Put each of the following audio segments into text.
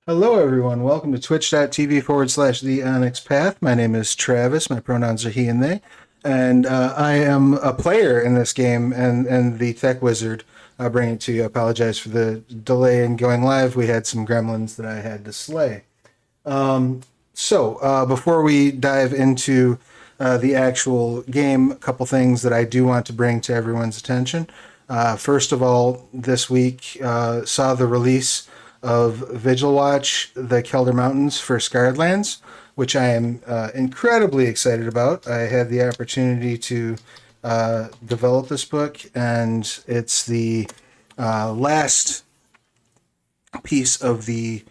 Hello, everyone. Welcome to twitch.tv/the Onyx Path. My name is Travis. My pronouns are he and they. And I am a player in this game and the tech wizard bringing it to you. I apologize for the delay in going live. We had some gremlins that I had to slay. Before we dive into the actual game, a couple things that I do want to bring to everyone's attention. First of all, this week saw the release of Vigil Watch, the Kelder Mountains for Scarred Lands, which I am incredibly excited about. I had the opportunity to develop this book, and it's the last piece of the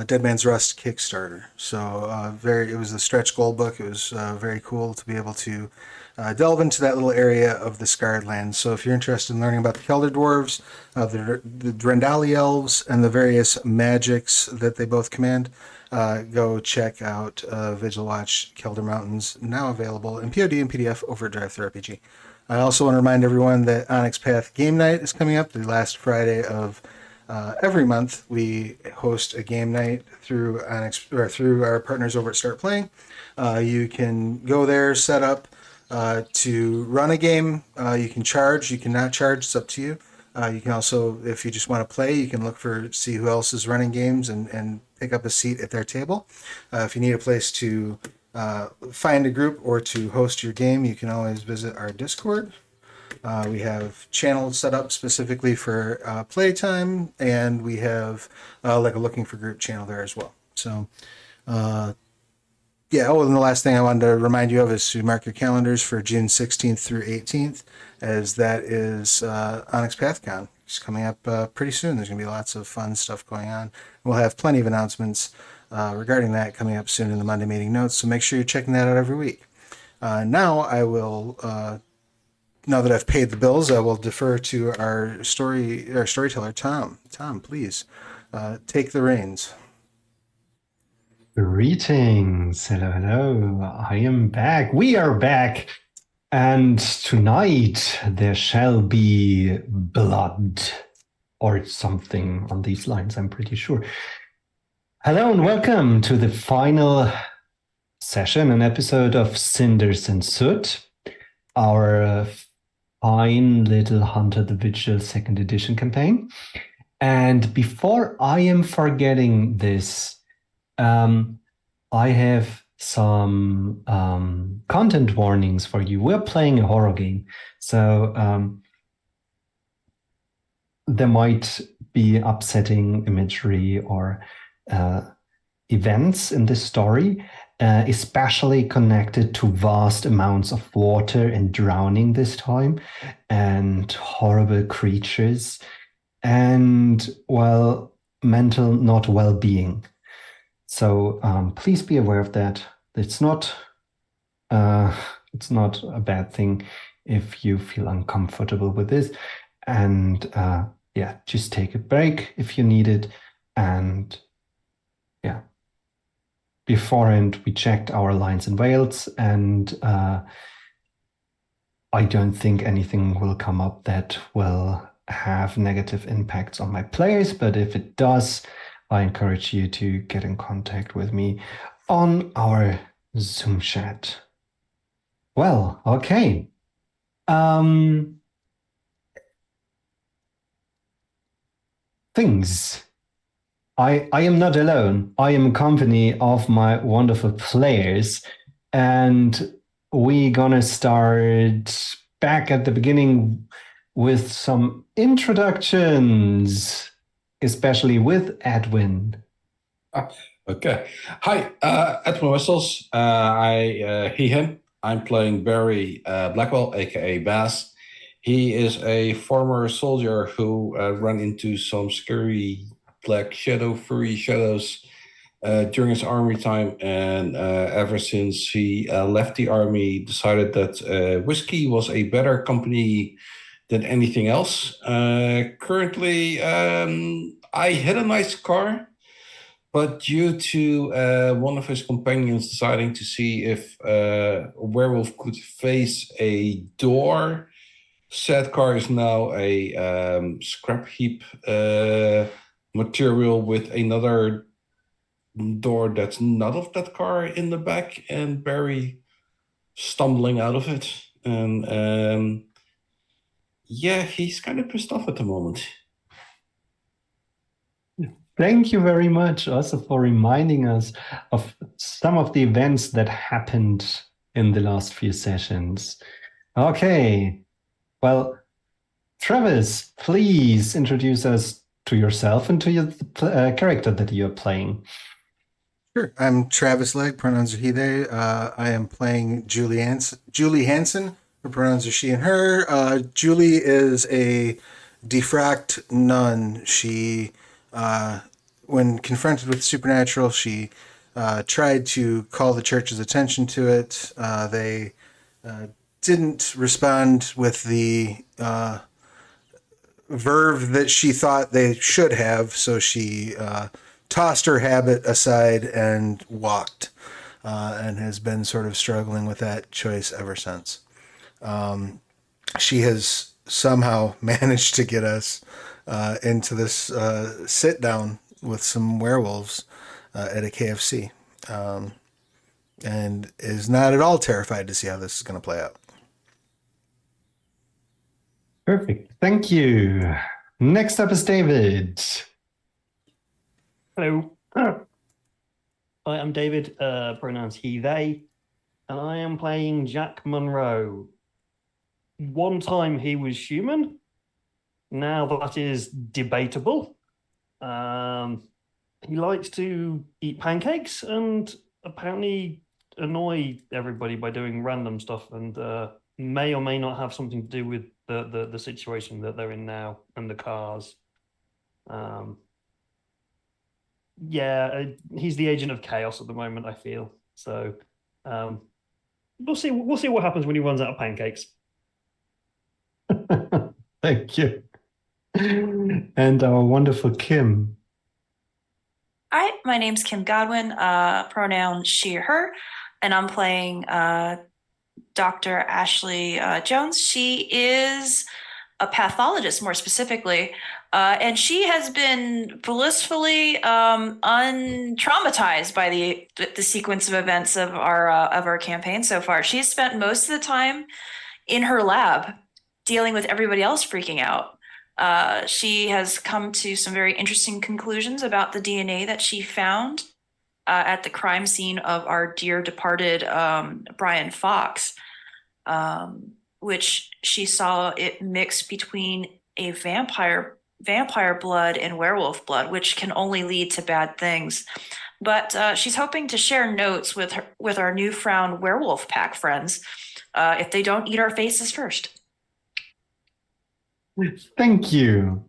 Dead Man's Rust Kickstarter. It was a stretch goal book. It was very cool to be able to delve into that little area of the Scarred Lands. So if you're interested in learning about the Kelder Dwarves, the Drendali Elves, and the various magics that they both command, go check out Vigil Watch Kelder Mountains, now available in POD and PDF over at Drive Thru RPG. I also want to remind everyone that Onyx Path Game Night is coming up the last Friday of every month. We host a game night through Onyx or through our partners over at Start Playing. You can go there, set up to run a game. You can charge, you can not charge. It's up to you. You can also, if you just want to play, you can look for see who else is running games and pick up a seat at their table. If you need a place to find a group or to host your game, you can always visit our Discord. We have channels set up specifically for playtime, and we have like a looking for group channel there as well. And the last thing I wanted to remind you of is to mark your calendars for June 16th through 18th, as that is Onyx PathCon. It's coming up pretty soon. There's going to be lots of fun stuff going on. We'll have plenty of announcements regarding that coming up soon in the Monday meeting notes, so make sure you're checking that out every week. Now that I've paid the bills, I will defer to our storyteller, Tom. Tom, please take the reins. Greetings. Hello, hello. I am back. We are back. And tonight there shall be blood or something on these lines, I'm pretty sure. Hello and welcome to the final session, an episode of Cinders and Soot, our fine little Hunter the Vigil 2nd edition campaign. And before I am forgetting this, I have some content warnings for you. We're playing a horror game, so there might be upsetting imagery or events in this story, especially connected to vast amounts of water and drowning this time, and horrible creatures, and, well, mental not well-being. So please be aware of that. It's not a bad thing if you feel uncomfortable with this. And just take a break if you need it. And yeah, beforehand we checked our lines and veils, and I don't think anything will come up that will have negative impacts on my players. But if it does, I encourage you to get in contact with me on our Zoom chat. Well, okay. Things. I am not alone. I am in company of my wonderful players, and we're gonna start back at the beginning with some introductions, especially with Edwin. Okay. Hi, Edwin Whistles. He, him. I'm playing Barry Blackwell, aka Bass. He is a former soldier who ran into some scary black furry shadows during his army time, and ever since he left the army, decided that whiskey was a better company than anything else. Currently, I had a nice car, but due to one of his companions deciding to see if a werewolf could face a door, said car is now a scrap heap material with another door that's not of that car in the back, and Barry stumbling out of it. And yeah, he's kind of pissed off at the moment. Thank you very much also for reminding us of some of the events that happened in the last few sessions. Okay, well, Travis, please introduce us to yourself and to your character that you're playing. Sure. I'm Travis Legg, pronouns are he, they. I am playing Julie Hansen, her pronouns are she and her. Julie is a defrocked nun. She, when confronted with supernatural, she tried to call the church's attention to it. They didn't respond with the verve that she thought they should have, so she tossed her habit aside and walked, and has been sort of struggling with that choice ever since. She has somehow managed to get us into this sit down with some werewolves at a KFC, and is not at all terrified to see how this is going to play out. Perfect. Thank you. Next up is David. Hello. Hi, I'm David, pronouns he, they, and I am playing Jack Monroe. One time he was human. Now that is debatable. He likes to eat pancakes and apparently annoy everybody by doing random stuff, and may or may not have something to do with the situation that they're in now and the cars. Yeah, he's the agent of chaos at the moment, I feel. So we'll see what happens when he runs out of pancakes. Thank you. And our wonderful Kim. Hi, my name's Kim Godwin, pronoun she, her, and I'm playing Dr. Ashley Jones. She is a pathologist, more specifically, and she has been blissfully untraumatized by the sequence of events of our campaign so far. She's spent most of the time in her lab dealing with everybody else freaking out. She has come to some very interesting conclusions about the DNA that she found at the crime scene of our dear departed Brian Fox, which she saw it mixed between a vampire blood and werewolf blood, which can only lead to bad things. But she's hoping to share notes with our newfound werewolf pack friends if they don't eat our faces first. Thank you.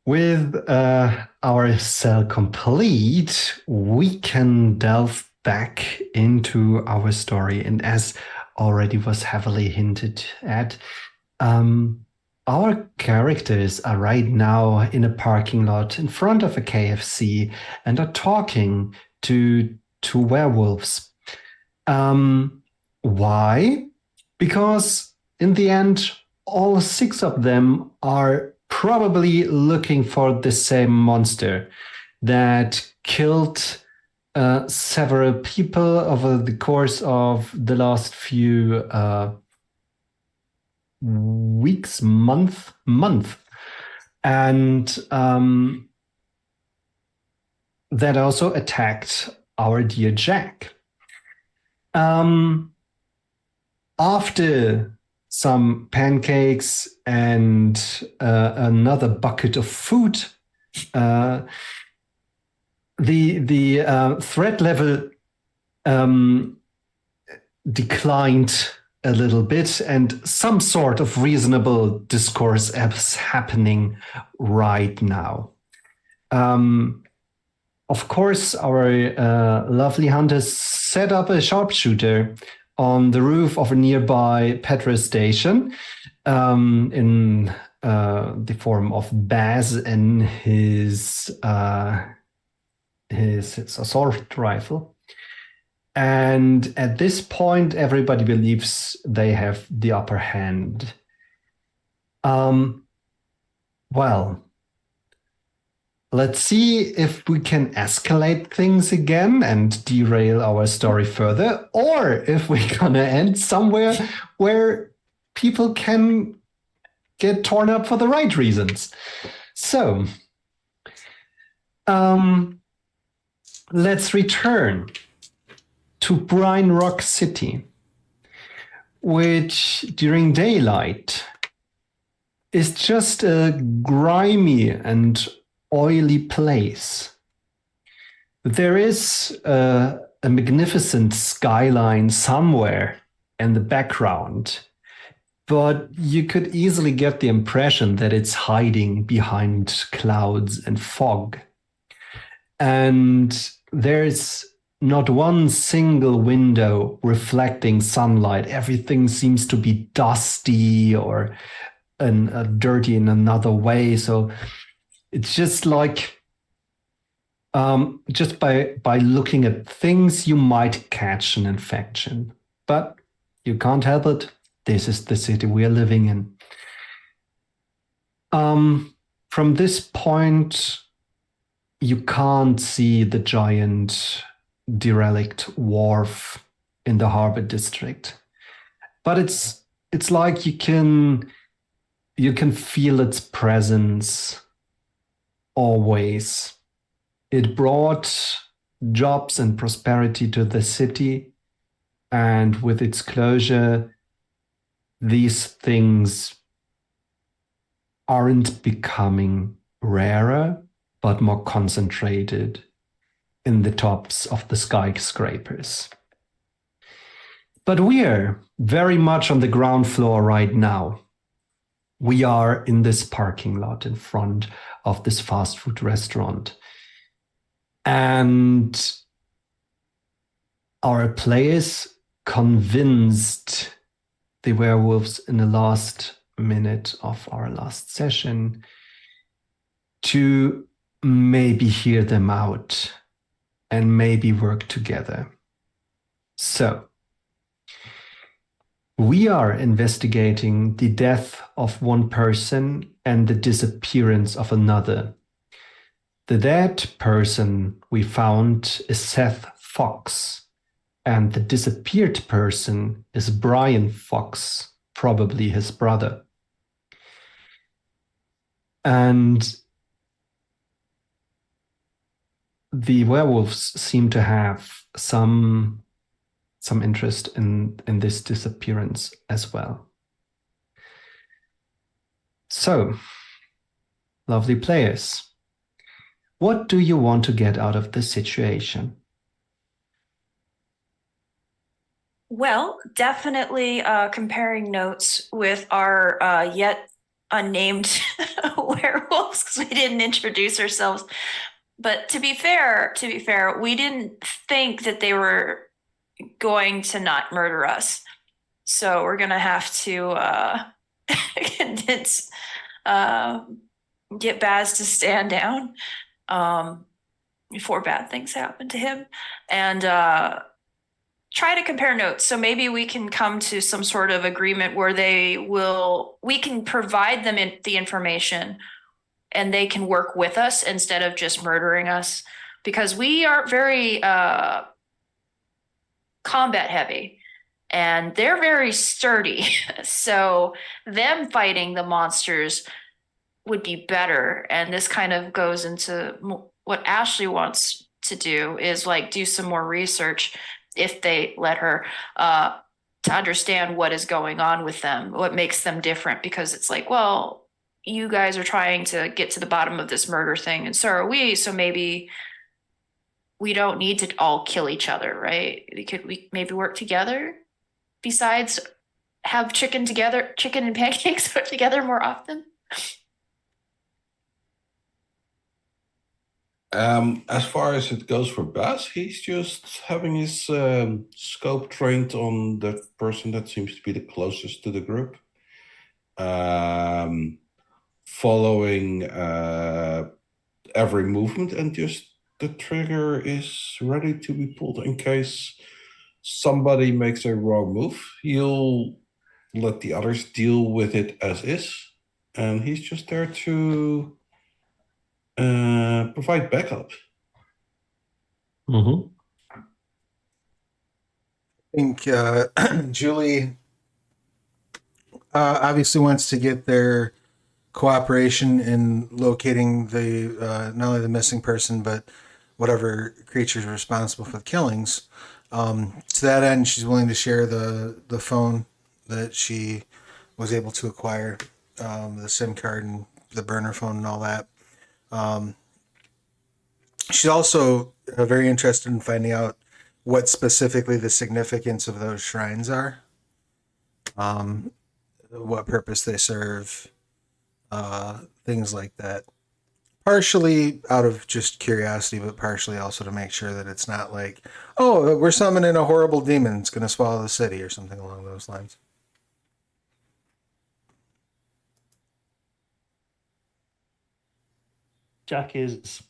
With our cell complete, we can delve back into our story. And as already was heavily hinted at, our characters are right now in a parking lot in front of a KFC and are talking to werewolves. Why? Because in the end, all 6 of them are probably looking for the same monster that killed several people over the course of the last few weeks, month, and that also attacked our dear Jack. After some pancakes and another bucket of food, the threat level declined a little bit, and some sort of reasonable discourse is happening right now. Of course, our lovely hunters set up a sharpshooter on the roof of a nearby petrol station in the form of Baz and his assault rifle. And at this point, everybody believes they have the upper hand. Well, let's see if we can escalate things again and derail our story further, or if we're gonna end somewhere where people can get torn up for the right reasons. So, let's return to Brine Rock City, which during daylight is just a grimy and oily place. There is a magnificent skyline somewhere in the background, but you could easily get the impression that it's hiding behind clouds and fog. And there's not one single window reflecting sunlight. Everything seems to be dusty or dirty in another way. So it's just like, just by looking at things, you might catch an infection. But you can't help it. This is the city we are living in. From this point, you can't see the giant derelict wharf in the harbor district, but it's like you can feel its presence always. It brought jobs and prosperity to the city, and with its closure, these things aren't becoming rarer, but more concentrated in the tops of the skyscrapers. But we're very much on the ground floor right now. We are in this parking lot in front of this fast food restaurant. And our players convinced the werewolves in the last minute of our last session to maybe hear them out and maybe work together. So, we are investigating the death of one person and the disappearance of another. The dead person we found is Seth Fox, and the disappeared person is Brian Fox, probably his brother. And the werewolves seem to have some interest in this disappearance as well. So, lovely players, what do you want to get out of this situation? Well, definitely comparing notes with our yet unnamed werewolves, because we didn't introduce ourselves. But to be fair, we didn't think that they were going to not murder us. So we're gonna have to convince get Baz to stand down before bad things happen to him, and try to compare notes. So maybe we can come to some sort of agreement where we can provide them the information and they can work with us instead of just murdering us, because we are very combat heavy and they're very sturdy. So them fighting the monsters would be better. And this kind of goes into what Ashley wants to do, is like do some more research, if they let her, to understand what is going on with them, what makes them different. Because it's like, well, you guys are trying to get to the bottom of this murder thing, and so are we. So maybe we don't need to all kill each other, right? We maybe work together. Besides, have chicken and pancakes put together more often. As far as it goes for Baz, he's just having his scope trained on the person that seems to be the closest to the group. Following every movement, and just the trigger is ready to be pulled in case somebody makes a wrong move. He'll let the others deal with it as is, and he's just there to Provide backup. Mm-hmm. I think Julie obviously wants to get their cooperation in locating the not only the missing person but whatever creature is responsible for the killings. To that end, she's willing to share the phone that she was able to acquire, the SIM card and the burner phone and all that. She's also very interested in finding out what specifically the significance of those shrines are, what purpose they serve, things like that. Partially out of just curiosity, but partially also to make sure that it's not like, oh, we're summoning a horrible demon, it's going to swallow the city or something along those lines. Jack is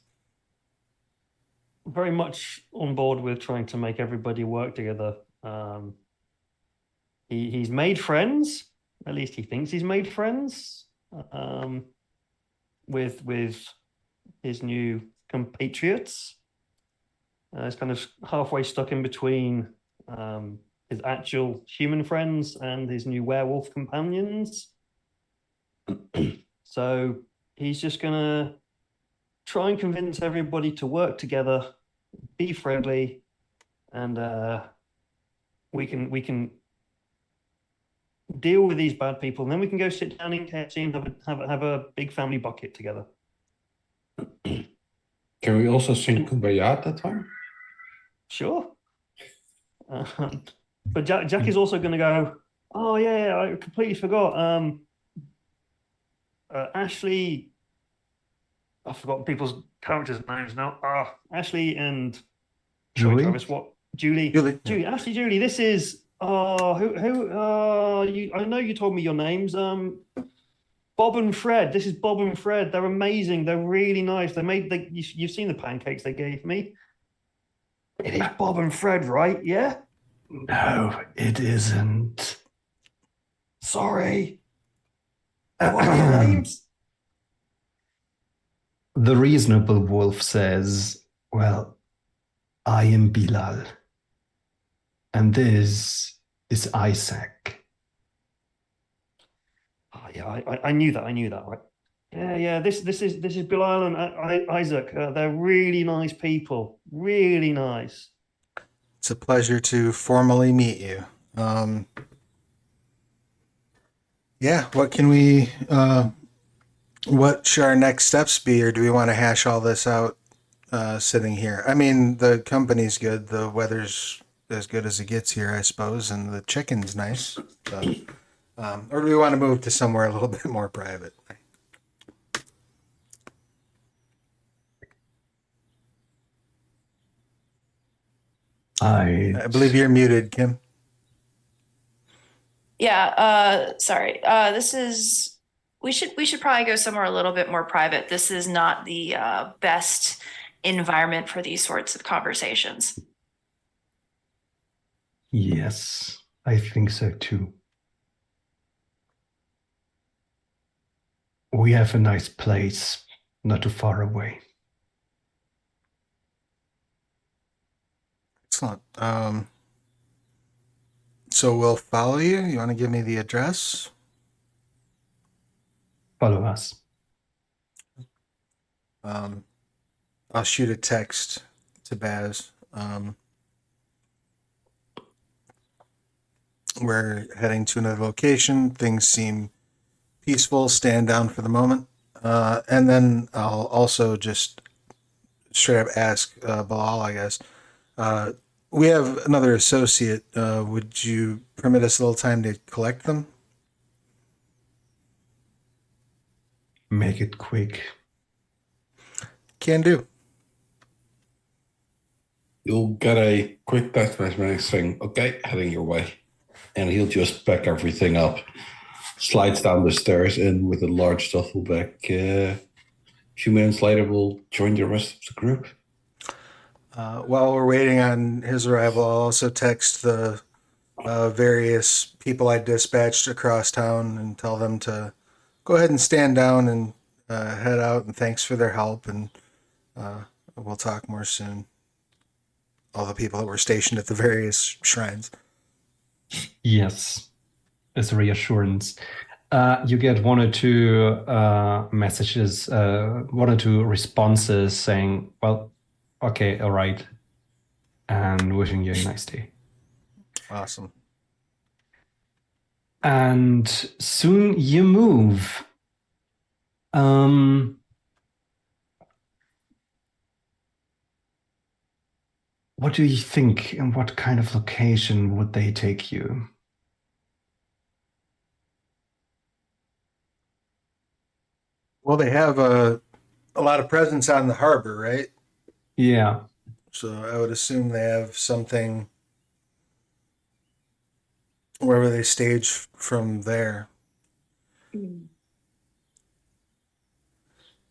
very much on board with trying to make everybody work together. He's made friends, at least he thinks he's made friends, with his new compatriots. He's kind of halfway stuck in between his actual human friends and his new werewolf companions. So he's just gonna try and convince everybody to work together, be friendly, and we can deal with these bad people, and then we can go sit down in KFC and have a big family bucket together. Can we also sing Kumbaya at that time? Sure. But Jack is also going to go, oh yeah, I completely forgot. Ashley, I've forgotten people's characters' names now. Ashley and Julie? Travis, what? Julie. Ashley, Julie. This is who I know you told me your names. Bob and Fred. This is Bob and Fred. They're amazing. They're really nice. You've seen the pancakes they gave me. It is Bob and Fred, right? Yeah? No, it isn't. Sorry. What are your names? The reasonable wolf says, well, I am Bilal. And this is Isaac. Oh yeah, I knew that. Right? Yeah. This is Bilal and Isaac. They're really nice people. Really nice. It's a pleasure to formally meet you. Yeah, what can we? What should our next steps be, or do we want to hash all this out sitting here? I mean, the company's good, the weather's as good as it gets here, I suppose, and the chicken's nice. So, or do we want to move to somewhere a little bit more private? I believe you're muted, Kim. Yeah, sorry. We should probably go somewhere a little bit more private. This is not the best environment for these sorts of conversations. Yes, I think so too. We have a nice place not too far away. Excellent. So we'll follow you. You want to give me the address? Follow us. I'll shoot a text to Baz. We're heading to another location. Things seem peaceful. Stand down for the moment. And then I'll also just straight up ask Bilal, I guess. We have another associate. Would you permit us a little time to collect them? Make it quick. Can do. You'll get a quick text message saying, okay, heading your way. And he'll just pack everything up, slides down the stairs in with a large duffel bag. A few minutes later, we'll join the rest of the group. While we're waiting on his arrival, I'll also text the various people I dispatched across town and tell them to go ahead and stand down and head out, and thanks for their help. And we'll talk more soon. All the people that were stationed at the various shrines. Yes, as a reassurance. You get one or two messages, one or two responses saying, well, okay, all right, and wishing you a nice day. Awesome. And soon you move. What do you think, and what kind of location would they take you? Well, they have a lot of presence on the harbor, right? Yeah. So I would assume they have something wherever they stage from there.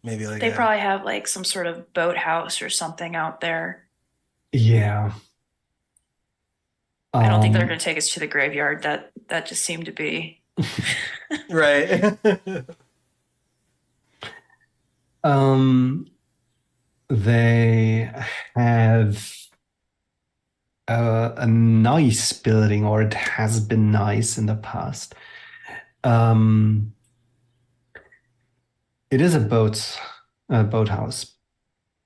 Maybe like They probably have like some sort of boathouse or something out there. Yeah. I don't think they're going to take us to the graveyard. That just seemed to be right. They have a nice building, or it has been nice in the past. It is a boathouse,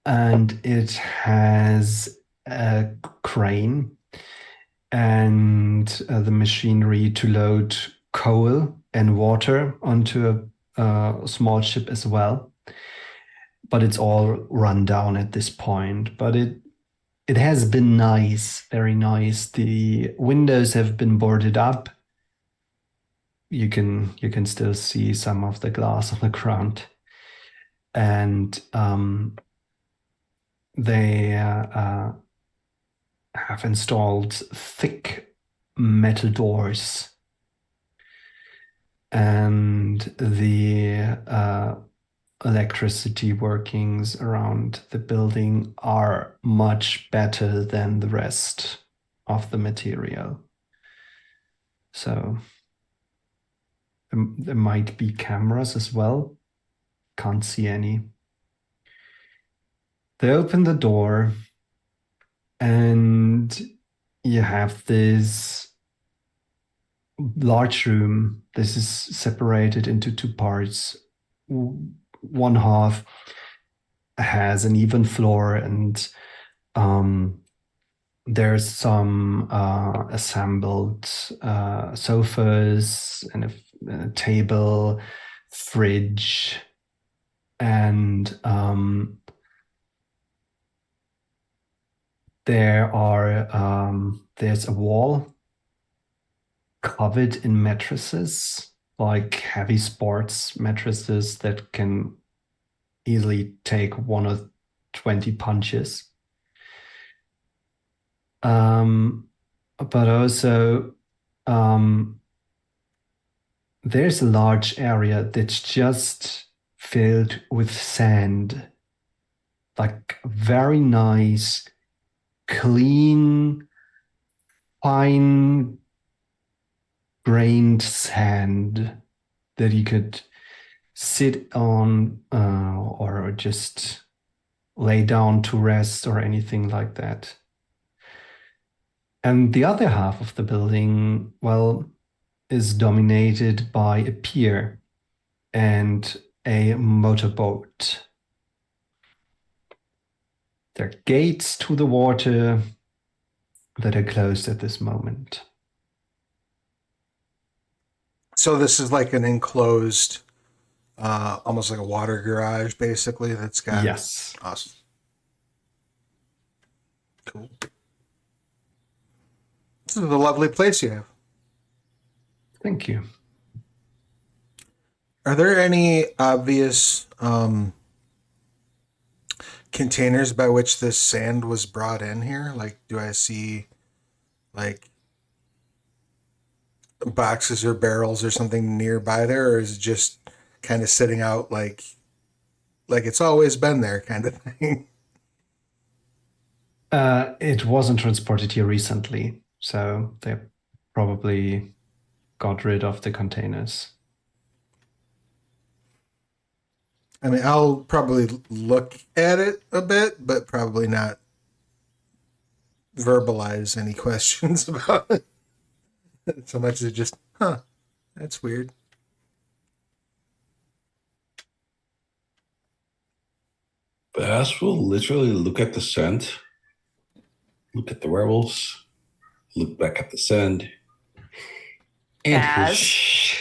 and it has a crane and the machinery to load coal and water onto a small ship as well. But it's all run down at this point. But it has been nice, very nice. The windows have been boarded up. You can still see some of the glass on the ground, and they have installed thick metal doors, and the electricity workings around the building are much better than the rest of the material. So there might be cameras as well. Can't see any. They open the door, and you have this large room. This is separated into two parts. One half has an even floor, and there's some assembled sofas and a table, fridge, and there's a wall covered in mattresses, like heavy sports mattresses that can easily take 1 or 20 punches. But also there's a large area that's just filled with sand, like very nice, clean, fine grained sand that you could sit on or just lay down to rest or anything like that. And the other half of the building, well, is dominated by a pier and a motorboat. There are gates to the water that are closed at this moment. So this is like an enclosed, almost like a water garage, basically. That's got Yes. Awesome. Cool. This is a lovely place you have. Thank you. Are there any obvious containers by which this sand was brought in here? Like, do I see like boxes or barrels or something nearby there, or is it just kind of sitting out like it's always been there kind of thing? It wasn't transported here recently, so they probably got rid of the containers. I mean, I'll probably look at it a bit, but probably not verbalize any questions about it. So much as just, huh, that's weird. Baz will literally look at the sand, look at the werewolves, look back at the sand, and Baz.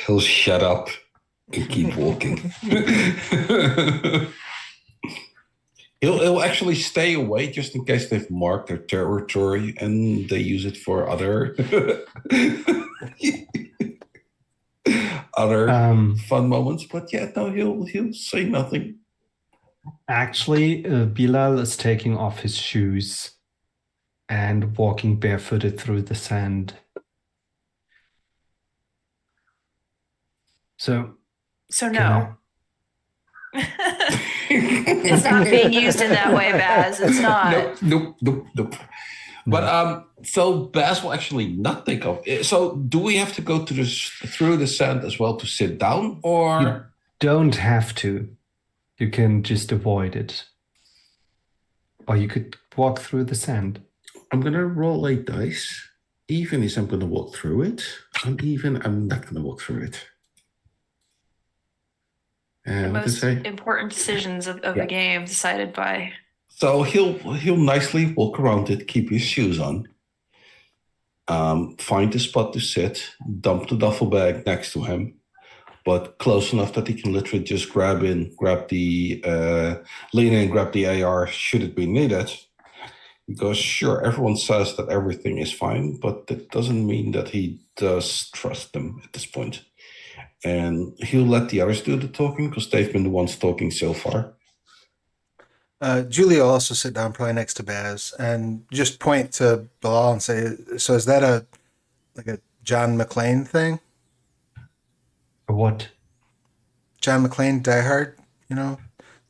he'll shut up and keep walking. He'll actually stay away just in case they've marked their territory and they use it for other fun moments. But yeah, no, he'll say nothing. Actually, Bilal is taking off his shoes and walking barefooted through the sand. So No. It's not being used in that way, Baz. It's not. Nope. But so Baz will actually not take off. So do we have to go through the sand as well to sit down, or you don't have to? You can just avoid it, or you could walk through the sand. I'm gonna roll a dice. Even if I'm gonna walk through it, I'm not gonna walk through it. The most important decisions of the game decided by. So he'll nicely walk around it, keep his shoes on, find a spot to sit, dump the duffel bag next to him, but close enough that he can literally just lean in, grab the AR should it be needed. Because sure, everyone says that everything is fine, but that doesn't mean that he does trust them at this point. And he'll let the others do the talking because they've been the ones talking so far. Julia will also sit down probably next to Baz and just point to Bilal and say, so is that a John McClane thing? What? John McClane, Die Hard,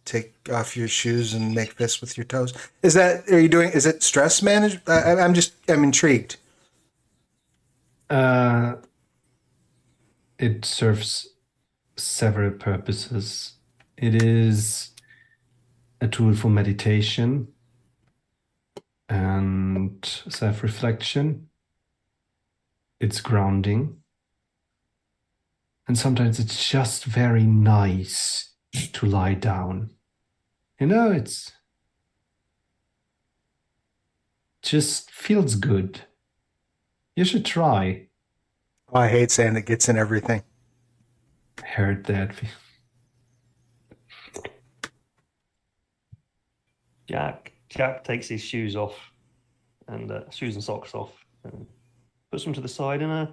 take off your shoes and make fists with your toes. Is it stress management? I'm intrigued. It serves several purposes. It is a tool for meditation and self-reflection. It's grounding. And sometimes it's just very nice to lie down. It's just feels good. You should try. Oh, I hate saying it gets in everything. I heard that. Jack takes his shoes off and shoes and socks off and puts them to the side and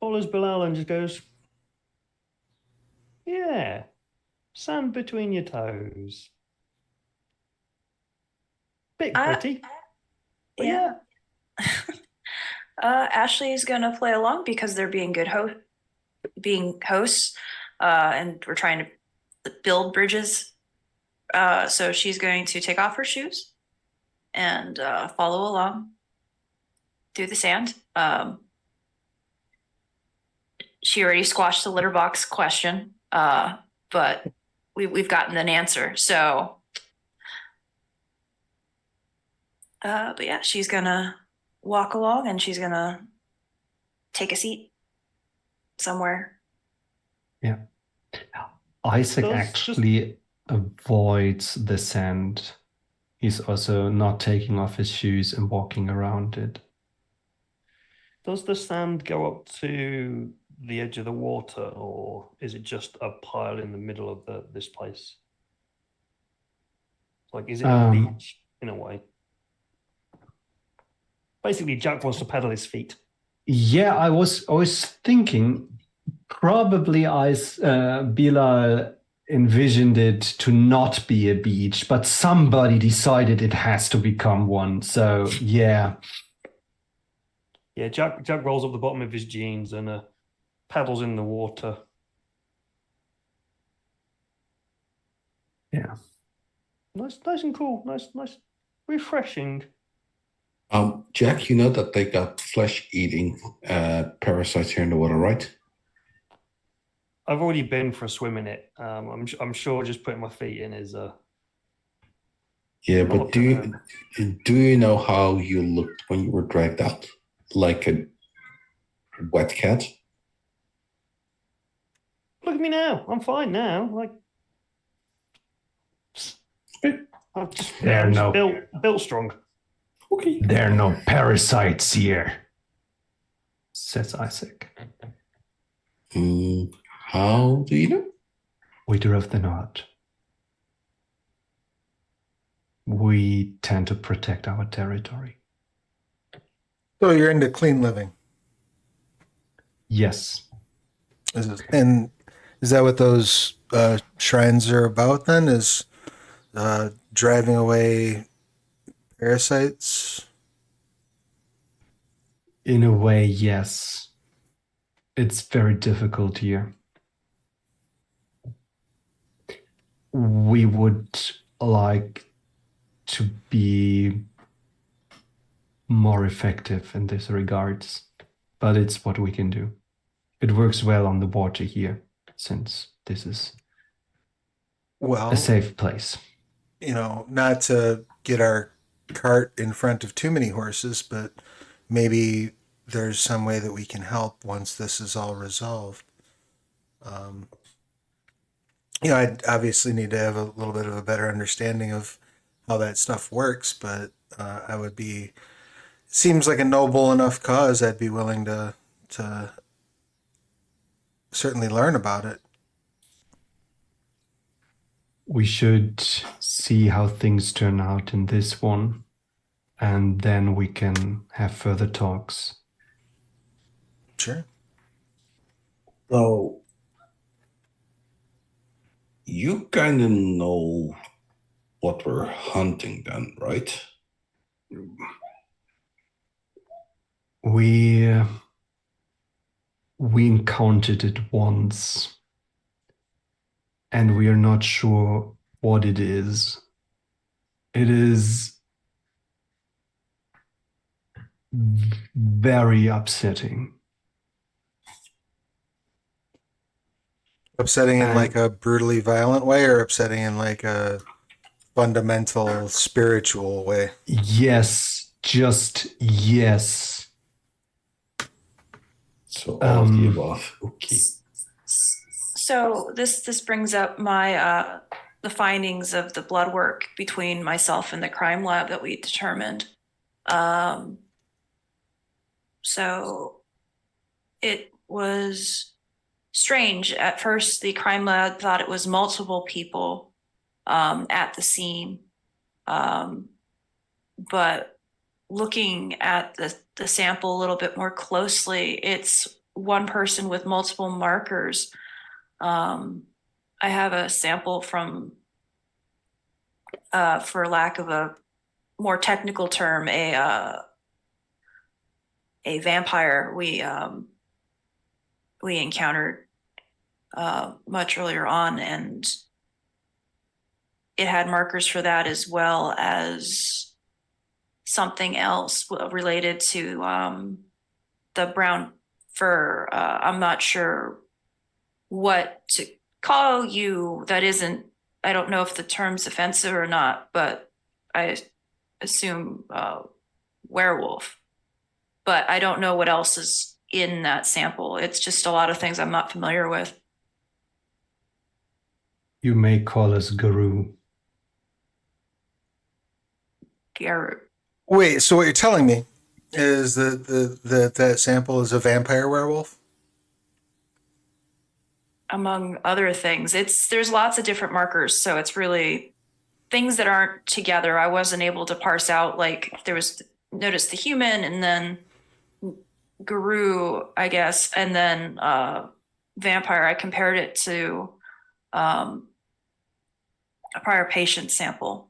follows Bilal and just goes, yeah, sand between your toes. Bit pretty. Yeah. Ashley's gonna play along because they're being good hosts, and we're trying to build bridges. So she's going to take off her shoes and follow along through the sand. She already squashed the litter box question, but we've gotten an answer. So, but yeah, she's gonna walk along and she's gonna take a seat somewhere. Yeah. Isaac actually avoids the sand. He's also not taking off his shoes and walking around it. Does the sand go up to the edge of the water, or is it just a pile in the middle of this place? Is it a beach in a way? Basically, Jack wants to pedal his feet. Yeah, I was thinking probably Bilal envisioned it to not be a beach, but somebody decided it has to become one. So yeah. Yeah, Jack rolls up the bottom of his jeans and paddles in the water. Yeah. Nice and cool. Nice, refreshing. Jack, you know that they got flesh-eating parasites here in the water, right? I've already been for a swim in it. I'm sure just putting my feet in is Yeah, not but do you know how you looked when you were dragged out? Like a wet cat? Look at me now. I'm fine now. Like I'm just, There I'm just no- built strong. Okay. There are no parasites here, says Isaac. How do you know? We drove the knot. We tend to protect our territory. So you're into clean living. Yes. And is that what those shrines are about then? Is driving away parasites? In a way, yes. It's very difficult here. We would like to be more effective in this regards, but it's what we can do. It works well on the water here, since this is Well, a safe place. Not to get our cart in front of too many horses, but maybe there's some way that we can help once this is all resolved. I obviously need to have a little bit of a better understanding of how that stuff works, but I would be. Seems like a noble enough cause. I'd be willing to certainly learn about it. We should see how things turn out in this one, and then we can have further talks. Sure. So you kind of know what we're hunting then, right? We encountered it once, and we are not sure what it is. It is very upsetting. Upsetting in And- like a brutally violent way, or upsetting in like a fundamental spiritual way? Yes, just yes. So all of the Um, above. Okay. So this brings up my the findings of the blood work between myself and the crime lab that we determined. So it was strange. At first, the crime lab thought it was multiple people at the scene. But looking at the sample a little bit more closely, it's one person with multiple markers. I have a sample from, for lack of a more technical term, a vampire we encountered much earlier on, and it had markers for that as well as something else related to the brown fur. I'm not sure what to call you. That isn't, I don't know if the term's offensive or not, but I assume werewolf. But I don't know what else is in that sample. It's just a lot of things I'm not familiar with. You may call us Guru. Garrett. Wait, so what you're telling me is that sample is a vampire werewolf? Among other things, there's lots of different markers, so it's really things that aren't together. I wasn't able to parse out, like there was notice the human and then guru, I guess, and then vampire. I compared it to a prior patient sample.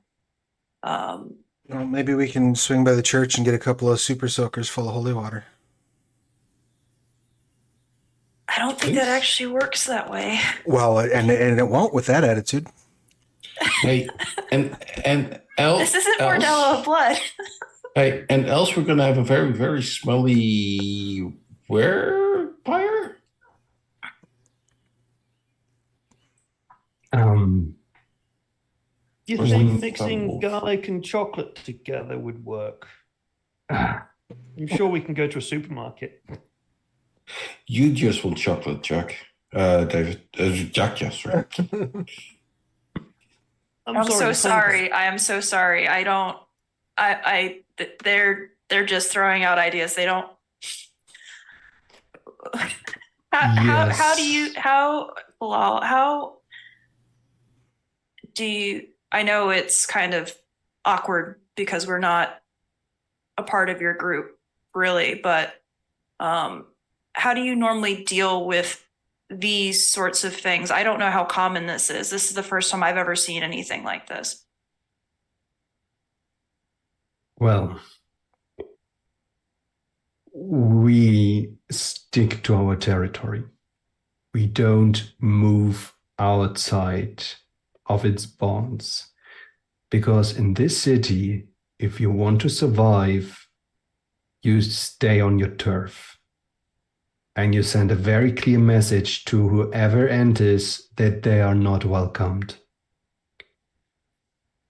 Well, maybe we can swing by the church and get a couple of super soakers full of holy water. I don't think that actually works that way. Well, and it won't with that attitude. Hey, and else, This isn't Bordello of blood. Hey, and else we're gonna have a very, very smelly vampire? Um, You Or think some mixing wolf. garlic and chocolate together would work? I'm sure we can go to a supermarket. You just want chocolate, Jack. David. Jack, yes, sorry. I'm so Tom. sorry. I am so sorry. I don't. They're just throwing out ideas. They don't. How do you Yes. how do you? I know it's kind of awkward because we're not a part of your group, really. But how do you normally deal with these sorts of things? I don't know how common this is. This is the first time I've ever seen anything like this. Well, we stick to our territory. We don't move outside of its bonds. Because in this city, if you want to survive, you stay on your turf. And you send a very clear message to whoever enters that they are not welcomed.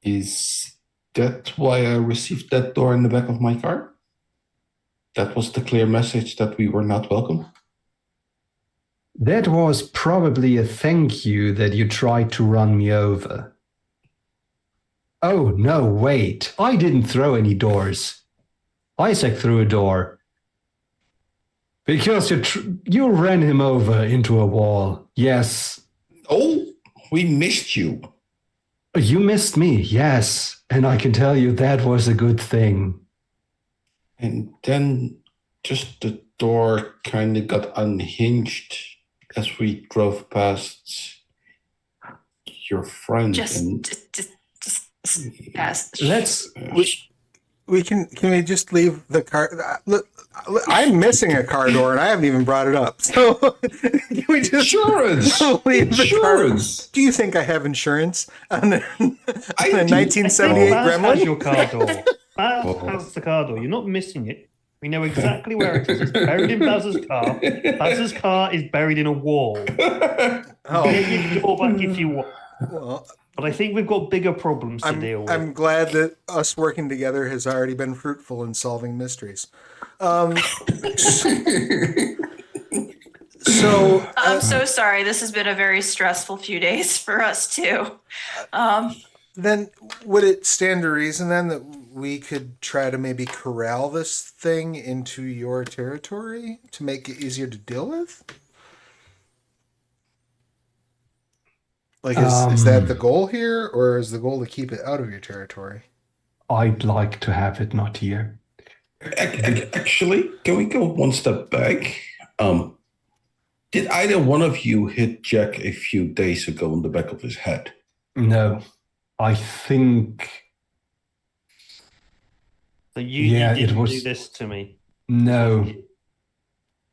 Is that why I received that door in the back of my car? That was the clear message that we were not welcome? That was probably a thank you that you tried to run me over. Oh, no, wait. I didn't throw any doors. Isaac threw a door. Because you ran him over into a wall. Yes. Oh, we missed you. You missed me, yes. And I can tell you that was a good thing. And then just the door kind of got unhinged as we drove past your friend. Just pass. Let's We can we just leave the car? Look, I'm missing a car door and I haven't even brought it up. So can we just Insurance! leave the car? Insurance! Do you think I have insurance on a, I on a do. 1978 Baz has Gremlin? your car door. Baz Oh. has the car door. You're not missing it. We know exactly where it is. It's buried in Baz's car. Baz's car is buried in a wall. Oh, Get your door back if you want. well, But I think we've got bigger problems to deal with. I'm glad that us working together has already been fruitful in solving mysteries. So I'm so sorry. This has been a very stressful few days for us too. then would it stand to reason then that we could try to maybe corral this thing into your territory to make it easier to deal with? Like, is that the goal here, or is the goal to keep it out of your territory? I'd like to have it not here. Actually, can we go one step back? Did either one of you hit Jack a few days ago on the back of his head? No, I think So you Yeah, didn't it was- do this to me. no.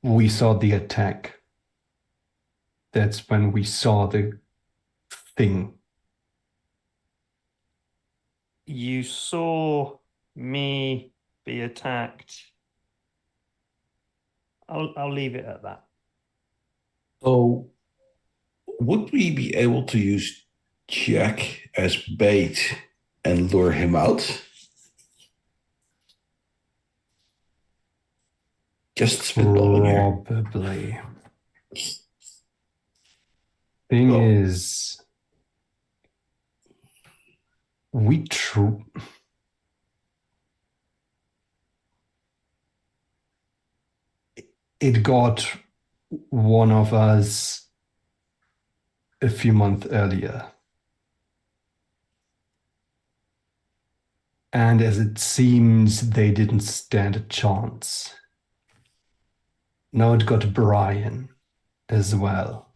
We saw the attack. That's when we saw the thing. You saw me be attacked. I'll leave it at that. So, would we be able to use Jack as bait and lure him out? Just spitballing here. Probably. Thing Oh. is, it got one of us a few months earlier. And as it seems, they didn't stand a chance. Now it got Brian as well.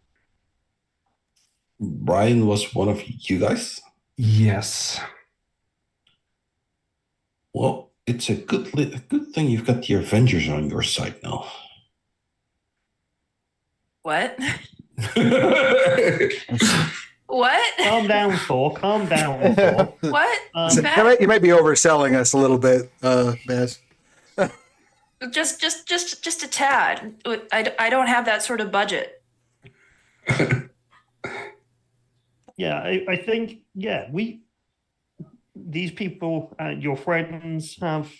Brian was one of you guys? Yes. Well, it's a good thing you've got the Avengers on your side now. What? What? Calm down, Thor. Calm down, Thor. What? You might be overselling us a little bit, Baz. Just a tad. I don't have that sort of budget. Yeah, I think, yeah, these people, your friends have,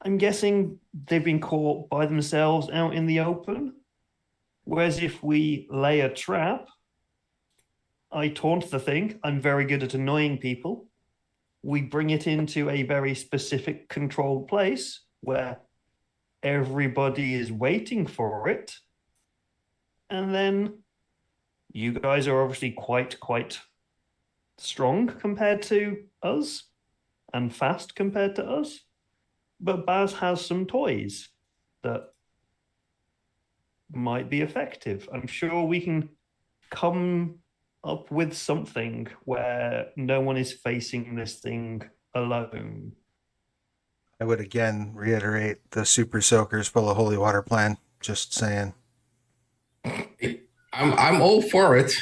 I'm guessing they've been caught by themselves out in the open. Whereas if we lay a trap, I taunt the thing. I'm very good at annoying people. We bring it into a very specific controlled place where everybody is waiting for it. And then you guys are obviously quite strong compared to us and fast compared to us. But Baz has some toys that might be effective. I'm sure we can come up with something where no one is facing this thing alone. I would again reiterate the Super Soakers full of holy water plan. Just saying. I'm all for it,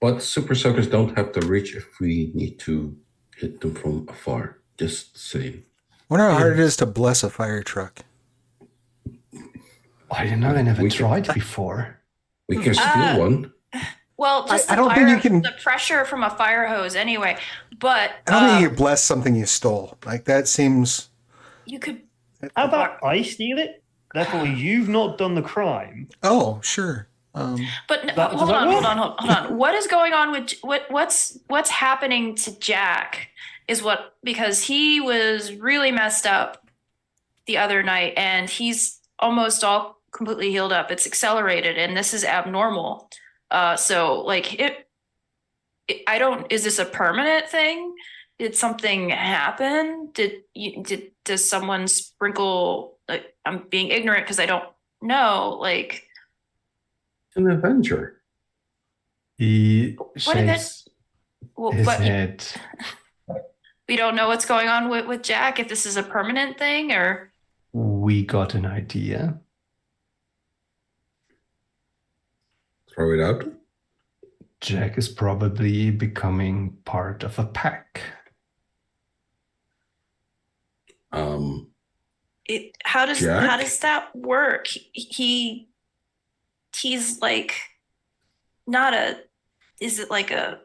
but super soakers don't have the reach if we need to hit them from afar. Just saying. Wonder how hard it is to bless a fire truck. I don't know. I never We can- tried before. We can steal one. Well, just I the don't think you can- the pressure from a fire hose anyway. But I don't think you can bless something you stole. Like that seems. you could. How about I steal it? Therefore, you've not done the crime. Oh, sure. But That- hold does that on, hold work? on, hold on. What is going on with what's happening to Jack? Is what, because he was really messed up the other night, and he's almost all completely healed up. It's accelerated, and this is abnormal. So like I don't. Is this a permanent thing? Did something happen? Does someone sprinkle? Like, I'm being ignorant because I don't know. Like, An Avenger. He What if shakes well, his but head. we don't know what's going on with Jack. If this is a permanent thing, or We got an idea. Throw it out. Jack is probably becoming part of a pack. how does Jack? that work? He's like not a. Is it like a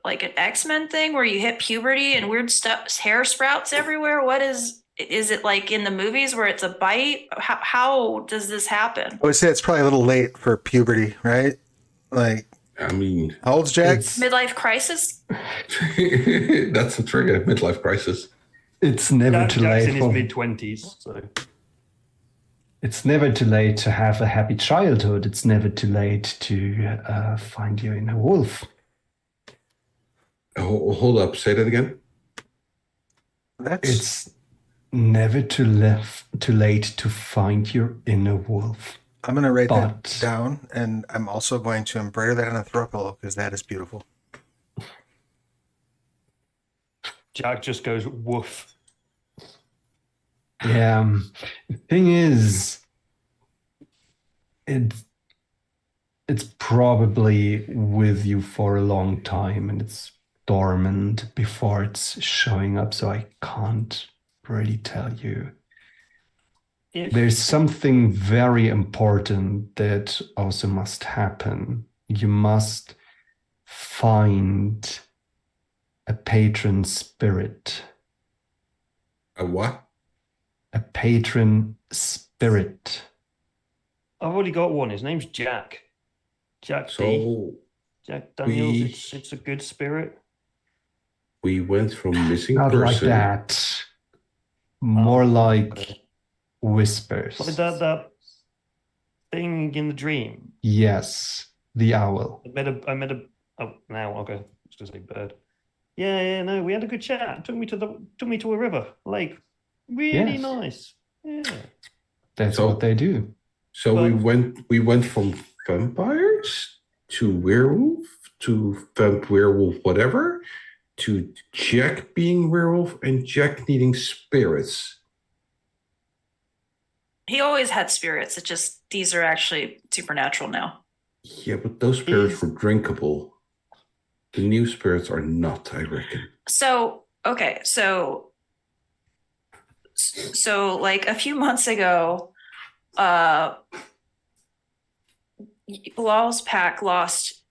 like an X-Men thing where you hit puberty and weird stuff, hair sprouts everywhere? What is it like in the movies where it's a bite? How does this happen? I would say it's probably a little late for puberty, right? Like, I mean, how old's Jack? Midlife crisis? that's a trigger. Midlife crisis. It's never too Jack's late in his for mid-20s, so It's never too late to have a happy childhood. It's never too late to find your inner wolf. Hold up. Say that again. That's It's never too late to find your inner wolf. I'm going to write but- that down, and I'm also going to embroider that on a throw pillow because that is beautiful. Jack just goes woof. Yeah. The thing is, it's probably with you for a long time and it's dormant before it's showing up, so I can't really tell you. If There's something very important that also must happen. You must find a patron spirit. A what? A patron spirit. I've already got one. His name's Jack. Jack D. So Jack Daniels. we- It's a good spirit. we went from missing Not like person. that. More like Okay. whispers. Like that thing in the dream. Yes, the owl. I met a. Oh, now okay. I was gonna say bird. Yeah, no, we had a good chat. Took me to a river, lake. Really Yes. nice. Yeah. That's So- what they do. So But- we went from vampires to werewolf to werewolf whatever to Jack being werewolf and Jack needing spirits. He always had spirits. It just these are actually supernatural now. Yeah, but those spirits were drinkable. The new spirits are not, I reckon. So okay, so like a few months ago, Bilal's pack lost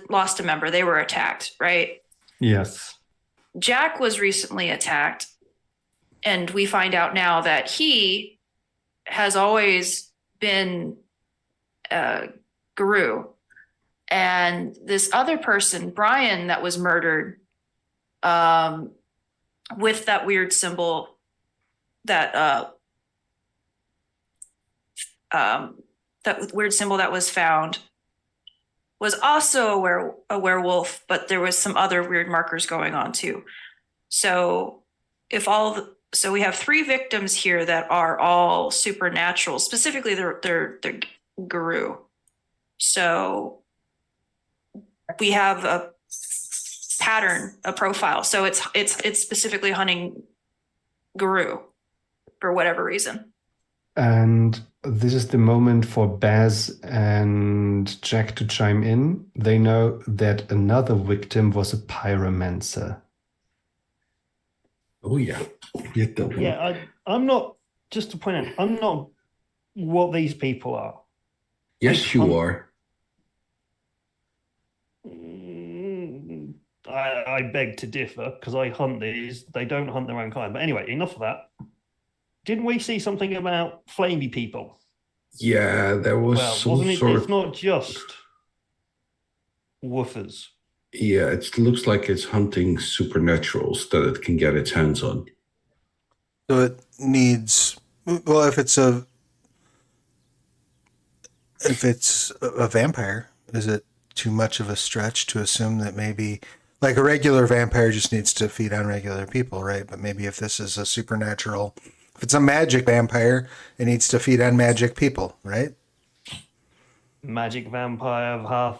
lost a member. They were attacked, right? Yes. Jack was recently attacked, and we find out now that he has always been Guru. And this other person, Brian, that was murdered with that weird symbol that weird symbol that was found, was also a werewolf, but there was some other weird markers going on too. So so we have 3 victims here that are all supernatural. Specifically, they're Guru. So we have a pattern, a profile. So it's specifically hunting Guru for whatever reason. And this is the moment for Baz and Jack to chime in. They know that another victim was a pyromancer. Oh yeah. Yeah, I'm not, just to point out, I'm not what these people are. Yes, you are. I beg to differ, because I hunt these. They don't hunt their own kind. But anyway, enough of that. Didn't we see something about flamey people? Yeah, there was Well, some wasn't it? sort It's of. not just woofers. Yeah, it looks like it's hunting supernaturals that it can get its hands on. So it needs, well, if it's a vampire, is it too much of a stretch to assume that maybe, like, a regular vampire just needs to feed on regular people, right? But maybe if this is a supernatural, if it's a magic vampire, it needs to feed on magic people, right? Magic vampire, half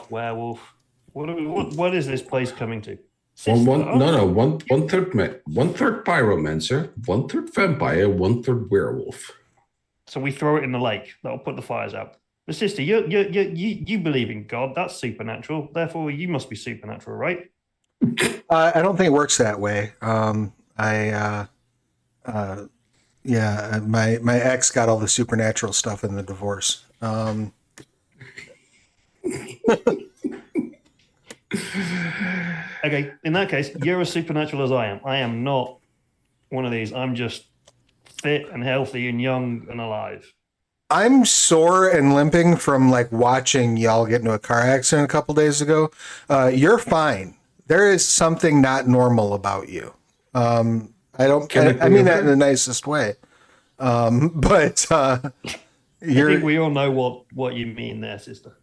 werewolf. What is this place coming to? One third pyromancer, 1/3 vampire, 1/3 werewolf. So we throw it in the lake. That'll put the fires out. But sister, you believe in God. That's supernatural. Therefore, you must be supernatural, right? I don't think it works that way. Yeah, my ex got all the supernatural stuff in the divorce. Okay, in that case, you're as supernatural as I am. I am not one of these. I'm just fit and healthy and young and alive. I'm sore and limping from like watching y'all get into a car accident a couple days ago. You're fine. There is something not normal about you. I mean that in the nicest way. But I think we all know what you mean there, sister.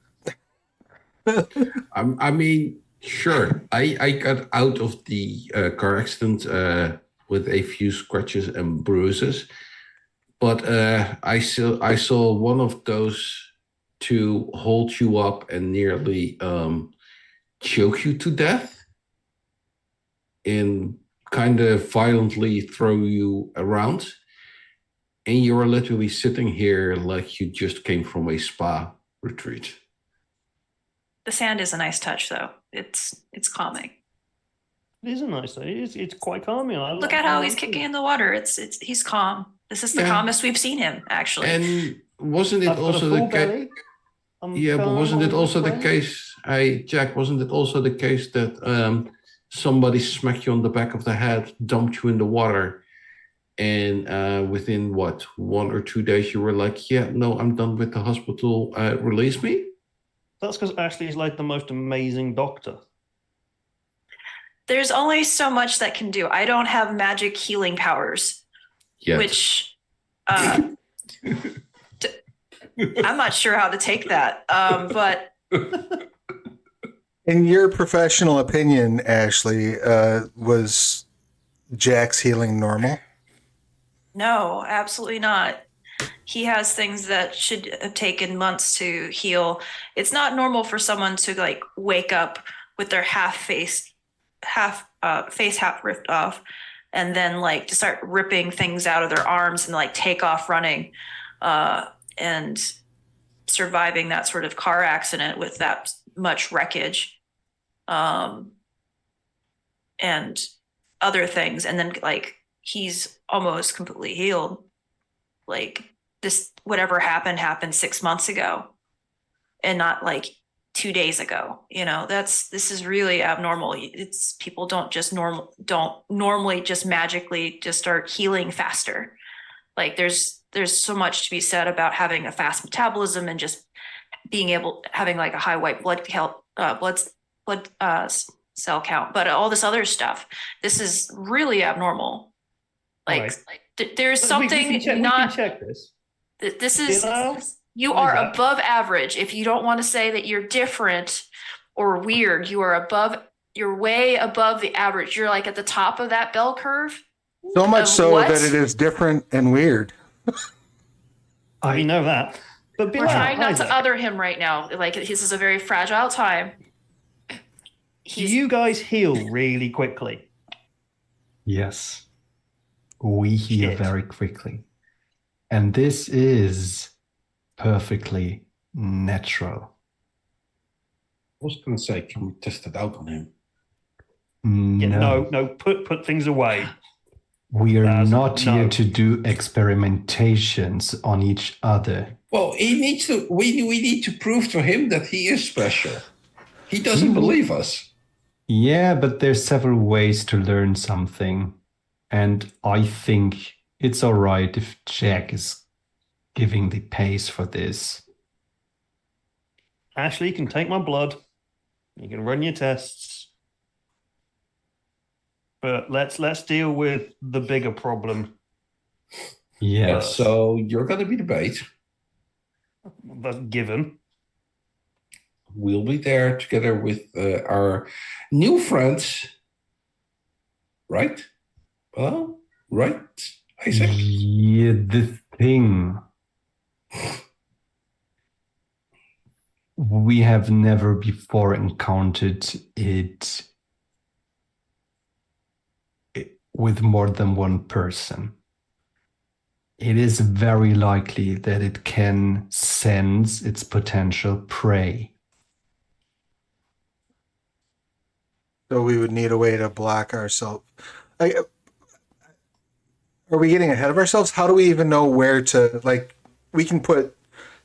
I mean, sure. I got out of the car accident with a few scratches and bruises, but I saw one of those to hold you up and nearly choke you to death, and kind of violently throw you around, and you are literally sitting here like you just came from a spa retreat. The sand is a nice touch, though. It's calming. It is a nice thing. It's quite calming. Look at how he's kicking in the water. He's calm. This is the calmest we've seen him, actually. And wasn't it also the case? Yeah, but wasn't it also the case? Jack, wasn't it also the case that somebody smacked you on the back of the head, dumped you in the water, and within 1 or 2 days you were like, yeah, no, I'm done with the hospital. Release me. That's because Ashley's like the most amazing doctor. There's only so much that can do. I don't have magic healing powers, which I'm not sure how to take that. But in your professional opinion, Ashley, was Jack's healing normal? No, absolutely not. He has things that should have taken months to heal. It's not normal for someone to like wake up with their face half ripped off, and then like to start ripping things out of their arms and like take off running, and surviving that sort of car accident with that much wreckage, and other things. And then like he's almost completely healed. Like this, whatever happened 6 months ago, and not like 2 days ago. This is really abnormal. It's people don't normally just magically just start healing faster. Like there's so much to be said about having a fast metabolism and just having like a high white blood count, blood cell count, but all this other stuff, this is really abnormal. Like, there's something we can check this. This is Bilal? you What is are that? above average. If you don't want to say that you're different or weird, you're way above the average. You're like at the top of that bell curve. So much Of so what? that it is different and weird. We know that. But We're Bilal, trying not Isaac, to other him right now. Like this is a very fragile time. do you guys heal really quickly? Yes. We heal Shit. very quickly. And this is perfectly natural. I was going to say, can we test it out on him? Yeah, No, no, put things away. we are That's- not here no. to do experimentations on each other. Well, he needs to. We need to prove to him that he is special. He doesn't He- believe us. Yeah, but there's several ways to learn something. And I think it's all right if Jack is giving the pace for this. Ashley, you can take my blood. You can run your tests. But let's deal with the bigger problem. Yeah. So you're going to be the bait. That's given. We'll be there together with our new friends. Right? Well, right, Isaac? Yeah, the thing. We have never before encountered it with more than one person. It is very likely that it can sense its potential prey. So we would need a way to block ourselves. Are we getting ahead of ourselves? How do we even know where to, like, we can put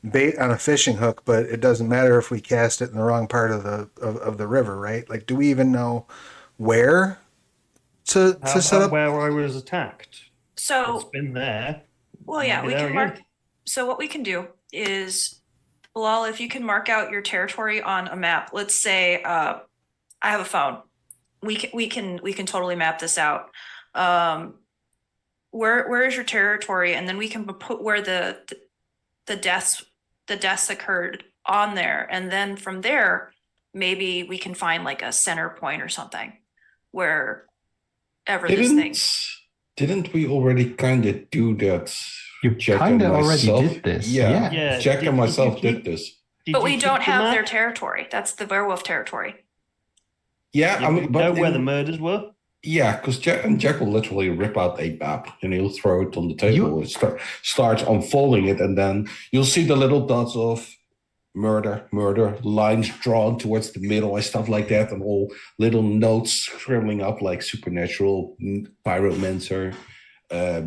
bait on a fishing hook, but it doesn't matter if we cast it in the wrong part of the river, right? Like, do we even know where to How set about up? where I was attacked? It's So been there. well, yeah, Maybe we there can again. mark. So what we can do is, Bilal, if you can mark out your territory on a map. Let's say I have a phone. We can totally map this out. Where is your territory, and then we can put where the deaths occurred on there, and then from there maybe we can find like a center point or something wherever this thing. Didn't we already kind of do that? You Jack kind and of already myself? did this. Yeah. Yeah, Jack and myself did you did this. Did But you we keep don't the have their map? territory. That's the werewolf territory. Yeah, Yeah, I but mean, you but know where in- the murders were? Yeah, because Jack will literally rip out a map and he'll throw it on the table and start unfolding it, and then you'll see the little dots of murder, lines drawn towards the middle and stuff like that, and all little notes scribbling up like supernatural, pyromancer,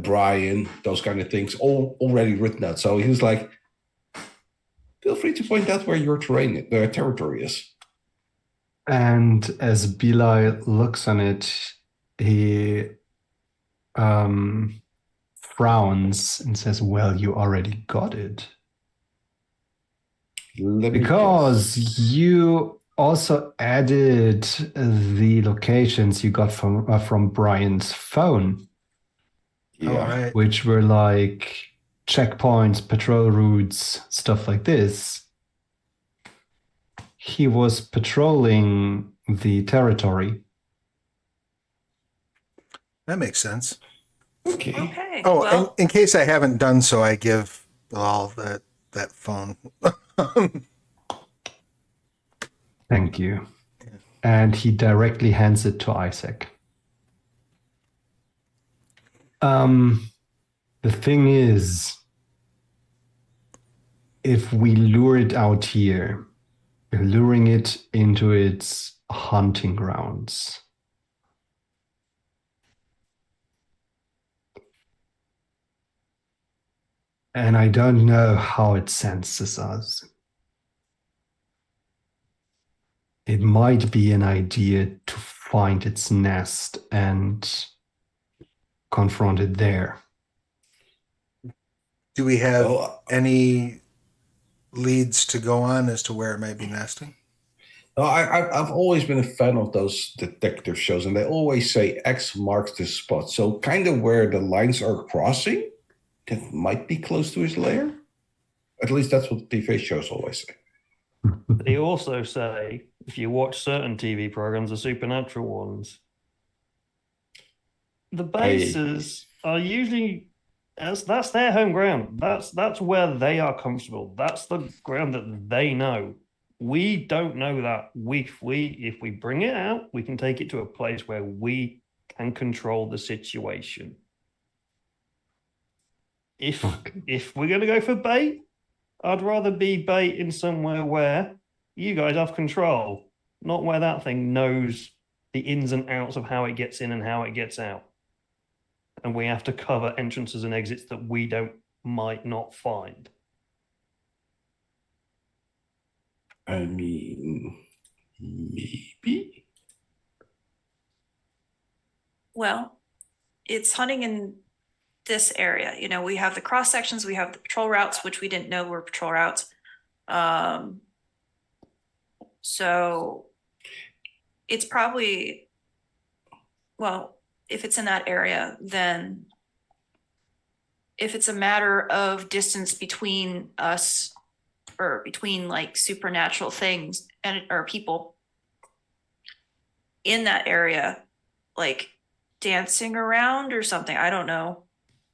Brian, those kind of things, all already written out. So he was like, feel free to point out where your territory is. And as Bilal looks on it, he frowns and says, well, you already got it. Let me Because guess. you also added the locations you got from Brian's phone, All Yeah. right. which were like checkpoints, patrol routes, stuff like this. He was patrolling the territory. That makes sense. Okay. Okay. Oh, well, in case I haven't done so, I give Bilal that phone. Thank you. And he directly hands it to Isaac. The thing is, if we lure it out here, we're luring it into its hunting grounds. And I don't know how it senses us. it might be an idea to find its nest and confront it there. Do we have Well, any leads to go on as to where it might be nesting? I've always been a fan of those detective shows, and they always say X marks the spot. So kind of where the lines are crossing, that might be close to his lair. At least that's what TV shows always say. They also say, if you watch certain TV programs, the supernatural ones, the bases are usually that's their home ground. That's where they are comfortable. That's the ground that they know. We don't know that. If we bring it out, we can take it to a place where we can control the situation. If we're gonna go for bait, I'd rather be bait in somewhere where you guys have control, not where that thing knows the ins and outs of how it gets in and how it gets out. And we have to cover entrances and exits that we might not find. I mean, maybe. Well, it's hunting in this area. You know, we have the cross sections, we have the patrol routes, which we didn't know were patrol routes. So it's probably, well, if it's in that area, then if it's a matter of distance between us or between like supernatural things and or people in that area, like dancing around or something, I don't know.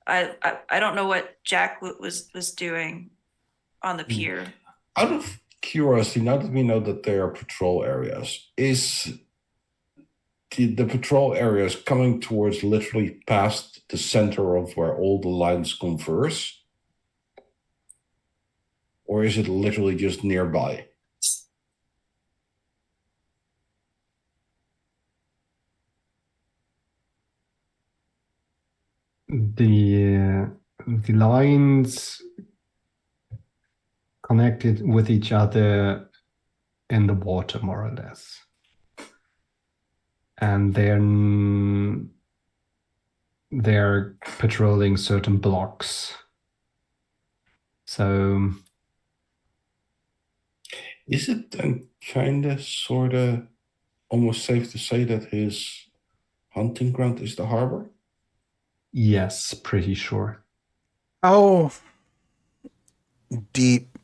I don't know what Jack was doing on the pier. Out of curiosity, now that we know that there are patrol areas, is the patrol areas coming towards literally past the center of where all the lines converse? Or is it literally just nearby? The lines connected with each other in the water, more or less. And they're patrolling certain blocks. So Is it then kind of, sort of, almost safe to say that his hunting ground is the harbor? yes, pretty sure. How deep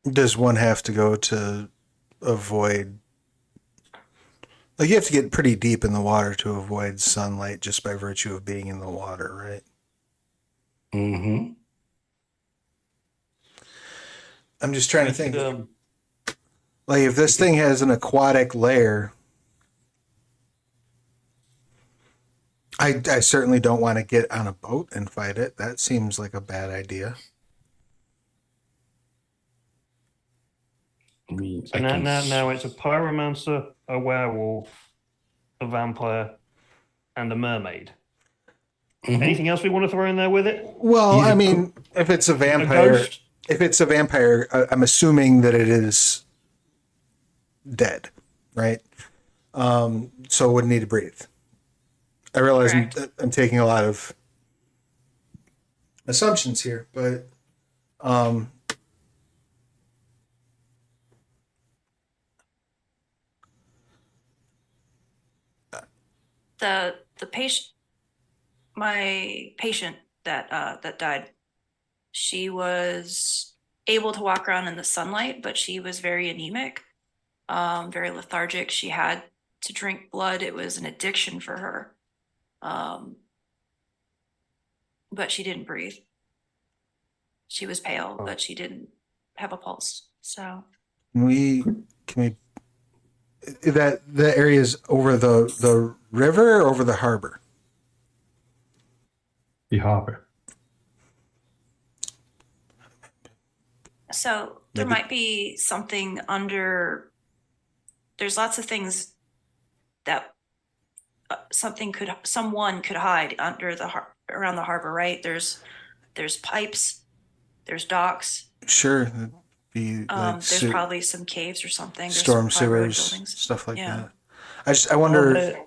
does one have to go to avoid? Like, you have to get pretty deep in the water to avoid sunlight just by virtue of being in the water, right? Mm-hmm. I'm just trying to think. Um, Like, if this thing has an aquatic lair, I certainly don't want to get on a boat and fight it. That seems like a bad idea. I mean, so now it's a pyromancer, a werewolf, a vampire, and a mermaid. Mhm. Anything else we want to throw in there with it? Well, He's I a mean, if it's a A vampire, ghost? if it's a vampire, I'm assuming that it is dead, right? So it wouldn't need to breathe. I realize Correct. I'm taking a lot of assumptions here, but The patient, my patient that died, she was able to walk around in the sunlight, but she was very anemic, very lethargic. She had to drink blood. It was an addiction for her. But she didn't breathe. She was pale, but she didn't have a pulse. So can we that the area's over the river or over the harbor? the harbor. So there Maybe. might be something under. There's lots of things that someone could hide under around the harbor, right? There's pipes, there's docks. Sure. be like There's probably some caves or something. There's storm probably road sewers, buildings. stuff like Yeah. that. I wonder.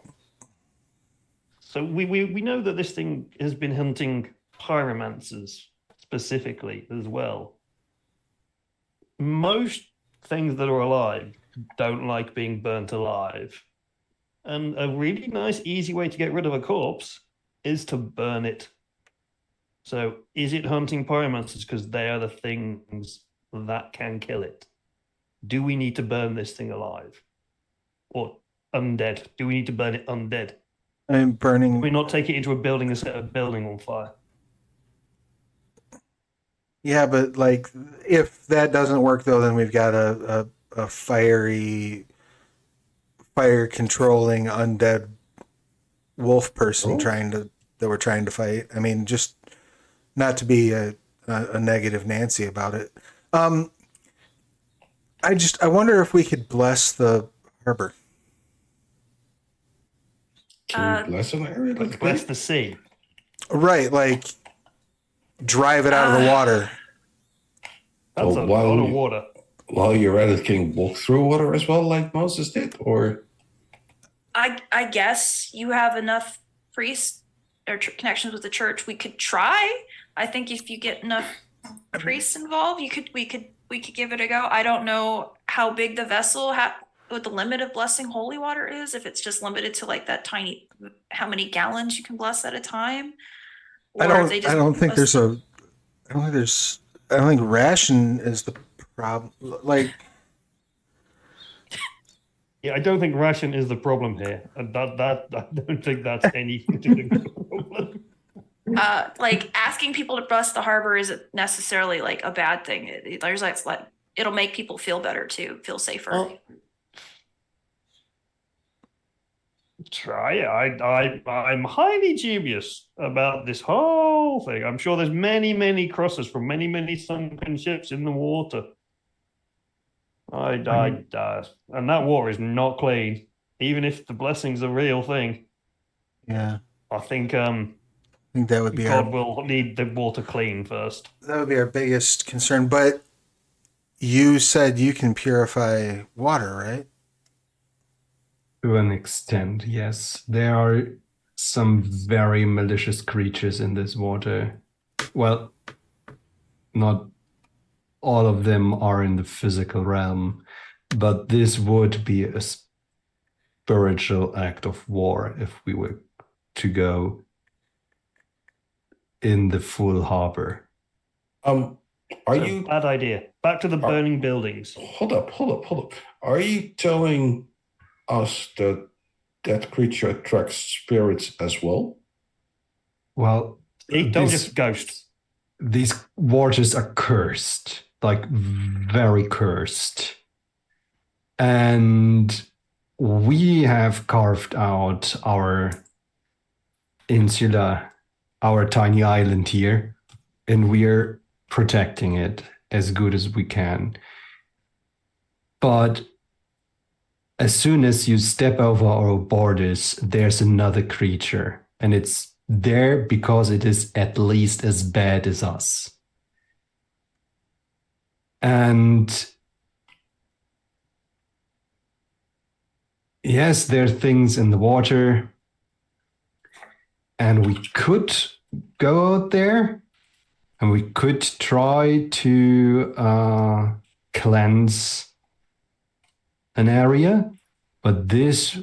So we know that this thing has been hunting pyromancers specifically as well. Most things that are alive don't like being burnt alive. And a really nice, easy way to get rid of a corpse is to burn it. So is it hunting pyromancers because they are the things that can kill it? Do we need to burn this thing alive? Or undead? Do we need to burn it undead? I'm burning. Can we not take it into a building and set a building on fire? Yeah, but like if that doesn't work though, then we've got a fire controlling undead wolf person that we're trying to fight. I mean, just not to be a negative Nancy about it. I wonder if we could bless the harbor. Can you bless an area like Bless that? the sea. Right, like drive it out of the water. That's So a lot of water. While you're at it, can you walk through water as well, like Moses did, or? I guess you have enough priests or connections with the church. We could try. I think if you get enough priests involved, we could give it a go. I don't know how big the vessel, what the limit of blessing holy water is. If it's just limited to like that tiny, how many gallons you can bless at a time. I don't think ration is the problem. Like, Yeah, I don't think ration is the problem here. And that I don't think that's anything to do with the problem. Like asking people to bless the harbor isn't necessarily like a bad thing. There's like it'll make people feel better too, feel safer. Well, try it. I'm highly dubious about this whole thing. I'm sure there's many crosses from many sunken ships in the water. And that water is not clean, even if the blessing's a real thing. yeah, I think that would be God will need the water clean first. that would be our biggest concern. But you said you can purify water, right? To an extent, yes. There are some very malicious creatures in this water. Well, not all of them are in the physical realm, but this would be a spiritual act of war if we were to go in the full harbor. Are you? Bad idea. Back to the burning buildings. Hold up. Are you telling us that creature attracts spirits as well? Well, Don't just ghosts. these waters are cursed, like very cursed. And we have carved out our insula, our tiny island here, and we're protecting it as good as we can. But as soon as you step over our borders, there's another creature, and it's there because it is at least as bad as us. And yes, there are things in the water, and we could go out there and we could try to cleanse an area, but this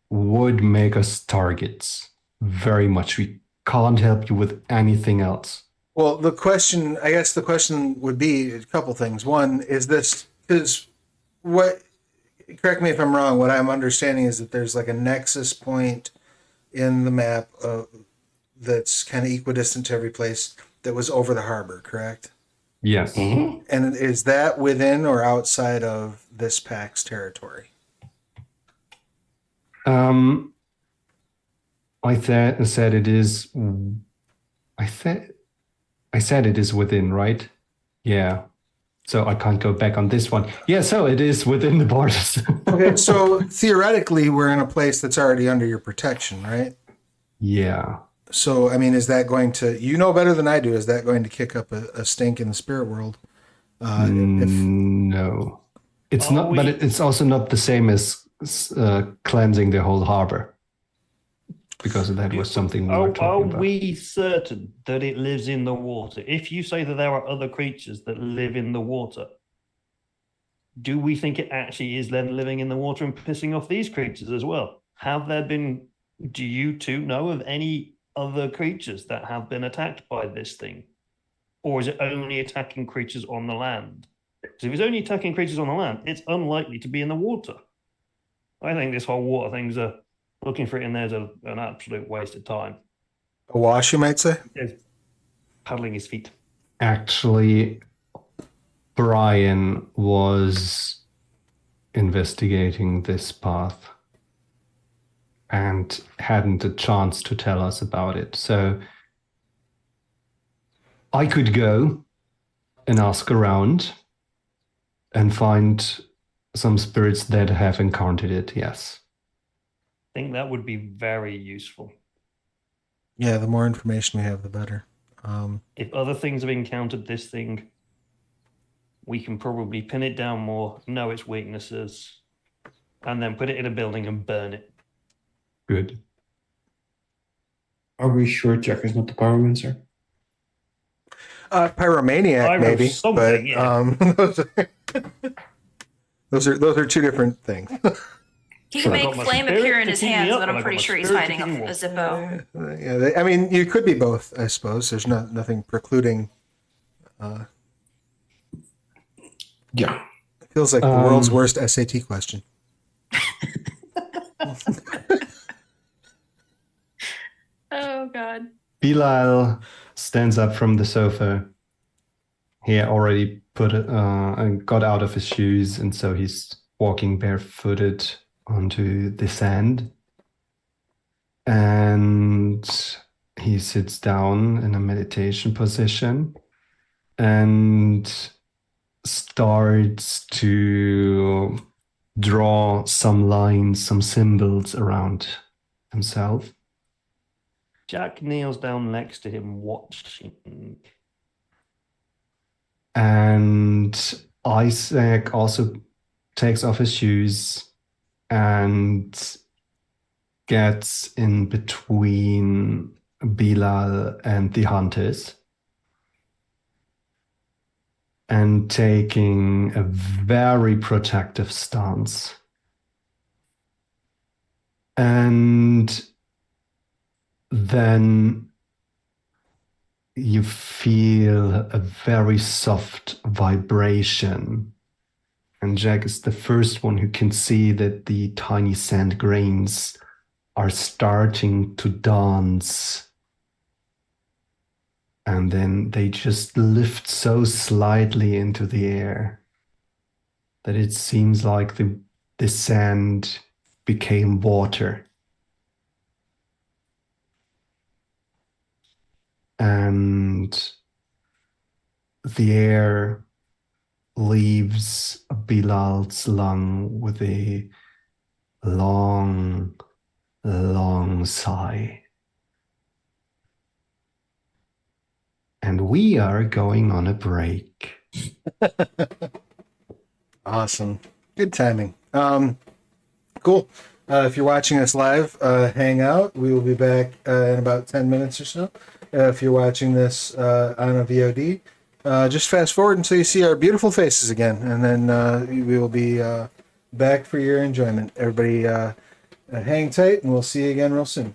would make us targets very much. We can't help you with anything else. Well, I guess the question would be a couple things. One is correct me if I'm wrong, what I'm understanding is that there's like a nexus point in the map that's kind of equidistant to every place that was over the harbor, correct? Yes. Mm-hmm. And is that within or outside of this PAC's territory? I said it is. I said it is within, right? Yeah. So I can't go back on this one. Yeah. So it is within the borders. Okay. So theoretically, we're in a place that's already under your protection, right? Yeah. So, I mean, is that going to, you know better than I do, is that going to kick up a stink in the spirit world If No, it's not. But it's also not the same as cleansing the whole harbor, because that was something we were talking about. Are we certain that it lives in the water? If you say that there are other creatures that live in the water, do we think it actually is then living in the water and pissing off these creatures as well? Do you two know of any other creatures that have been attacked by this thing? Or is it only attacking creatures on the land? Because if it's only attacking creatures on the land, it's unlikely to be in the water. I think this whole water thing's looking for it in there is an absolute waste of time. a wash, you might say? It's paddling his feet. Actually, Brian was investigating this path and hadn't a chance to tell us about it. So I could go and ask around and find some spirits that have encountered it, yes. I think that would be very useful. Yeah, the more information we have, the better. If other things have encountered this thing, we can probably pin it down more, know its weaknesses, and then put it in a building and burn it. Good. Are we sure Jack is not the pyromancer? Pyromaniac, maybe, but yeah. those are two different things. He Sure. can I make got my flame spirit appear in to his keep me hands, up, but and I I'm got pretty my sure he's spirit to hiding keep me a Zippo. I mean, you could be both, I suppose. There's nothing precluding. Yeah. It feels like the world's worst SAT question. Oh God. Bilal stands up from the sofa. He had already got out of his shoes, and so he's walking barefooted onto the sand. And he sits down in a meditation position and starts to draw some lines, some symbols around himself. Jack kneels down next to him, watching. And Isaac also takes off his shoes and gets in between Bilal and the hunters, and taking a very protective stance. And then you feel a very soft vibration. And Jack is the first one who can see that the tiny sand grains are starting to dance. And then they just lift so slightly into the air that it seems like the sand became water. And the air leaves Bilal's lung with a long, long sigh. And we are going on a break. Awesome. Good timing. Cool. If you're watching us live, hang out. We will be back in about 10 minutes or so. If you're watching this on a VOD, just fast forward until you see our beautiful faces again, and then we will be back for your enjoyment. Everybody hang tight, and we'll see you again real soon.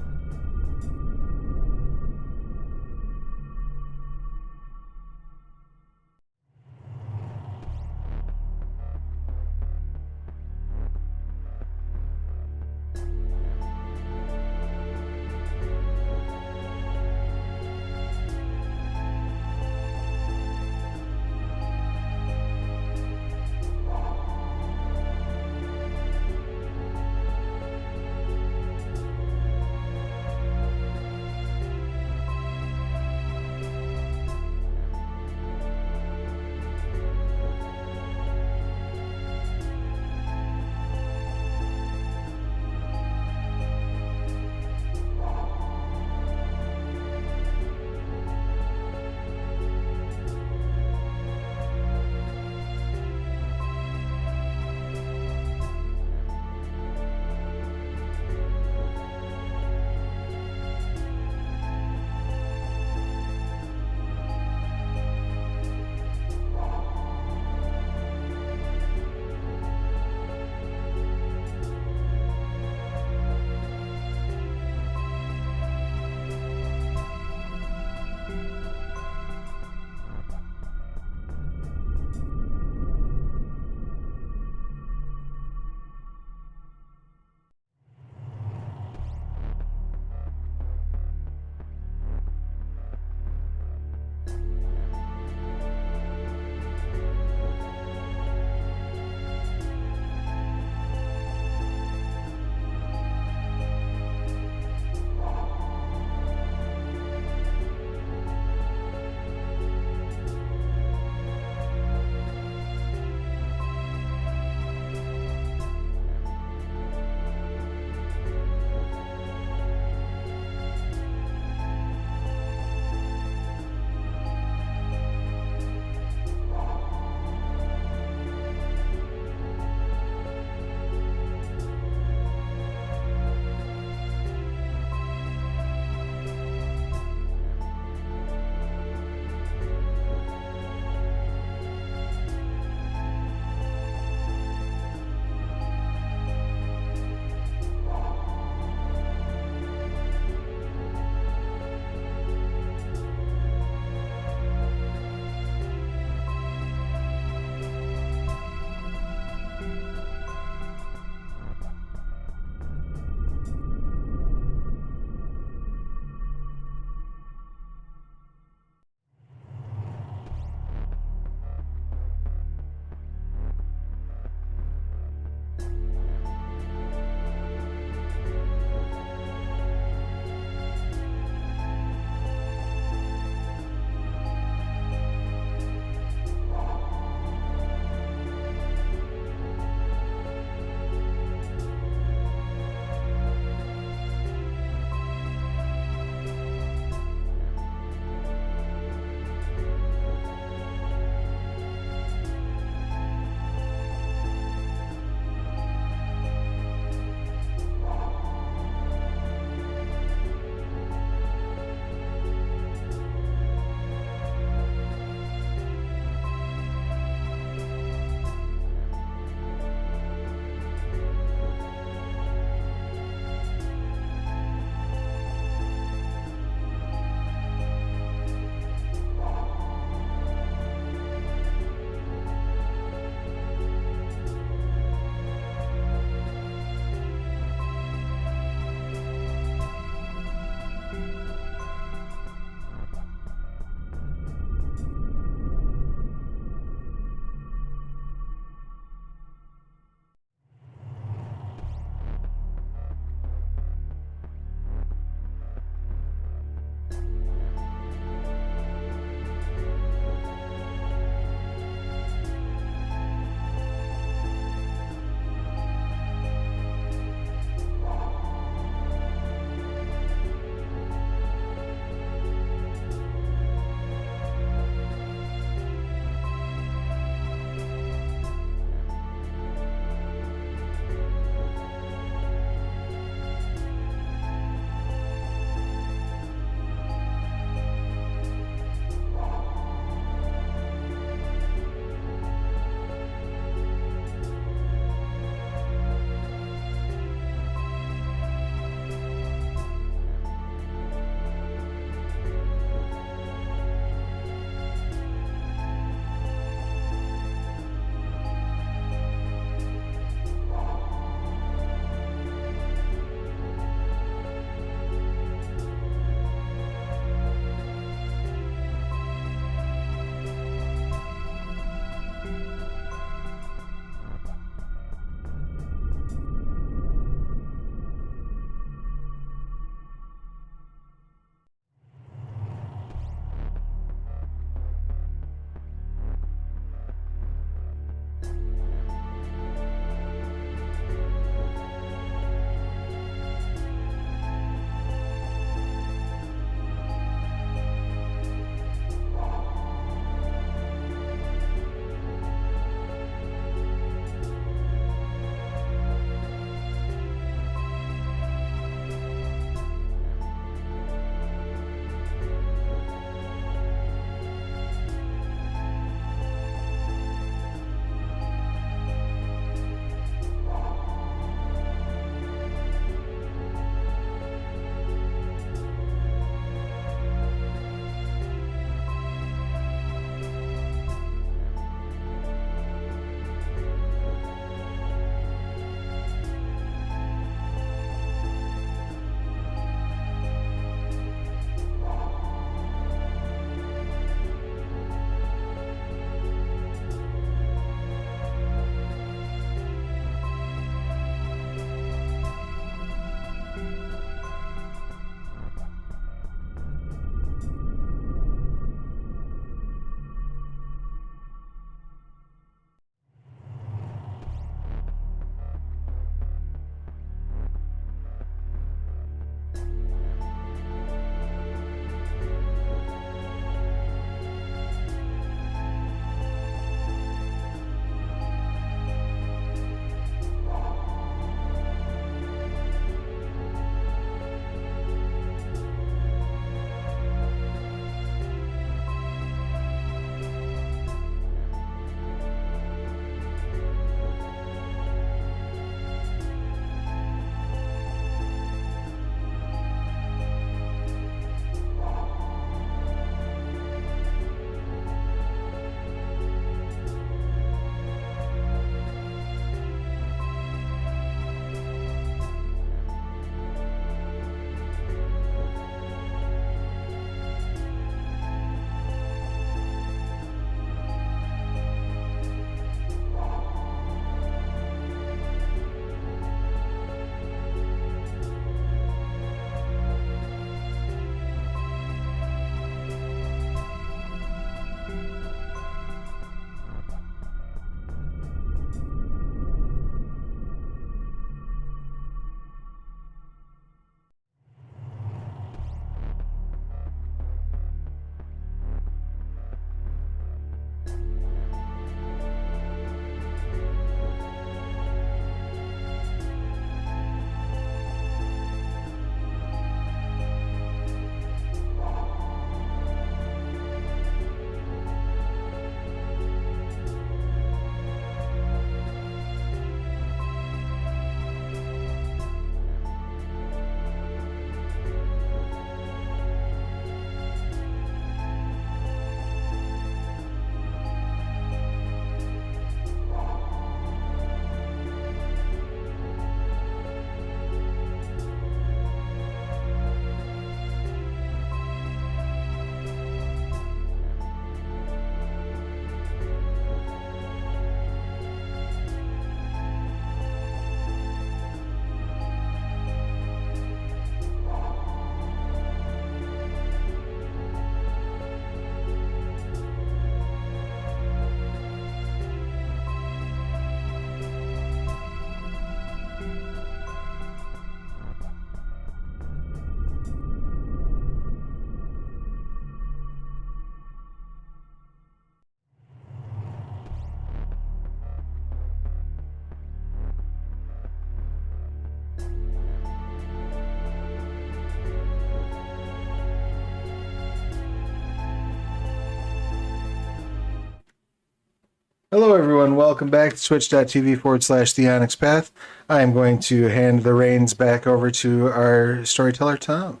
Hello, everyone. Welcome back to twitch.tv/the Onyx Path. I am going to hand the reins back over to our storyteller, Tom.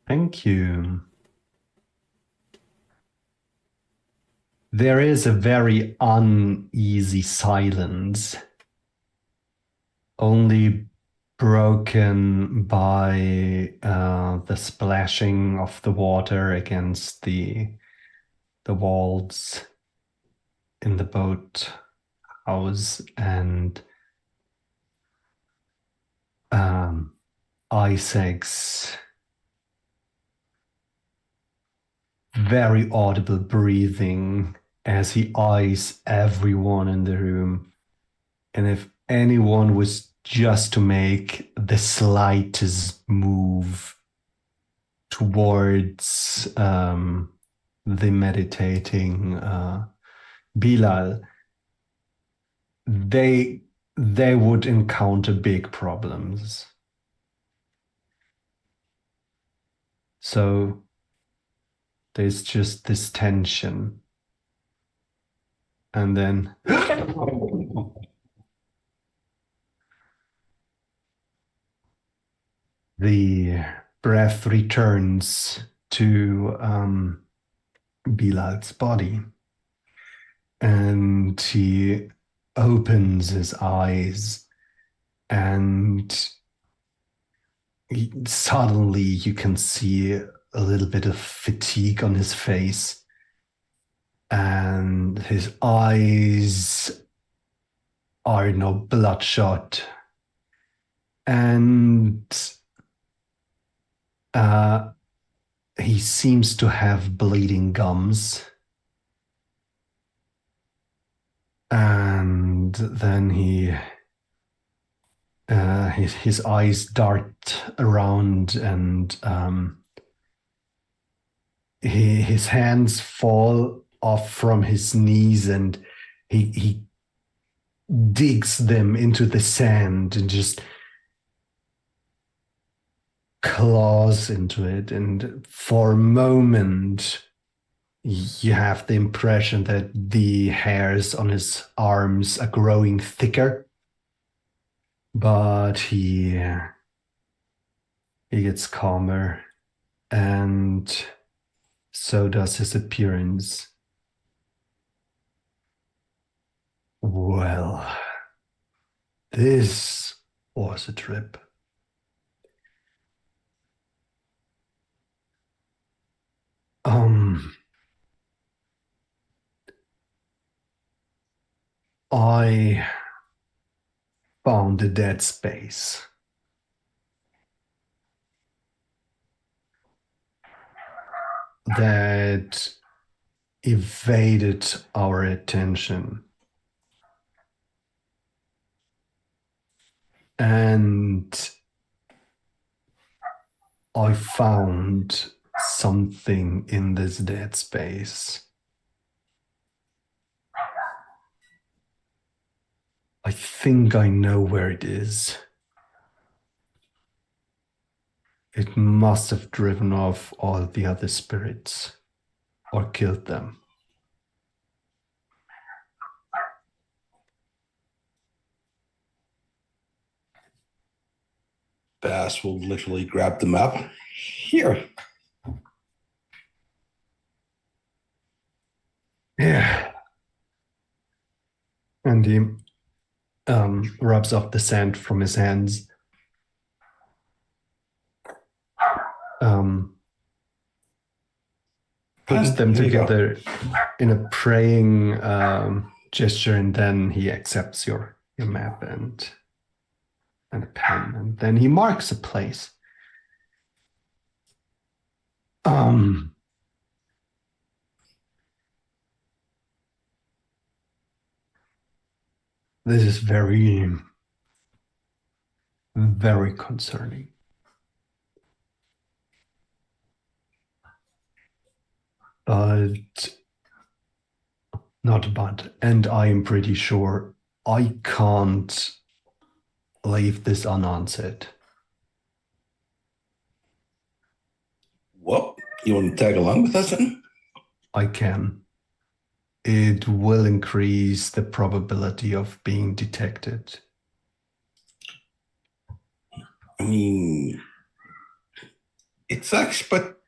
Thank you. There is a very uneasy silence, only broken by the splashing of the water against the walls in the boat house and Isaac's very audible breathing as he eyes everyone in the room. And if anyone was just to make the slightest move towards the meditating Bilal, they would encounter big problems. So there's just this tension. And then the breath returns to Bilal's body. And he opens his eyes and suddenly you can see a little bit of fatigue on his face. And his eyes are now bloodshot. And he seems to have bleeding gums. And then his eyes dart around and his hands fall off from his knees and he digs them into the sand and just claws into it. And for a moment, you have the impression that the hairs on his arms are growing thicker, but he gets calmer, and so does his appearance. Well, this was a trip. I found a dead space. That evaded our attention. And I found something in this dead space. I think I know where it is. It must have driven off all the other spirits or killed them. Bass will literally grab the map. Here. Yeah. And he rubs off the sand from his hands. Puts them together in a praying gesture, and then he accepts your map and a pen, and then he marks a place. This is very, very concerning. And I am pretty sure I can't leave this unanswered. Well, you want to tag along with us then? I can. it will increase the probability of being detected. I mean, it sucks, but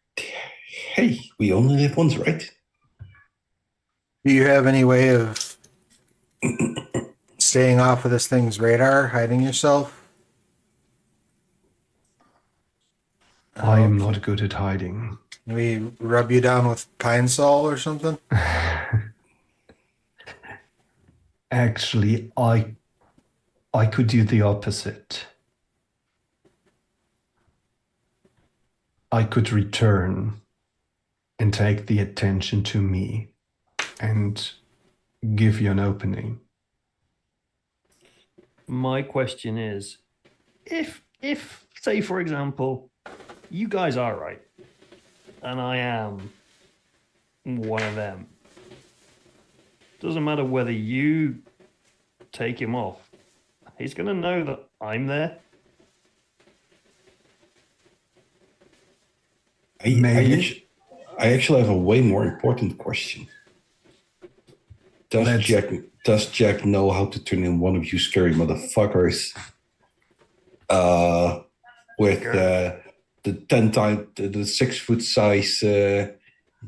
hey, we only live once, right? Do you have any way of staying off of this thing's radar, hiding yourself? I am not good at hiding. Can we rub you down with pine sol or something? Actually, I could do the opposite. I could return and take the attention to me and give you an opening. My question is, if say for example, you guys are right, and I am one of them. Doesn't matter whether you take him off. He's gonna know that I'm there. Maybe. I actually have a way more important question. Does Jack know how to turn in one of you scary motherfuckers? With the 10 times the 6 foot size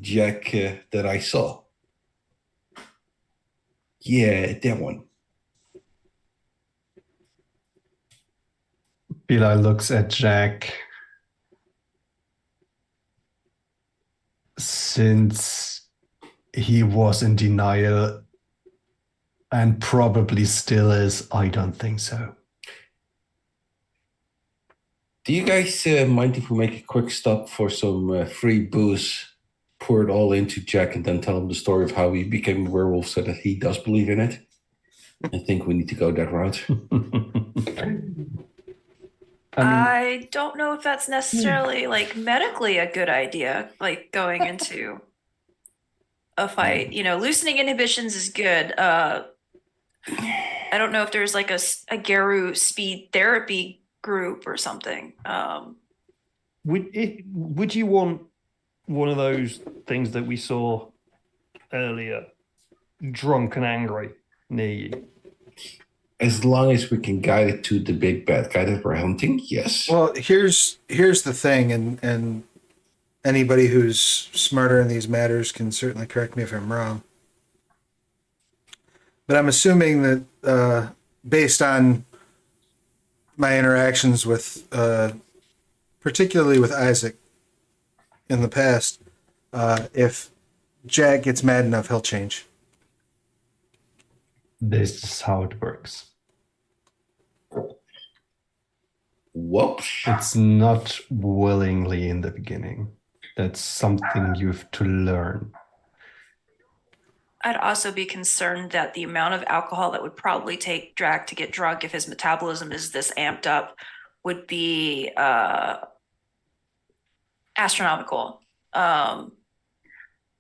Jack that I saw. Yeah, that one. Eli looks at Jack. Since he was in denial and probably still is, I don't think so. Do you guys mind if we make a quick stop for some free booze? Pour it all into Jack and then tell him the story of how he became a werewolf so that he does believe in it? I think we need to go that route. I don't know if that's necessarily like medically a good idea, like going into a fight. You know, loosening inhibitions is good. I don't know if there's like a Geru speed therapy group or something. Would you want one of those things that we saw earlier, drunk and angry, near you? As long as we can guide it to the big bad guy that we're hunting, yes. Well, here's the thing, and anybody who's smarter in these matters can certainly correct me if I'm wrong. But I'm assuming that based on my interactions with, particularly with Isaac in the past, if Jack gets mad enough, he'll change. This is how it works. Whoops. It's not willingly in the beginning. That's something you have to learn. I'd also be concerned that the amount of alcohol that would probably take Drac to get drunk if his metabolism is this amped up would be astronomical.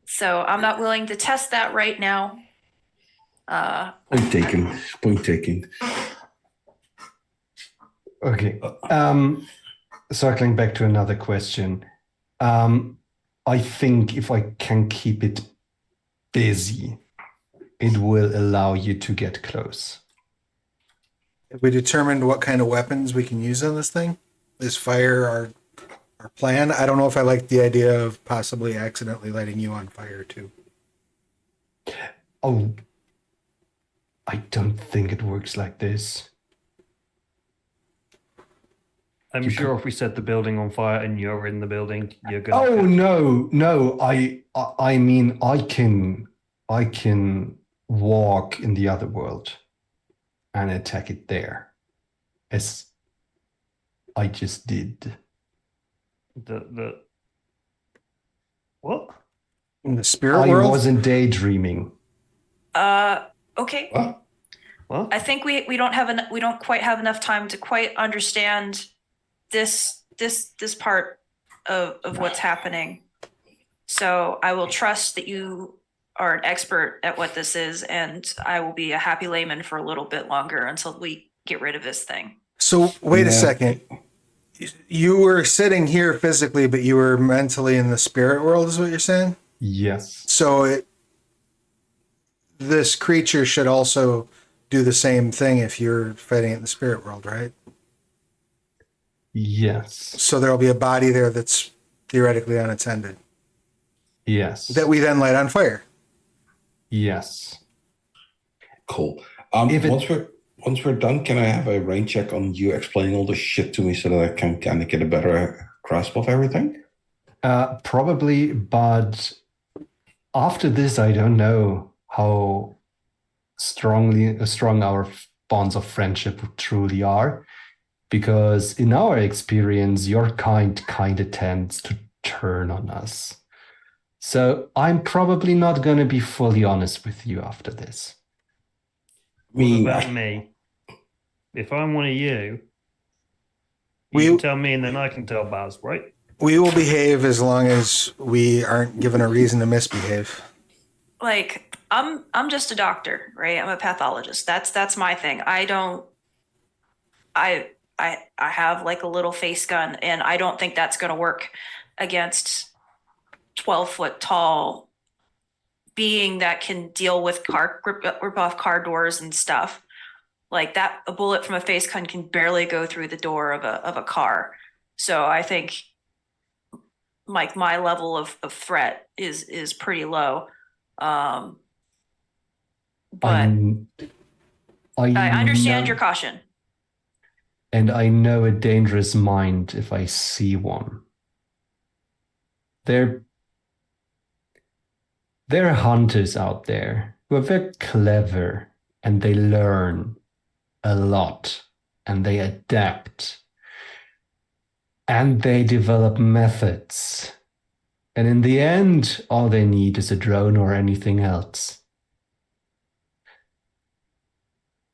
So I'm not willing to test that right now. Point taken. Point taken. Okay. Circling back to another question. I think if I can keep it busy, it will allow you to get close. Have we determined what kind of weapons we can use on this thing? Is fire our plan? I don't know if I like the idea of possibly accidentally lighting you on fire too. Oh, I don't think it works like this. I'm sure if we set the building on fire and you're in the building, you're gonna. Oh no! I mean I can walk in the other world and attack it there, as I just did. The what? In the spirit I world? wasn't daydreaming. Okay. What? I think we don't quite have enough time to quite understand this part of what's happening. So I will trust that you are an expert at what this is, and I will be a happy layman for a little bit longer until we get rid of this thing. So wait a Yeah. second. You were sitting here physically, but you were mentally in the spirit world, is what you're saying? Yes. So this creature should also do the same thing if you're fighting it in the spirit world, right? Yes. So there'll be a body there that's theoretically unattended Yes. that we then light on fire. Yes. Cool. If it- Once we're done, can I have a rain check on you explaining all this shit to me so that I can kind of get a better grasp of everything? Probably, but after this, I don't know how strong our bonds of friendship truly are, because in our experience, your kind of tends to turn on us. So I'm probably not going to be fully honest with you after this. What about me? If I'm one of you, you can tell me and then I can tell Baz, right? We will behave as long as we aren't given a reason to misbehave. Like, I'm just a doctor, right? I'm a pathologist. That's my thing. I have like a little face gun, and I don't think that's going to work against 12-foot tall being that can deal with rip off car doors and stuff. Like that, a bullet from a face gun can barely go through the door of a car. So I think like my level of threat is pretty low. But I understand your caution. And I know a dangerous mind if I see one. There are hunters out there who are very clever, and they learn a lot, and they adapt, and they develop methods. And in the end, all they need is a drone or anything else.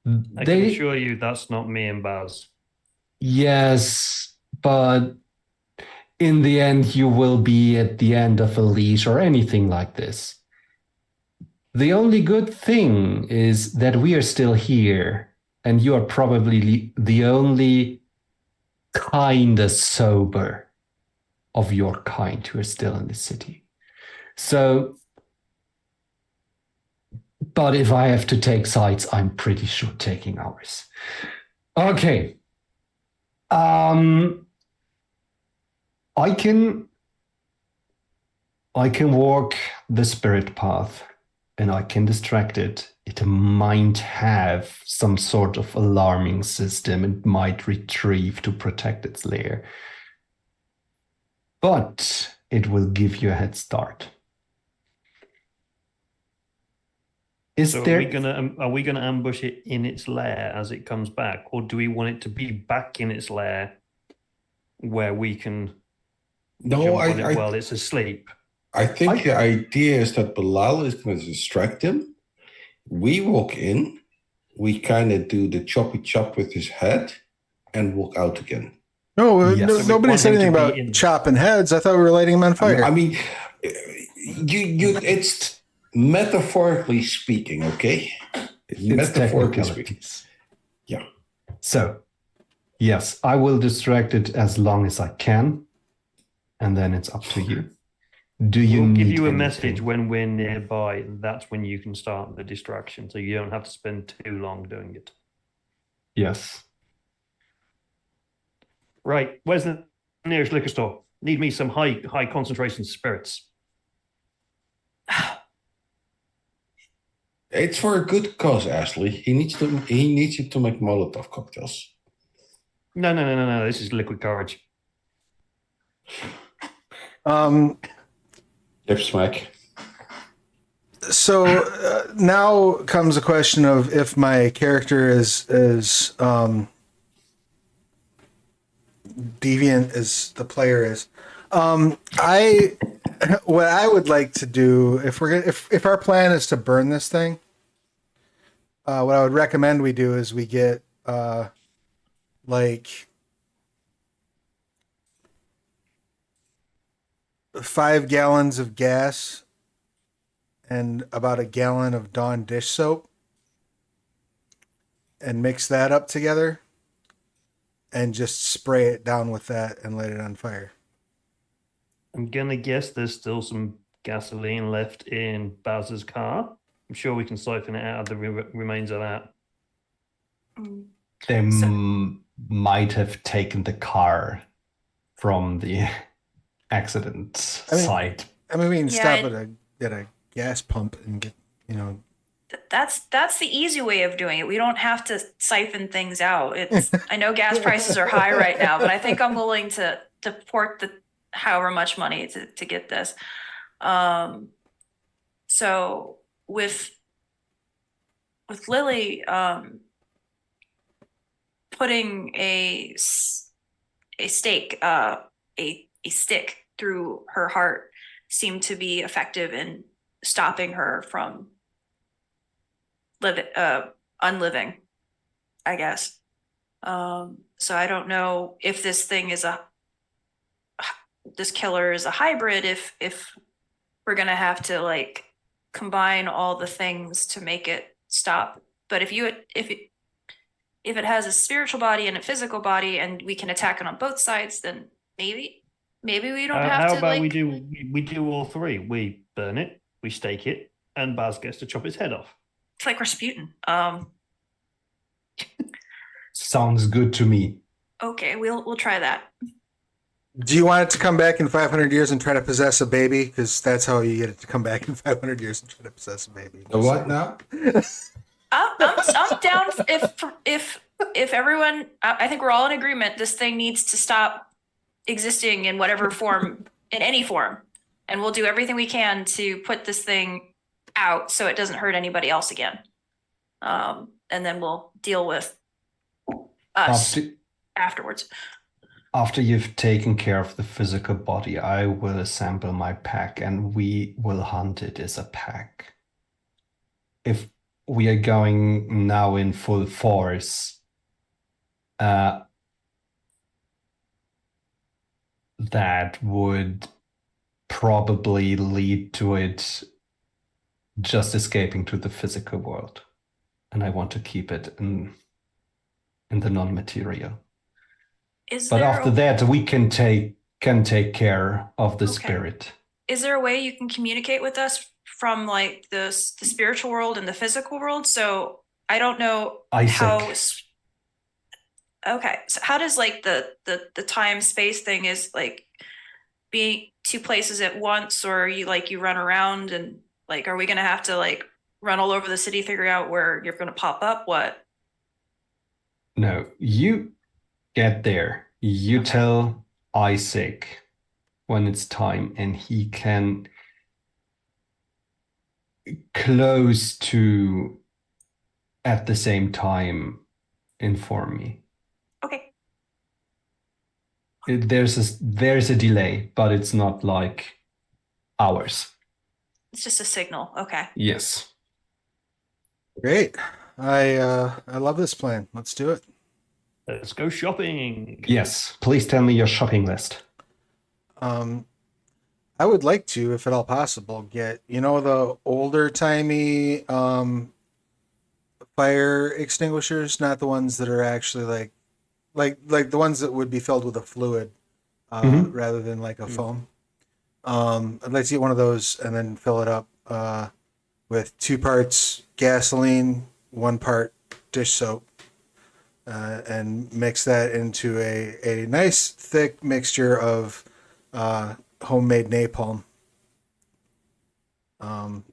I can assure you that's not me and Baz. Yes, but in the end, you will be at the end of a leash or anything like this. The only good thing is that we are still here, and you are probably the only kinda sober of your kind who are still in the city. So, but if I have to take sides, I'm pretty sure taking ours. Okay. I can walk the spirit path, and I can distract it. It might have some sort of alarming system. It might retrieve to protect its lair. But it will give you a head start. So are we gonna ambush it in its lair as it comes back, or do we want it to be back in its lair where we can jump on it while it's asleep? I think the idea is that Bilal is going to distract him. We walk in, we kind of do the choppy chop with his head, and walk out again. No, Yes. nobody said anything about chopping heads. I thought we were lighting them on fire. I mean, it's metaphorically speaking, okay? It's metaphorically speaking. technicalities. Yeah. So, yes, I will distract it as long as I can, and then it's up to you. Do you We'll need give you a anything? message when we're nearby. That's when you can start the distraction, so you don't have to spend too long doing it. Yes. Right, where's the nearest liquor store? Need me some high concentration spirits. It's for a good cause, Ashley. He needs you to make Molotov cocktails. No. This is liquid courage. Lip smack. So now comes a question of if my character is deviant as the player is. What I would like to do if our plan is to burn this thing, what I would recommend we do is we get like 5 gallons of gas and about a gallon of Dawn dish soap and mix that up together and just spray it down with that and light it on fire. I'm gonna guess there's still some gasoline left in Baz's car. I'm sure we can siphon it out of the remains of that. Mm. They So- might have taken the car from the accident site. I mean, we can Yeah, stop at a gas pump and get, you know. That's the easy way of doing it. We don't have to siphon things out. It's I know gas prices are high right now, but I think I'm willing to port the however much money to get this. So with Lily, putting a stake, a stick through her heart seemed to be effective in stopping her from unliving, I guess. So I don't know if this thing is this killer is a hybrid, if we're gonna have to like combine all the things to make it stop. But if it has a spiritual body and a physical body and we can attack it on both sides, then maybe we don't have How to about like we do all three? We burn it, we stake it, and Baz gets to chop its head off. it's like Rasputin. Sounds good to me. Okay, we'll try that. Do you want it to come back in 500 years and try to possess a baby? Because that's how you get it to come back in 500 years and try to possess a baby. The what now? I'm down if everyone. I think we're all in agreement. This thing needs to stop existing in whatever form, in any form, and we'll do everything we can to put this thing out so it doesn't hurt anybody else again. And then we'll deal with us afterwards. After you've taken care of the physical body, I will assemble my pack and we will hunt it as a pack. If we are going now in full force, that would probably lead to it just escaping to the physical world. And I want to keep it in the non-material. But after that, we can take care of the spirit. Is there a way you can communicate with us from like the spiritual world and the physical world? So I don't know how. Okay, so how does like the time space thing is like being two places at once, or you run around and like, are we gonna have to like run all over the city, figure out where you're gonna pop up? What? No, you get there. You tell Isaac when it's time, and he can close to at the same time inform me. Okay. There's a delay, but it's not like hours. It's just a signal. Okay. Yes. Great. I love this plan. Let's do it. Let's go shopping. Yes. Please tell me your shopping list. I would like to, if at all possible, get, the older timey fire extinguishers, not the ones that are actually like the ones that would be filled with a fluid rather than like a foam. I'd like to get one of those and then fill it up with 2 parts gasoline, 1 part dish soap, and mix that into a nice thick mixture of homemade napalm. And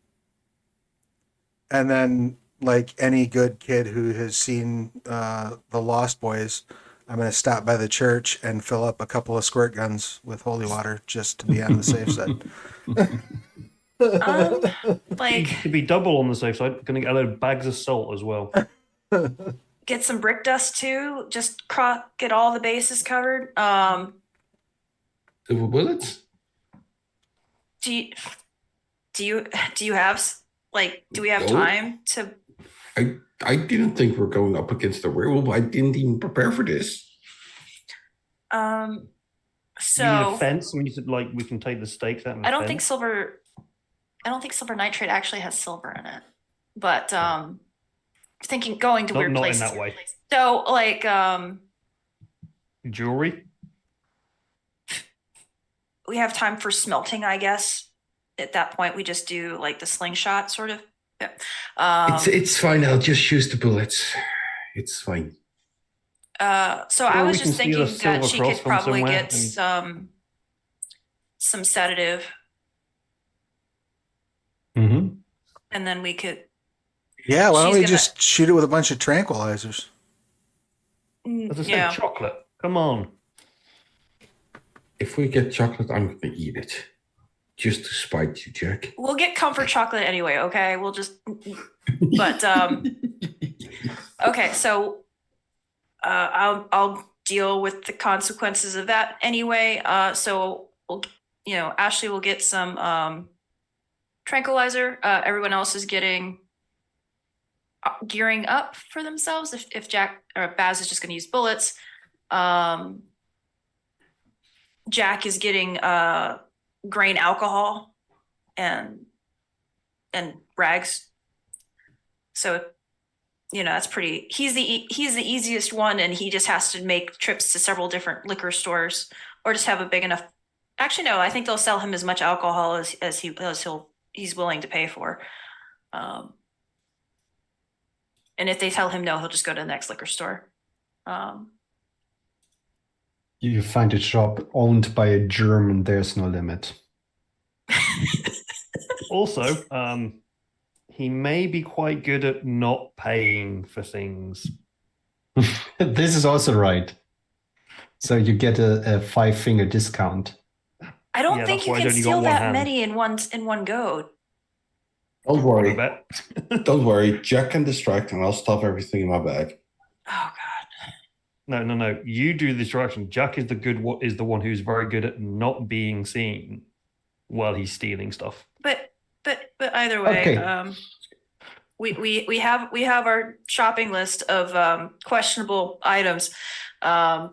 then, like any good kid who has seen the Lost Boys, I'm going to stop by the church and fill up a couple of squirt guns with holy water just to be on the safe side. To be double on the safe side, going to get a load of bags of salt as well. Get some brick dust too. Just get all the bases covered. Silver bullets? Do you have do we have time to? I didn't think we're going up against a werewolf. I didn't even prepare for this. So we need a fence. We can take the stakes out. I don't think silver nitrate actually has silver in it, but thinking going to weird places. Not in that way. So jewelry. We have time for smelting, I guess. At that point, we just do like the slingshot sort of. It's fine. I'll just use the bullets. It's fine. So I Or was we can just steal a thinking that silver she cross could from probably somewhere get and- some sedative, Mm-hmm. and then we could. Yeah, why don't She's we gonna- just shoot it with a bunch of tranquilizers? As I said, Yeah, chocolate. Come on. If we get chocolate, I'm gonna eat it. Just to spite you, Jack. we'll get comfort chocolate anyway. Okay, we'll just. But okay, so I'll deal with the consequences of that anyway. So we'll, Ashley will get some tranquilizer. Everyone else is getting gearing up for themselves. If Jack or Baz is just going to use bullets, Jack is getting grain alcohol and rags. So that's pretty. He's the easiest one, and he just has to make trips to several different liquor stores, or just have a big enough. Actually, no. I think they'll sell him as much alcohol as he's willing to pay for. And if they tell him no, he'll just go to the next liquor store. You find a shop owned by a German, there's no limit. Also, he may be quite good at not paying for things. This is also right. So you get a 5-finger discount. I don't Yeah, think that's you why can he's only steal got one that hand. many in one go. Don't I worry. bet. Don't worry. Jack can distract, and I'll stuff everything in my bag. Oh God. No. You do the distraction. Jack is the one who's very good at not being seen while he's stealing stuff. But either way, Okay. we have our shopping list of questionable items. Fire.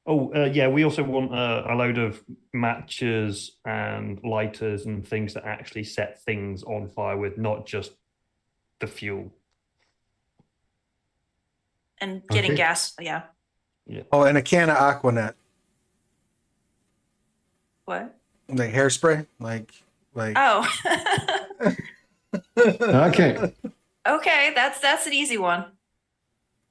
Yeah, we also want a load of matches and lighters and things that actually set things on fire with, not just the fuel. And getting Okay. gas. Yeah. Oh, and a can of Aquanet, What? like hairspray, like. Oh. Okay. Okay, that's an easy one.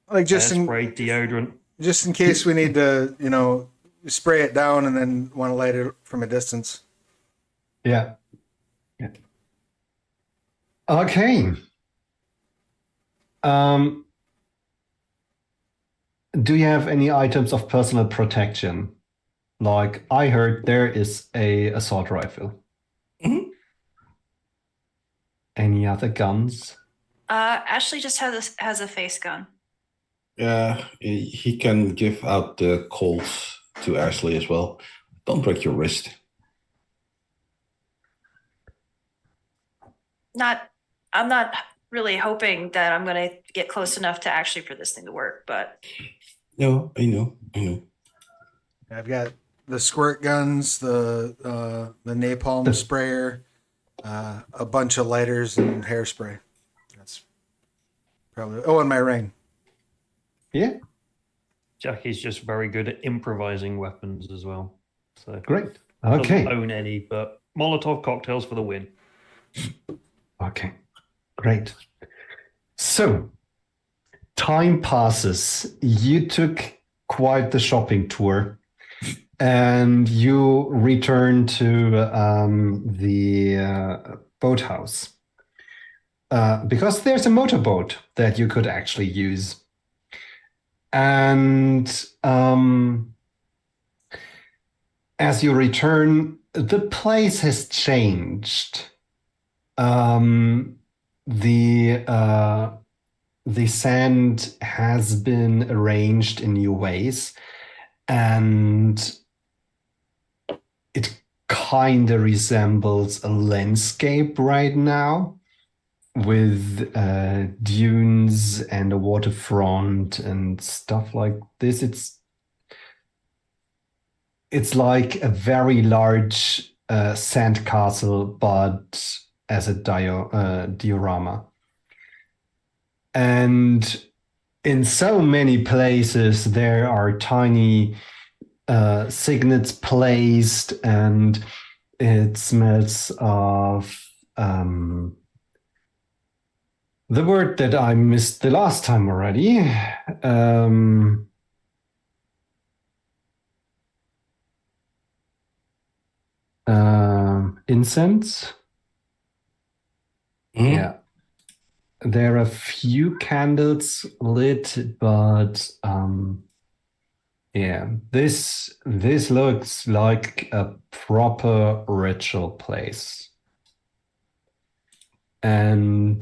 Like just Spray, deodorant. in case we need to, spray it down and then want to light it from a distance. Yeah. Okay. Do you have any items of personal protection? Like I heard there is a assault rifle. Mhm. Any other guns? Ashley just has a face gun. Yeah, he can give out the calls to Ashley as well. Don't break your wrist. I'm not really hoping that I'm going to get close enough to actually for this thing to work, but No, I know. I've got the squirt guns, the napalm sprayer, a bunch of lighters and hairspray. That's probably. Oh, and my ring. Yeah. Jack is just very good at improvising weapons as well. So Great. doesn't Okay. own any, but Molotov cocktails for the win. Okay. Great. So, time passes. You took quite the shopping tour, and you return to the boathouse because there's a motorboat that you could actually use. And as you return, the place has changed. The sand has been arranged in new ways, and it kind of resembles a landscape right now with dunes and a waterfront and stuff like this. It's like a very large sandcastle, but as a diorama. And in so many places, there are tiny signets placed, and it smells of the word that I missed the last time already. Incense. Mhm. Yeah. There are a few candles lit, but yeah, this looks like a proper ritual place. And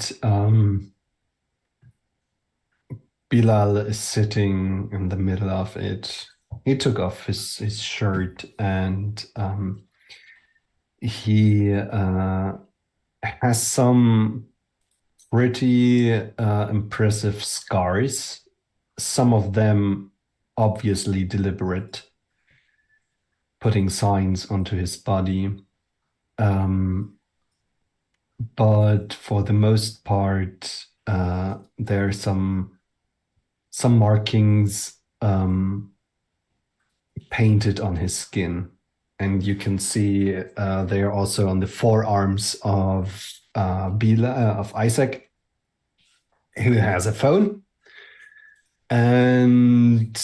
Bilal is sitting in the middle of it. He took off his shirt and he has some pretty impressive scars, some of them obviously deliberate, putting signs onto his body. But for the most part, there are some markings painted on his skin. And you can see they are also on the forearms of Isaac, who has a phone. And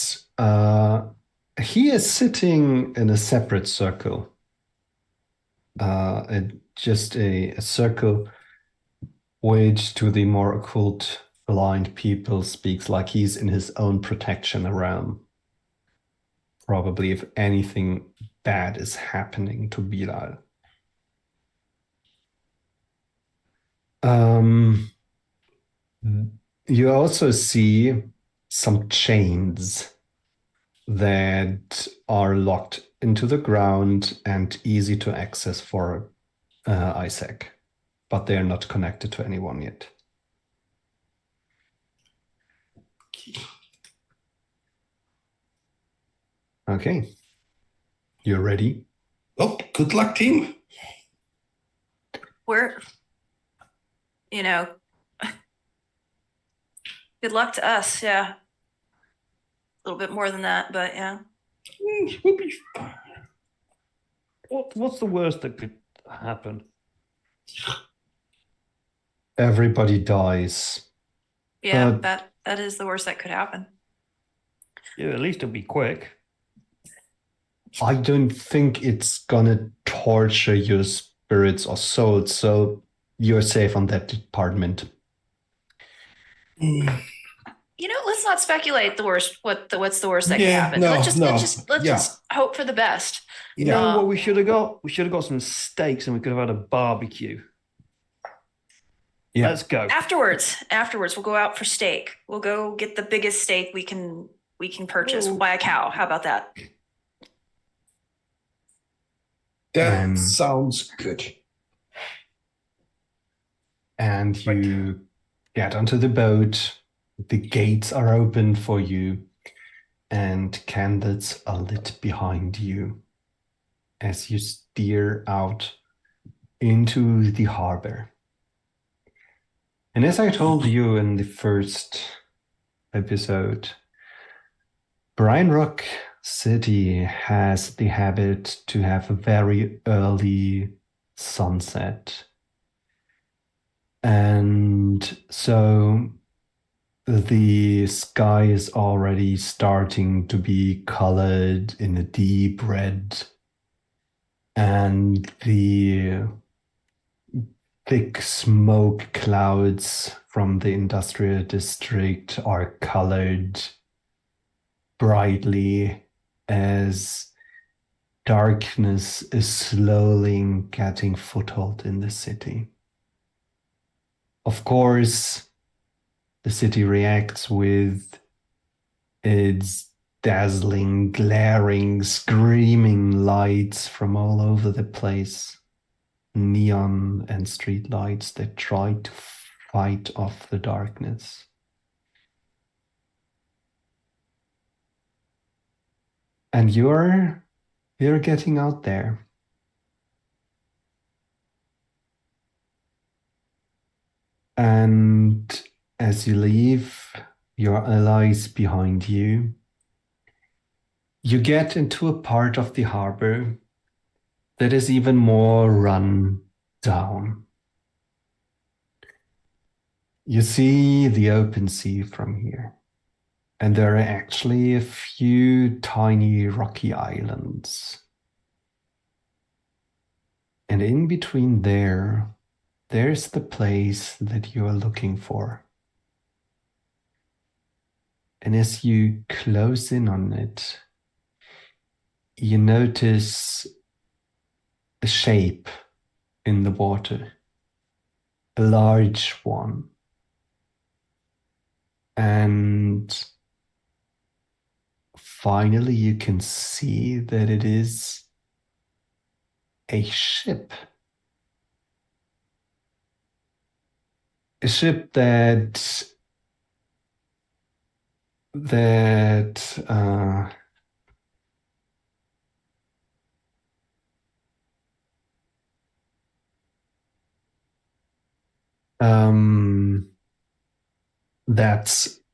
he is sitting in a separate circle. Just a circle which to the more occult aligned people speaks like he's in his own protection realm. Probably if anything bad is happening to Bilal. You also see some chains that are locked into the ground and easy to access for Isaac, but they are not connected to anyone yet. Okay, you're ready? Well, good luck, team. We're, good luck to us. Yeah. A little bit more than that, but yeah. We'll be fine. What's the worst that could happen? Everybody dies. Yeah, that is the worst that could happen. Yeah, at least it'll be quick. I don't think it's gonna torture your spirits or souls, so you're safe on that department. Let's not speculate the worst. What's the worst that could Yeah, happen? no, let's no, just hope for the best. You know what we should have got? We should have got some steaks and we could have had a barbecue. Yeah. Let's go. Afterwards, we'll go out for steak. We'll go get the biggest steak we can purchase. Ooh. Buy a cow. How about that? That sounds good. And you get onto the boat. The gates are open for you, and candles are lit behind you as you steer out into the harbor. And as I told you in the first episode, Brine Rock City has the habit to have a very early sunset. And so the sky is already starting to be colored in a deep red, and the thick smoke clouds from the industrial district are colored brightly as darkness is slowly getting foothold in the city. Of course, the city reacts with its dazzling, glaring, screaming lights from all over the place. Neon and street lights that try to fight off the darkness. And you're getting out there. And as you leave your allies behind you, you get into a part of the harbor that is even more run down. You see the open sea from here. And there are actually a few tiny rocky islands. And in between there's the place that you are looking for. And as you close in on it, you notice a shape in the water, a large one. And finally, you can see that it is a ship. A ship that that's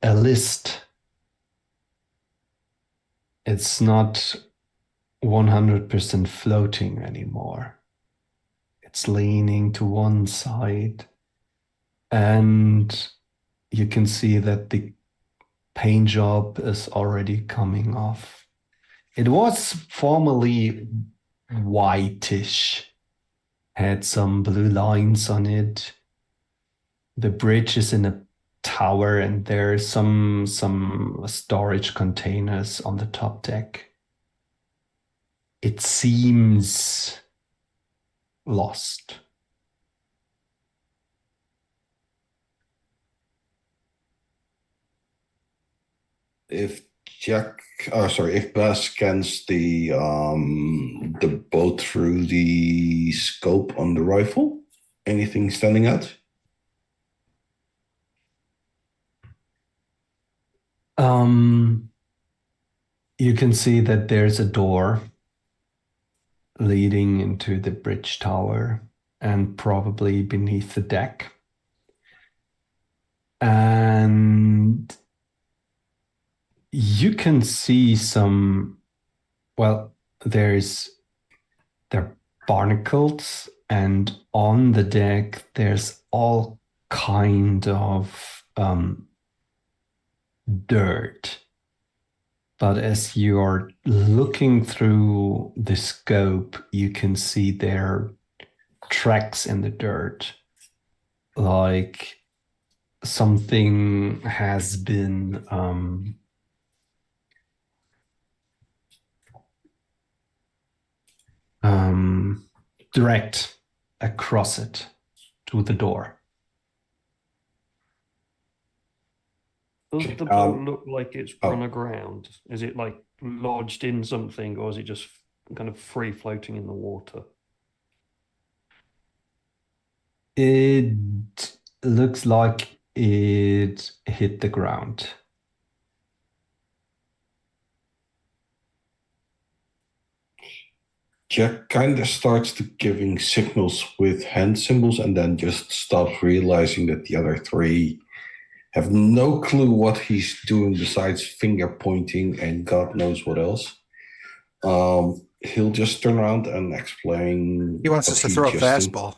a list. It's not 100% floating anymore. It's leaning to one side, and you can see that the paint job is already coming off. It was formerly whitish, had some blue lines on it. The bridge is in a tower, and there's some storage containers on the top deck. It seems lost. If if Baz scans the boat through the scope on the rifle, anything standing out? You can see that there's a door leading into the bridge tower and probably beneath the deck. And you can see there are barnacles, and on the deck there's all kind of dirt. But as you are looking through the scope, you can see there are tracks in the dirt, like something has been dragged across it to the door. Does the boat look like it's run aground? Is it like lodged in something, or is it just kind of free floating in the water? It looks like it hit the ground. Jack kind of starts to giving signals with hand symbols and then just stops, realizing that the other three have no clue what he's doing besides finger pointing and God knows what else. He'll just turn around and explain. He wants us to throw a fastball.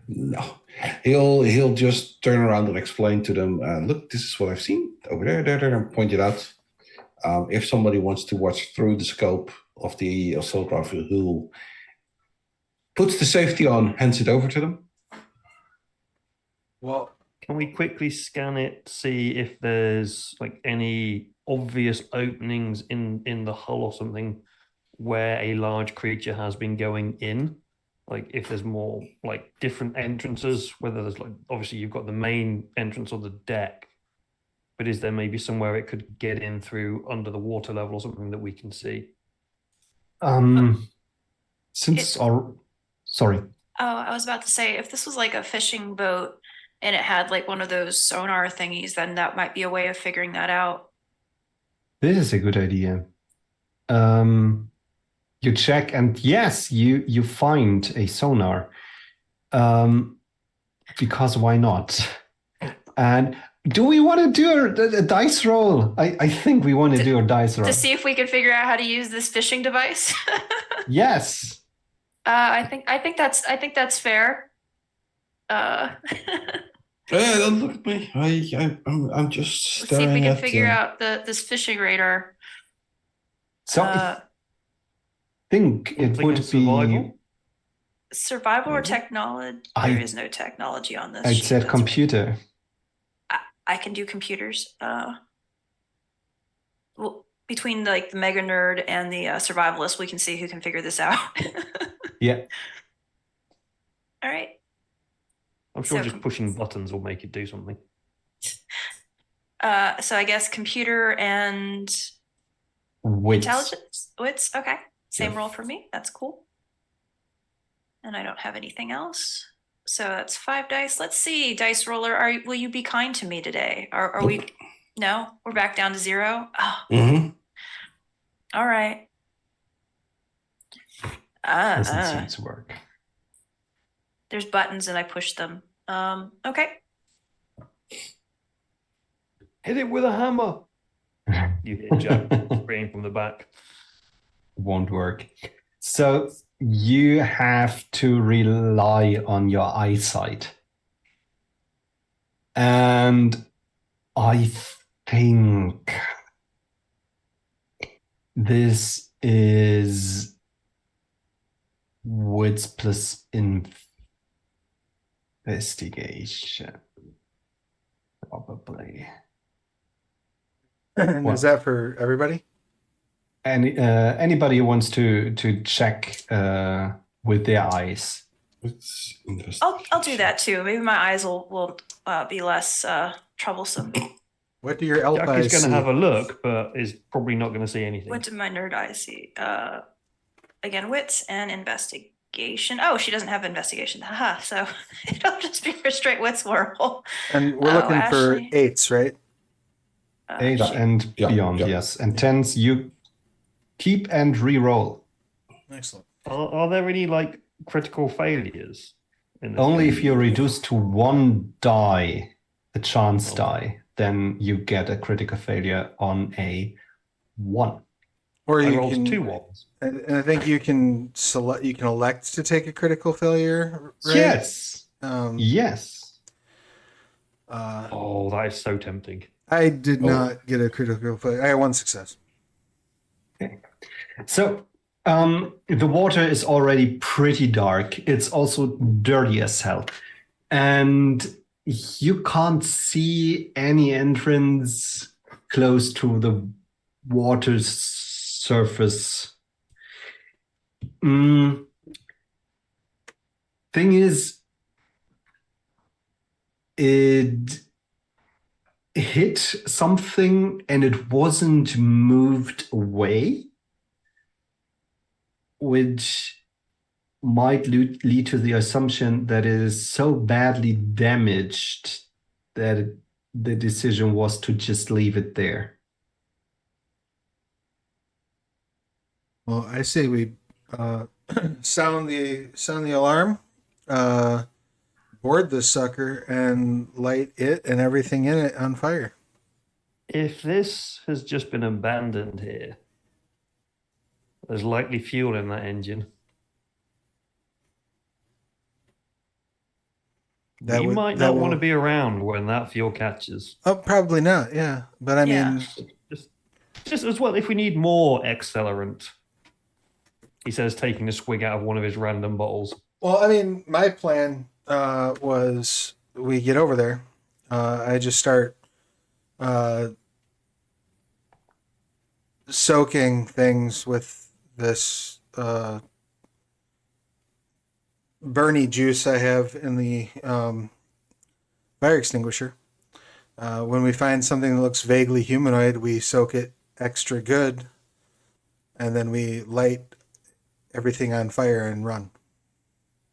No. He'll just turn around and explain to them, look, this is what I've seen over there, and point it out. If somebody wants to watch through the scope of the assault rifle, who puts the safety on, hands it over to them. Well, can we quickly scan it, see if there's like any obvious openings in the hull or something where a large creature has been going in? Like if there's more like different entrances, whether there's like, obviously you've got the main entrance on the deck, but is there maybe somewhere it could get in through under the water level or something that we can see? Sorry. Oh, I was about to say, if this was like a fishing boat and it had like one of those sonar thingies, then that might be a way of figuring that out. This is a good idea. You check, and yes, you find a sonar. Because why not? And do we want to do a dice roll? I think we want to do a dice roll. To see if we can figure out how to use this fishing device. Yes. I think that's fair. Yeah, don't look at me. I'm just Let's see if we staring can at. figure out this fishing radar. So Uh, I think it Something in would be. survival? Survival or Maybe. technology? There I is no technology on this I'd sheet. said That's computer. right. I can do computers. Well, between like the mega nerd and the survivalist, we can see who can figure this out. Yeah. All right. I'm sure So just pushing buttons will make it do something. So I guess computer and Wits. intelligence, wits. Okay, same Yeah. roll for me. That's cool. And I don't have anything else. So that's 5 dice. Let's see, dice roller. Will you be kind to me today? Are we? No, we're back down to 0. Oh, Mm-hmm. all right. Doesn't seem to work. There's buttons and I push them. Okay. Hit it with a hammer. You hear Jack screaming from the back. Won't work. So you have to rely on your eyesight. And I think this is wits plus investigation. Probably. And Well- is that for everybody? And anybody who wants to check with their eyes. It's interesting. I'll do that too. Maybe my eyes will be less troublesome. What do your elf Jack eyes is going see? to have a look, but is probably not going to see anything. What did my nerd eyes see? Again, wits and investigation. Oh, she doesn't have investigation. Haha. So it'll just be for straight wits roll. And we're Oh, looking for Ashley. 8s, right? 8 shoot. and Yeah, beyond, yeah. yes. And 10s you keep and re-roll. Excellent. Are there any like critical failures? In this Only game? if you reduce to 1 die, a chance die, then you get a critical failure on a 1. Or I you rolled can, 2 ones. and I think you can select. You can elect to take a critical failure, right? Yes. Yes. Oh, that is so tempting. I did Oh. not get a critical failure. I had 1 success. So the water is already pretty dark. It's also dirty as hell. And you can't see any entrance close to the water's surface. Thing is, it hit something and it wasn't moved away, which might lead to the assumption that it is so badly damaged that the decision was to just leave it there. Well, I say we sound the alarm, board the sucker, and light it and everything in it on fire. If this has just been abandoned here, there's likely fuel in that engine. That you would- might that not want to will- be around when that fuel catches. Oh, probably not. Yeah, but I Yeah. mean, Just as well, if we need more accelerant, he says, taking a swig out of one of his random bottles. well, I mean, my plan was we get over there. I just start soaking things with this Bernie juice I have in the fire extinguisher. When we find something that looks vaguely humanoid, we soak it extra good, and then we light everything on fire and run.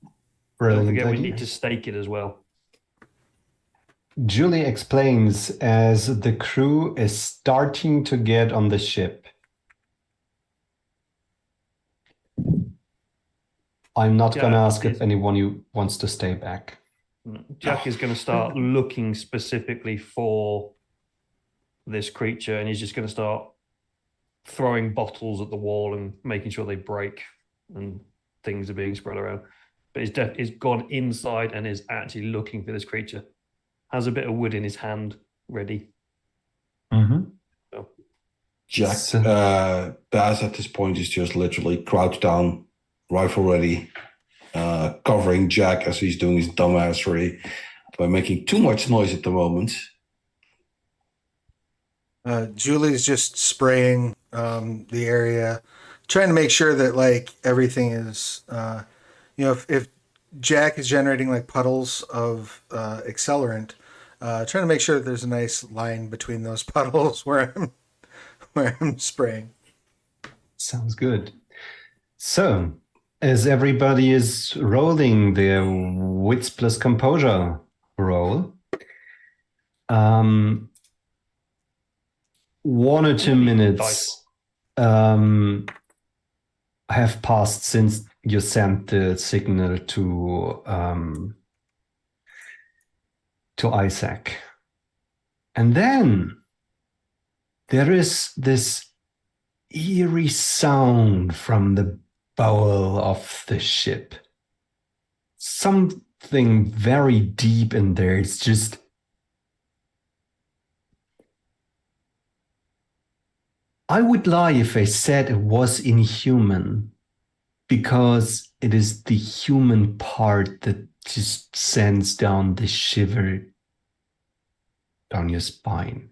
Don't Brilliant forget, we idea. need to stake it as well. Julie explains as the crew is starting to get on the ship. I'm not Yeah, going to ask if it's- anyone wants to stay back. Jack is going to start looking specifically for this creature, and he's just going to start throwing bottles at the wall and making sure they break and things are being spread around. But it's gone inside and is actually looking for this creature. Has a bit of wood in his hand, ready. Mm-hmm. So, Jack, Baz at this point is just literally crouched down, rifle ready, covering Jack as he's doing his dumbassery by making too much noise at the moment. Julie's just spraying the area, trying to make sure that like everything is, if Jack is generating like puddles of accelerant, trying to make sure that there's a nice line between those puddles where I'm spraying. Sounds good. So, as everybody is rolling their wits plus composure roll, 1 or 2 minutes have passed since you sent the signal to Isaac. And then there is this eerie sound from the bowel of the ship. Something very deep in there. It's just I would lie if I said it was inhuman, because it is the human part that just sends down the shiver down your spine.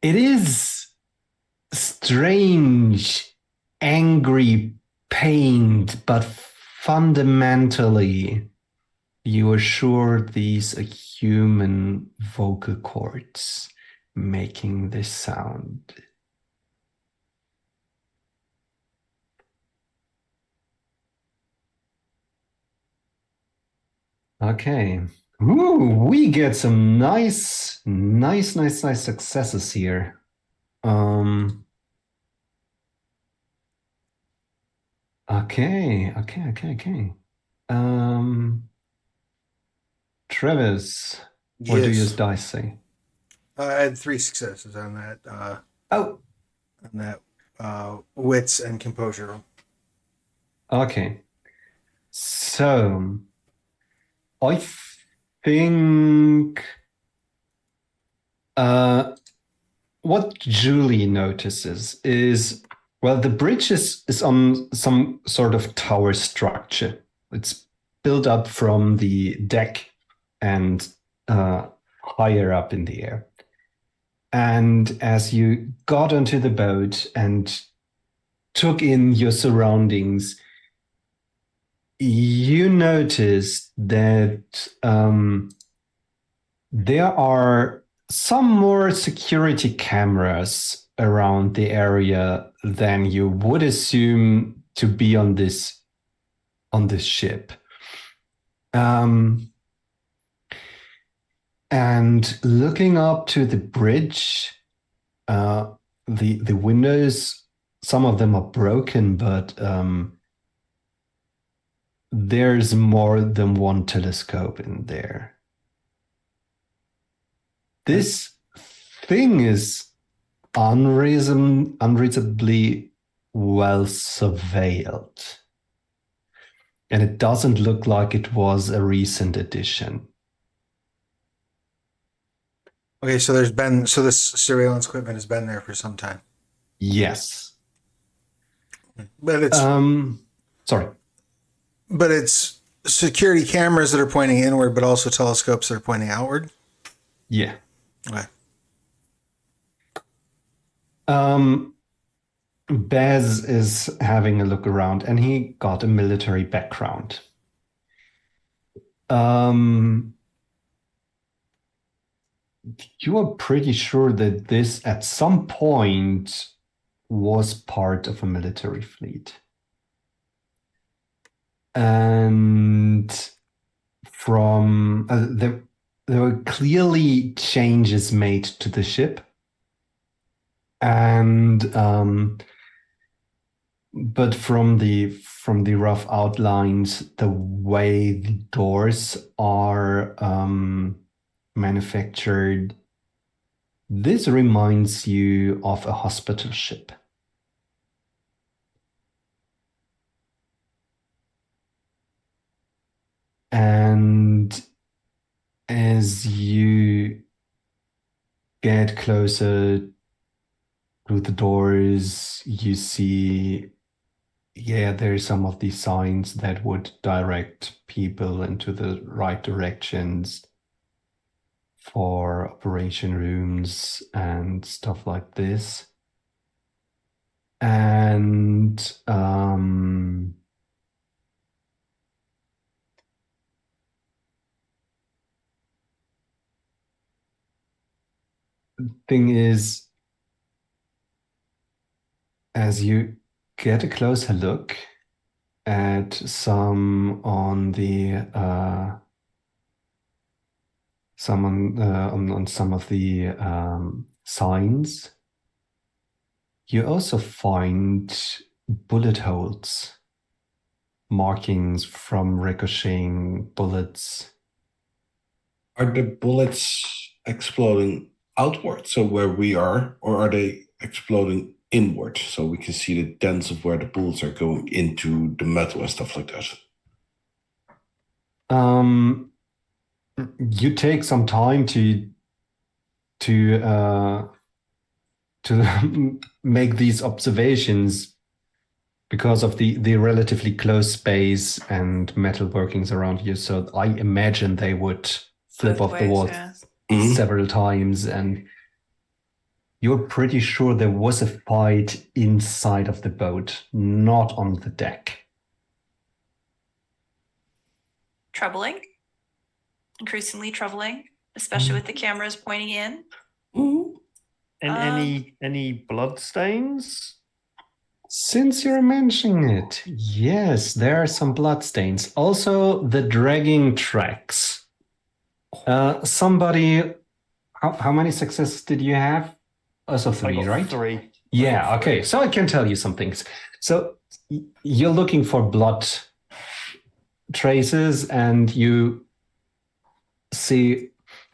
It is strange, angry pain, but fundamentally, you are sure these are human vocal cords making this sound. Okay. Ooh, we get some nice successes here. Okay. Travis, what do your dice say? I had 3 successes on that. Oh, On that wits and composure. okay. So, I think what Julie notices is, well, the bridge is on some sort of tower structure. It's built up from the deck and higher up in the air. And as you got onto the boat and took in your surroundings, you noticed that there are some more security cameras around the area than you would assume to be on this ship. And looking up to the bridge, the windows, some of them are broken, but there's more than one telescope in there. This thing is unreasonably well surveilled. And it doesn't look like it was a recent addition. Okay, so this surveillance equipment has been there for some time. Yes. But it's sorry. But it's security cameras that are pointing inward, but also telescopes that are pointing outward. Yeah. Okay. Bez is having a look around, and he got a military background. You are pretty sure that this, at some point, was part of a military fleet. And from there were clearly changes made to the ship. And but from the rough outlines, the way the doors are manufactured, this reminds you of a hospital ship. And as you get closer through the doors, you see, there's some of these signs that would direct people into the right directions for operation rooms and stuff like this. And thing is, as you get a closer look at some on some of the signs, you also find bullet holes, markings from ricocheting bullets. Are the bullets exploding outward, so where we are, or are they exploding inward, so we can see the dents of where the bullets are going into the metal and stuff like that? You take some time to make these observations because of the relatively close space and metal workings around you. So I imagine they would flip Both off the ways, wall yeah. several times, and you're pretty sure there was a fight inside of the boat, not on the deck. Troubling. Increasingly troubling, especially with the cameras pointing in. And any blood stains? Since you're mentioning it, yes, there are some bloodstains. Also, the dragging tracks. Somebody, how many successes did you have? Also I 3, got right? 3. Yeah, okay. So I can tell you some things. So you're looking for blood traces and you see,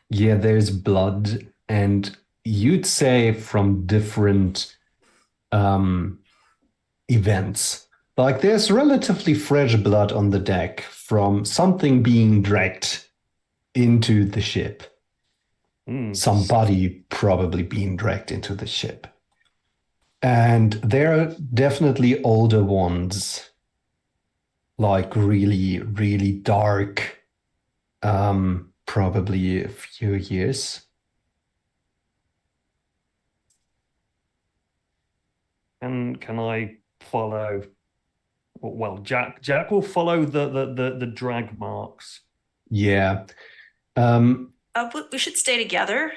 there's blood, and you'd say from different events. Like there's relatively fresh blood on the deck from something being dragged into the ship. Somebody probably being dragged into the ship. And there are definitely older ones, like really, really dark, probably a few years. And can I follow? Well, Jack will follow the drag marks. Yeah. We should stay together.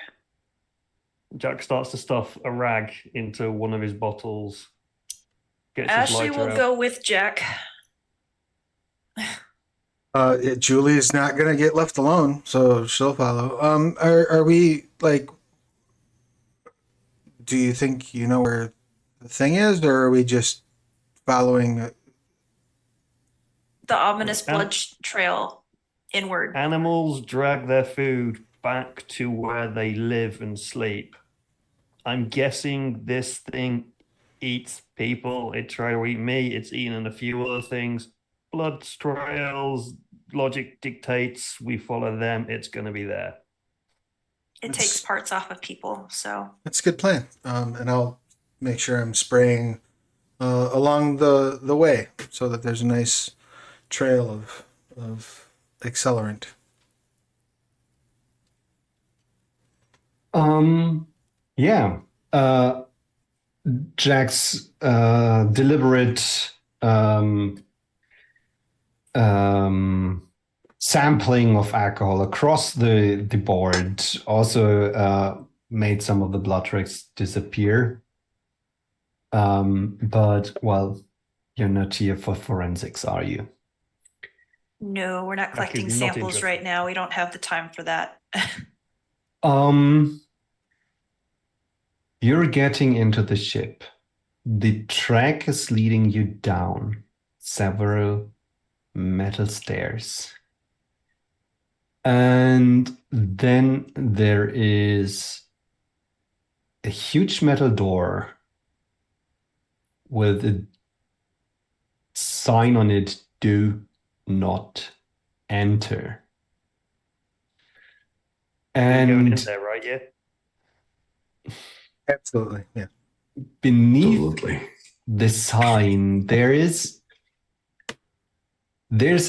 Jack starts to stuff a rag into one of his bottles. Gets his Ashley lighter will out. go with Jack. Julie's not gonna get left alone, so she'll follow. Are we like? Do you think you know where the thing is, or are we just following? The ominous blood trail inward. Animals drag their food back to where they live and sleep. I'm guessing this thing eats people. It tried to eat me. It's eaten a few other things. Blood trails, logic dictates we follow them. It's going to be there. It takes parts off of people, so. That's a good plan. And I'll make sure I'm spraying along the way so that there's a nice trail of accelerant. Yeah. Jack's deliberate sampling of alcohol across the board also made some of the blood tracks disappear. But, well, you're not here for forensics, are you? No, we're not collecting not samples interested. right now. We don't have the time for that. You're getting into the ship. The track is leading you down several metal stairs. And then there is a huge metal door with a sign on it, "Do not enter." We're going in And there, right? Yeah. Absolutely. Yeah. beneath Absolutely. the sign, there's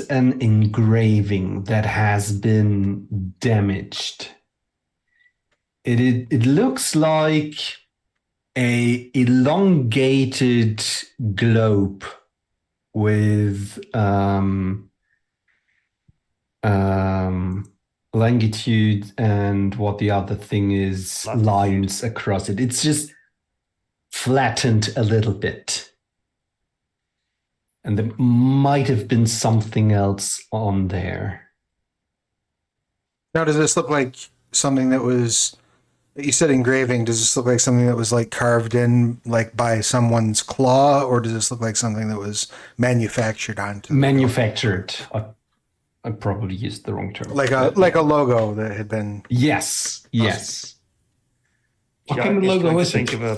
an engraving that has been damaged. It looks like a elongated globe with longitude and what the other thing is, Latitude. lines across it. It's just flattened a little bit. And there might have been something else on there. Now, does this look like something that was? You said engraving. Does this look like something that was like carved in, like by someone's claw, or does this look like something that was manufactured onto? Manufactured. I probably used the wrong term. Like a logo that had been. Yes. Yes. What Jack kind of is logo trying to is think it? of a.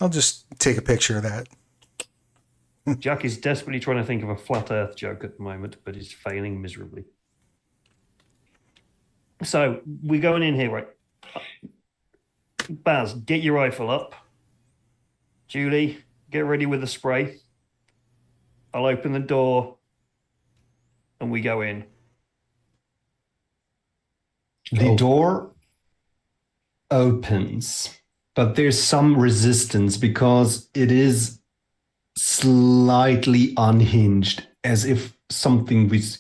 I'll just take a picture of that. Jack is desperately trying to think of a flat Earth joke at the moment, but is failing miserably. So we're going in here, right? Baz, get your rifle up. Julie, get ready with the spray. I'll open the door and we go in. The Oh. door opens, but there's some resistance because it is slightly unhinged, as if something with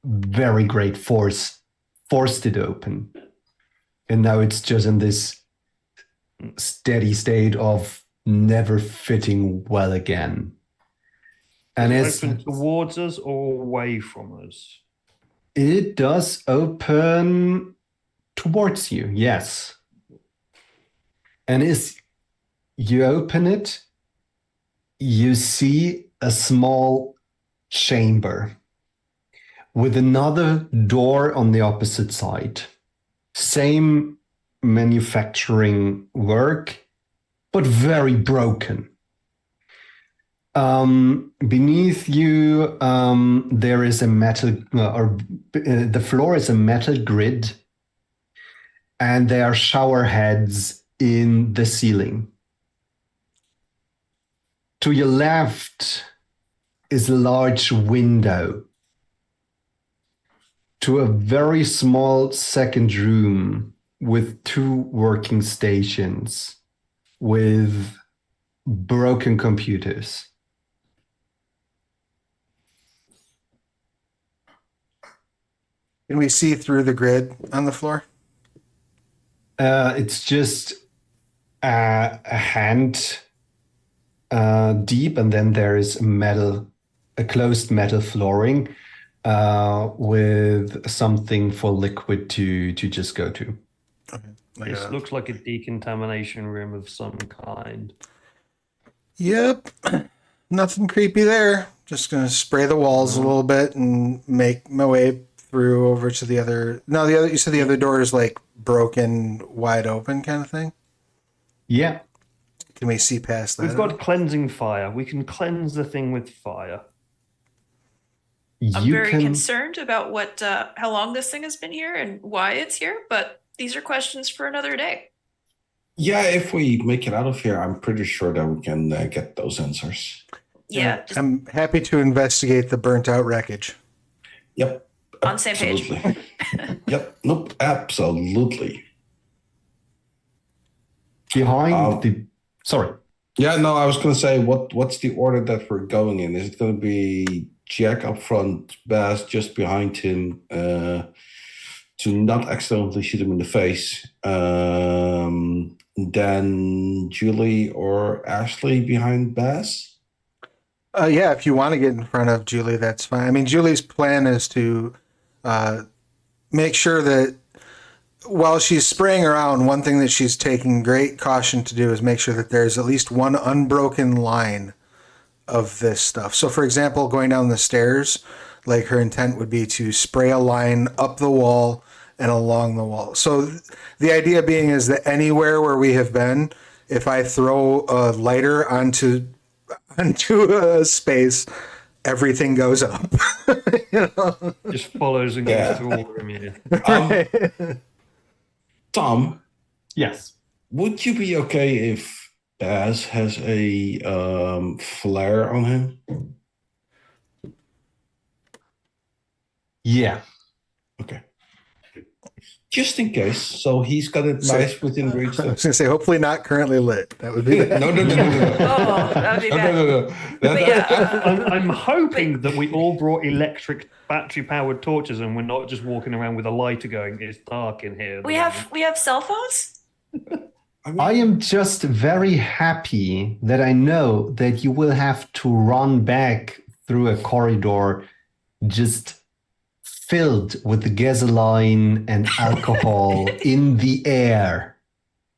very great force forced it open. And now it's just in this steady state of never fitting well again. And Does as it open towards us or away from us? it does open towards you, yes. And as you open it, you see a small chamber with another door on the opposite side. Same manufacturing work, but very broken. Beneath you, there is a metal, the floor is a metal grid, and there are shower heads in the ceiling. To your left is a large window to a very small second room with 2 working stations with broken computers. Can we see through the grid on the floor? It's just a hand deep, and then there is a closed metal flooring with something for liquid to just go to. Okay. This looks like a decontamination room of some kind. Yep. Nothing creepy there. Just gonna spray the walls a little bit and make my way through over to the other. No, you said the other door is like broken, wide open kind of thing. Yeah. Can we see past that? We've got cleansing fire. We can cleanse the thing with fire. I'm You very can concerned about how long this thing has been here and why it's here, but these are questions for another day. Yeah, if we make it out of here, I'm pretty sure that we can get those answers. Yeah, I'm happy to investigate the burnt out wreckage. Yep. On the same page. Absolutely. Yep. Nope. Absolutely. behind the. Sorry. Yeah, no, I was going to say, what's the order that we're going in? Is it going to be Jack up front, Baz just behind him, to not accidentally shoot him in the face, then Julie or Ashley behind Baz? Yeah, if you want to get in front of Julie, that's fine. I mean, Julie's plan is to make sure that while she's spraying around, one thing that she's taking great caution to do is make sure that there's at least one unbroken line of this stuff. So, for example, going down the stairs, like her intent would be to spray a line up the wall and along the wall. So the idea being is that anywhere where we have been, if I throw a lighter onto a space, everything goes up. You know? Just follows and Yeah. goes through all of them. Yeah. Right. Tom, Yes. would you be okay if Baz has a flare on him? Yeah. Okay. Just in case, so he's got it So- nice within reach. I was going to say, hopefully not currently lit. That would be No, bad. no, no, no, no, no. Oh, that would be bad. No. But yeah, I'm hoping that we all brought electric battery-powered torches and we're not just walking around with a lighter going, it's dark in here. we have cell phones. I am just very happy that I know that you will have to run back through a corridor just filled with gasoline and alcohol in the air.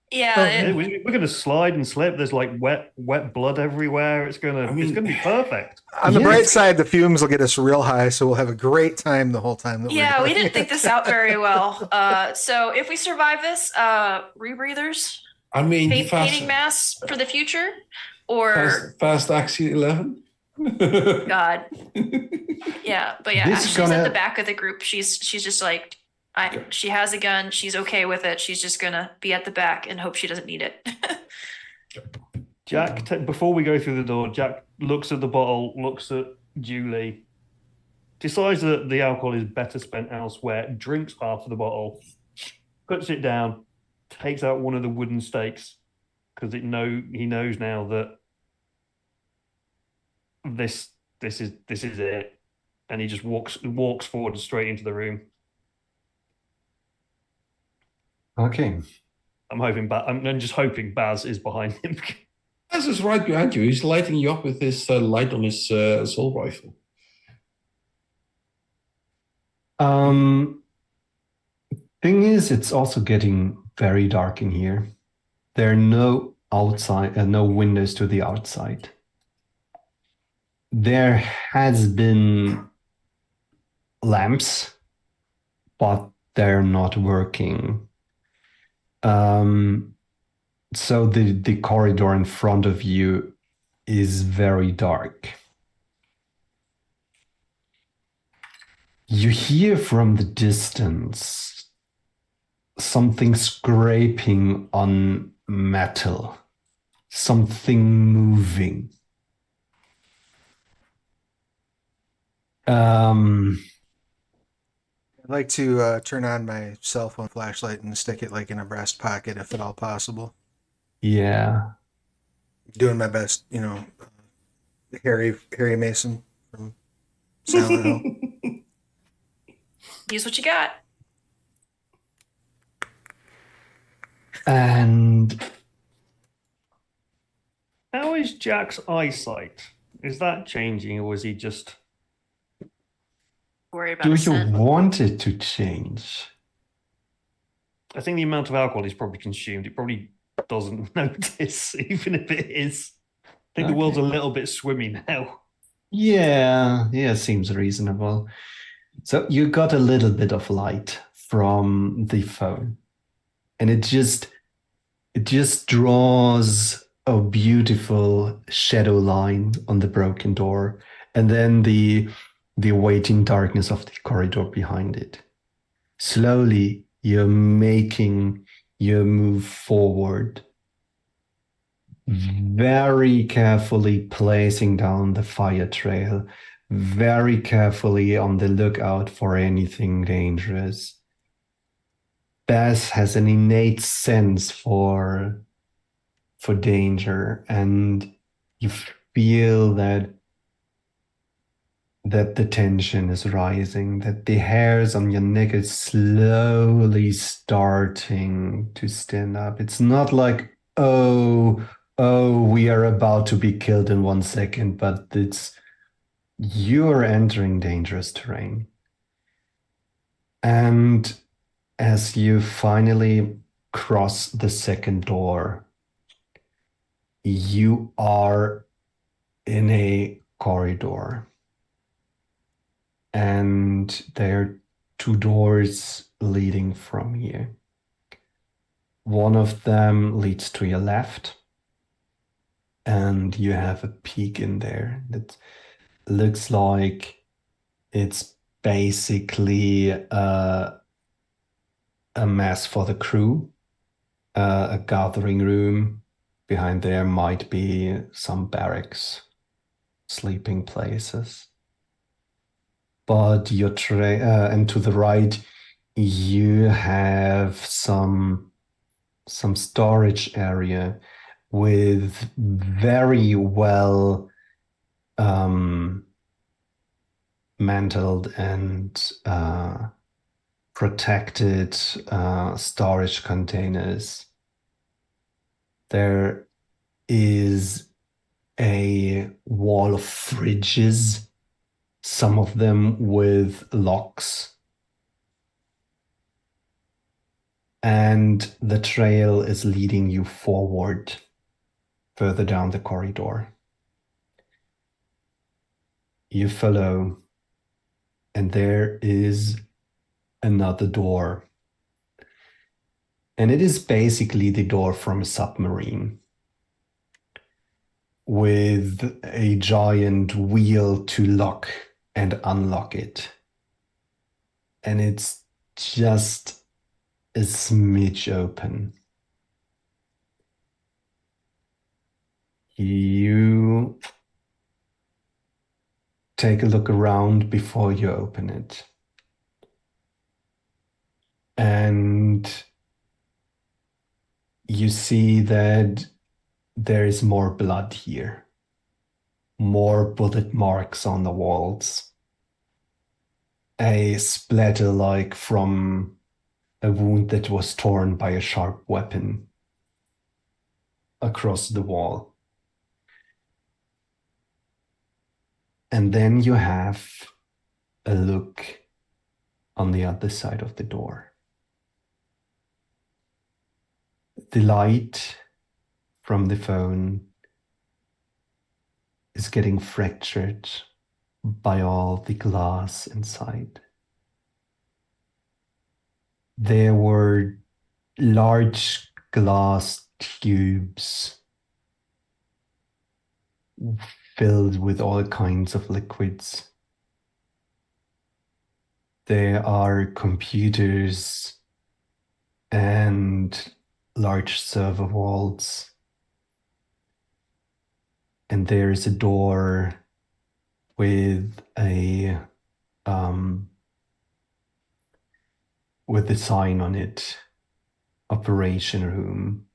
Yeah, Yeah, we're going to slide and slip. There's like wet blood everywhere. It's going I mean- to be perfect. On the Yes. bright side, the fumes will get us real high, so we'll have a great time the whole time. That yeah, we're we doing didn't it. think this out very well. So if we survive this, rebreathers, I mean, painting masks for the future, or fast Axie 11. God, yeah. But yeah, This she's gonna- at the back of the group. She's just like, she has a gun. She's okay with it. She's just gonna be at the back and hope she doesn't need it. Jack, before we go through the door, Jack looks at the bottle, looks at Julie, decides that the alcohol is better spent elsewhere, drinks half of the bottle, puts it down, takes out one of the wooden stakes because he knows now that this is it, and he just walks forward straight into the room. Okay. I'm just hoping Baz is behind him. Baz is right behind you. He's lighting you up with his light on his assault rifle. Thing is, it's also getting very dark in here. There are no no windows to the outside. There has been lamps, but they're not working. So the corridor in front of you is very dark. You hear from the distance something scraping on metal, something moving. I'd like to turn on my cell phone flashlight and stick it like in a breast pocket, if at all possible. Yeah. Doing my best, you know, Harry Mason from Silent Hill. Use what you got. And How is Jack's eyesight? Is that changing, or is he just? Worry about do a you scent. want it to change? I think the amount of alcohol he's probably consumed, it probably doesn't notice, even if it is. I think the world's a Okay. little bit swimmy now. Yeah, seems reasonable. So you got a little bit of light from the phone, and it just draws a beautiful shadow line on the broken door, and then the waiting darkness of the corridor behind it. Slowly, you're making your move forward, very carefully placing down the fire trail, very carefully on the lookout for anything dangerous. Baz has an innate sense for danger, and you feel that the tension is rising, that the hairs on your neck is slowly starting to stand up. It's not like, oh, we are about to be killed in 1 second, but it's you're entering dangerous terrain. And as you finally cross the second door, you are in a corridor. And there are 2 doors leading from here. One of them leads to your left, and you have a peek in there. looks like it's basically a mess for the crew, a gathering room. Behind there might be some barracks, sleeping places. But and to the right, you have some storage area with very well mantled and protected storage containers. There is a wall of fridges, some of them with locks. And the trail is leading you forward, further down the corridor. You follow, and there is another door. And it is basically the door from a submarine with a giant wheel to lock and unlock it. And it's just a smidge open. You take a look around before you open it. And you see that there is more blood here. More bullet marks on the walls. A splatter like from a wound that was torn by a sharp weapon across the wall. And then you have a look on the other side of the door. The light from the phone is getting fractured by all the glass inside. There were large glass tubes filled with all kinds of liquids. There are computers and large server vaults. And there is a door with a sign on it, operation room.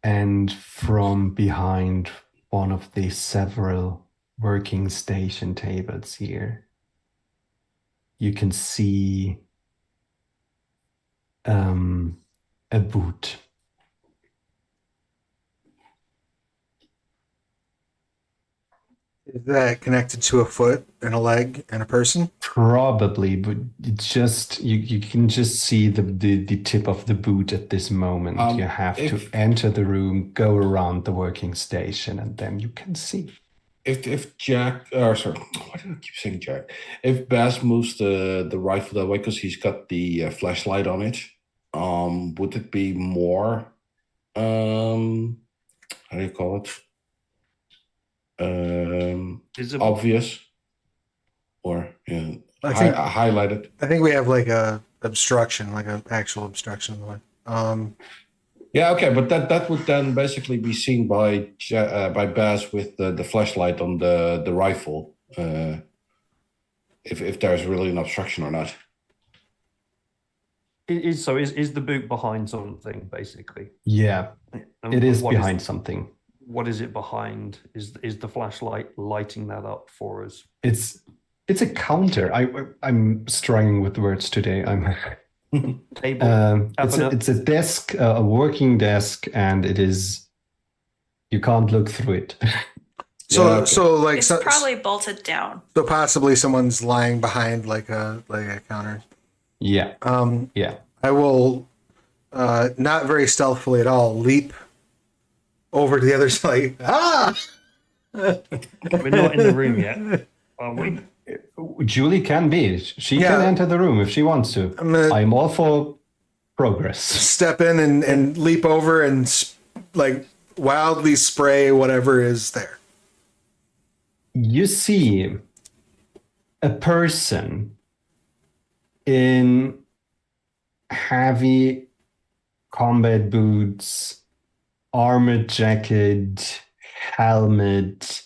And from behind one of the several working station tables here, you can see a boot. Is that connected to a foot and a leg and a person? Probably, but it's just you can just see the tip of the boot at this moment. You have to enter the room, go around the working station, and then you can see. If Jack, or sorry, why do I keep saying Jack? If Baz moves the rifle that way because he's got the flashlight on it, would it be more, how do you call it? Obvious, or highlighted? I think we have like a obstruction, like an actual obstruction in the way. Yeah, okay, but that would then basically be seen by Baz with the flashlight on the rifle, if there's really an obstruction or not. Is the boot behind something, basically? Yeah, And it is what behind something. What is it behind? Is the flashlight lighting that up for us? It's a counter. I'm struggling with words today. Table. It's a desk, a working desk, and it is. You can't look through it. So like It's probably bolted down. So possibly someone's lying behind like a counter. Yeah. Yeah. I will not very stealthily at all leap over to the other side. We're not in the room yet, are we? Julie can be. She can enter the room if she wants to. I'm all for progress. Step in and leap over and like wildly spray whatever is there. You see a person in heavy combat boots, armored jacket, helmet,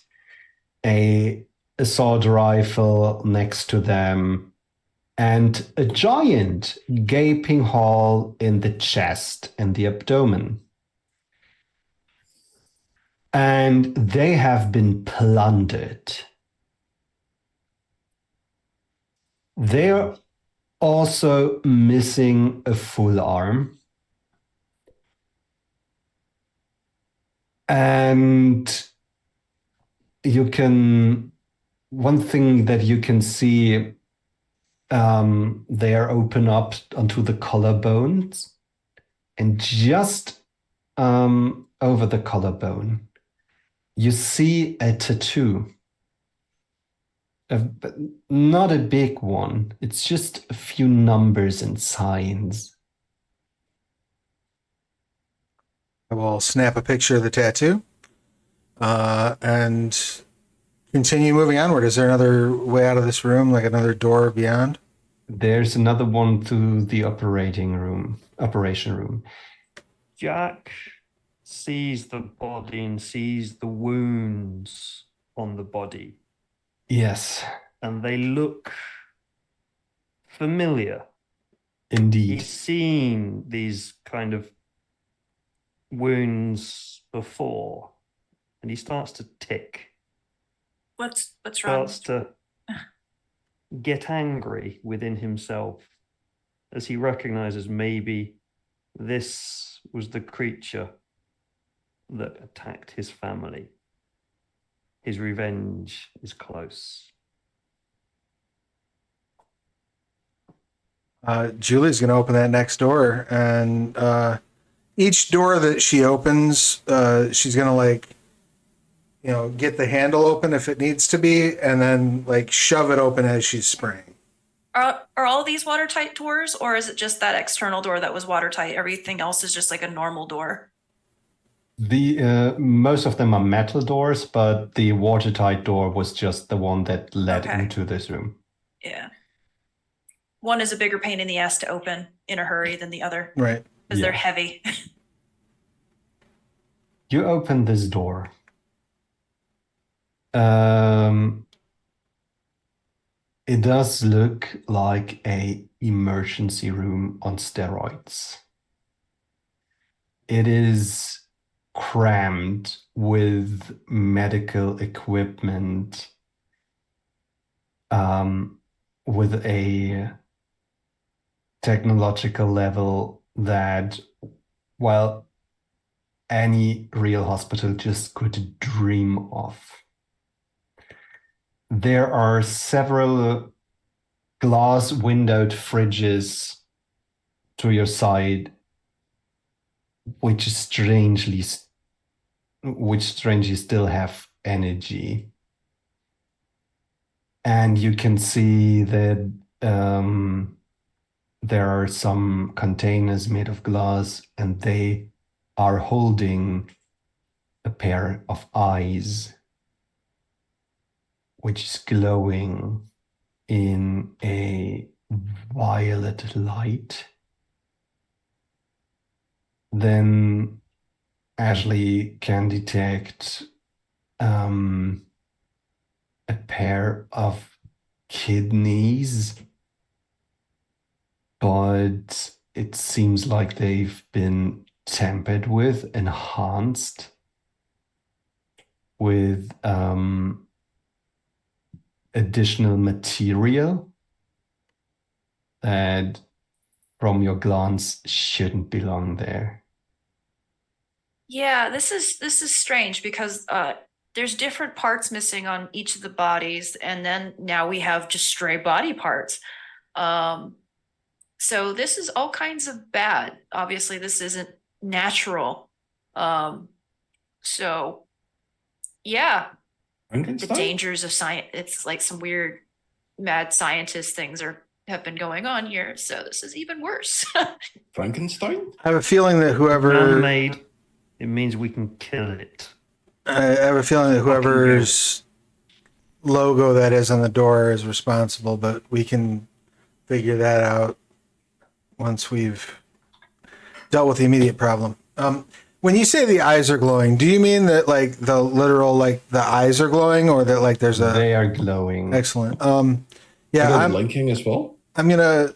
a assault rifle next to them, and a giant gaping hole in the chest and the abdomen. And they have been plundered. They're also missing a full arm. And one thing that you can see, they are open up onto the collarbones, and just over the collarbone, you see a tattoo. But not a big one. It's just a few numbers and signs. I will snap a picture of the tattoo and continue moving onward. Is there another way out of this room, like another door beyond? There's another one to the operation room. Jack sees the body and sees the wounds on the body, Yes, and they look familiar. indeed. He's seen these kind of wounds before, and he starts to tick, What's wrong? starts to get angry within himself as he recognizes maybe this was the creature that attacked his family. His revenge is close. Julie's going to open that next door, and each door that she opens, she's going to get the handle open if it needs to be, and then shove it open as she's spraying. Are all these watertight doors, or is it just that external door that was watertight? Everything else is just like a normal door. The most of them are metal doors, but the watertight door was just the one that led Okay. into this room. Yeah. One is a bigger pain in the ass to open in a hurry than the other Right. because they're Yeah. heavy. You open this door. It does look like a emergency room on steroids. It is crammed with medical equipment, with a technological level that, well, any real hospital just could dream of. There are several glass windowed fridges to your side, which strangely still have energy. And you can see that there are some containers made of glass, and they are holding a pair of eyes, which is glowing in a violet light. Then Ashley can detect a pair of kidneys, but it seems like they've been tampered with, enhanced with additional material that from your glance shouldn't belong there. Yeah, this is strange because there's different parts missing on each of the bodies, and then now we have just stray body parts. So this is all kinds of bad. Obviously, this isn't natural. So yeah, the Frankenstein? dangers of science. It's like some weird mad scientist things have been going on here. So this is even worse. Frankenstein? I have a feeling that whoever Man-made it means we can kill it. I have a feeling that whoever's logo that is on the door is responsible, but we can figure that out once we've dealt with the immediate problem. When you say the eyes are glowing, do you mean that like the literal like the eyes are glowing, or that like there's a They are glowing. excellent? Are Yeah, they I'm blinking as well? gonna.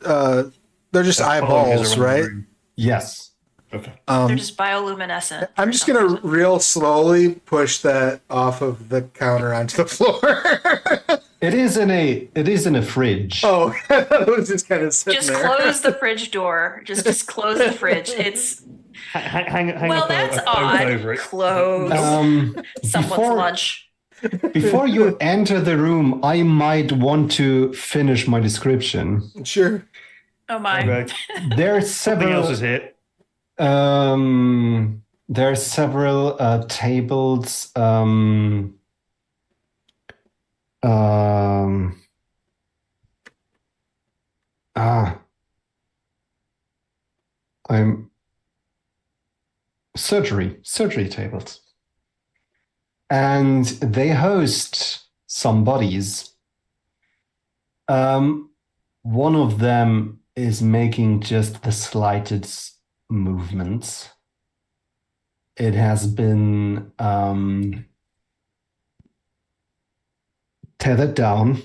They're just They're following us eyeballs, around the right? room. Yes. Okay. They're just bioluminescent. I'm for just some gonna reason. real slowly push that off of the counter onto the floor. It is in a fridge. Oh, it was just kind of sitting Just there. close the fridge door. Just close the fridge. It's Hang well, up that's a coat odd. over it. Close. Someone's Before lunch. before you enter the room, I might want to finish my description. Sure. Oh my. Okay. There are Something else is several here. there are several tables ah I'm surgery tables, and they host some bodies. One of them is making just the slightest movements. It has been tethered down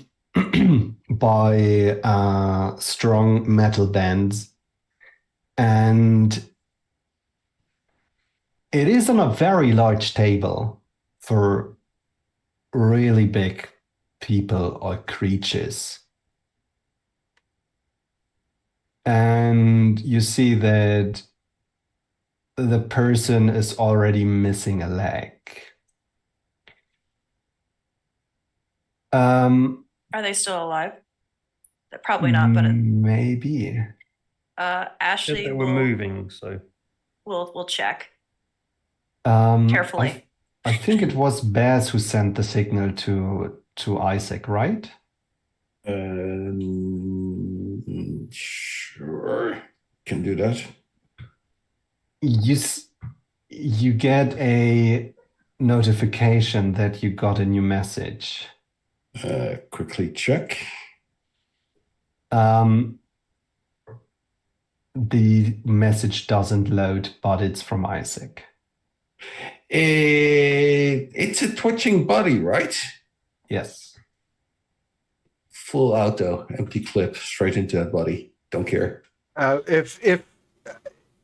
by strong metal bands, and it is on a very large table for really big people or creatures. And you see that the person is already missing a leg. Are they still alive? They're probably not, but Maybe. Ashley They were moving, so we'll check Um, carefully. I think it was Baz who sent the signal to Isaac, right? Sure. Can do that. You get a notification that you got a new message. Quickly check. The message doesn't load, but it's from Isaac. It's a twitching body, right? Yes. Full auto, empty clip, straight into that body. Don't care. If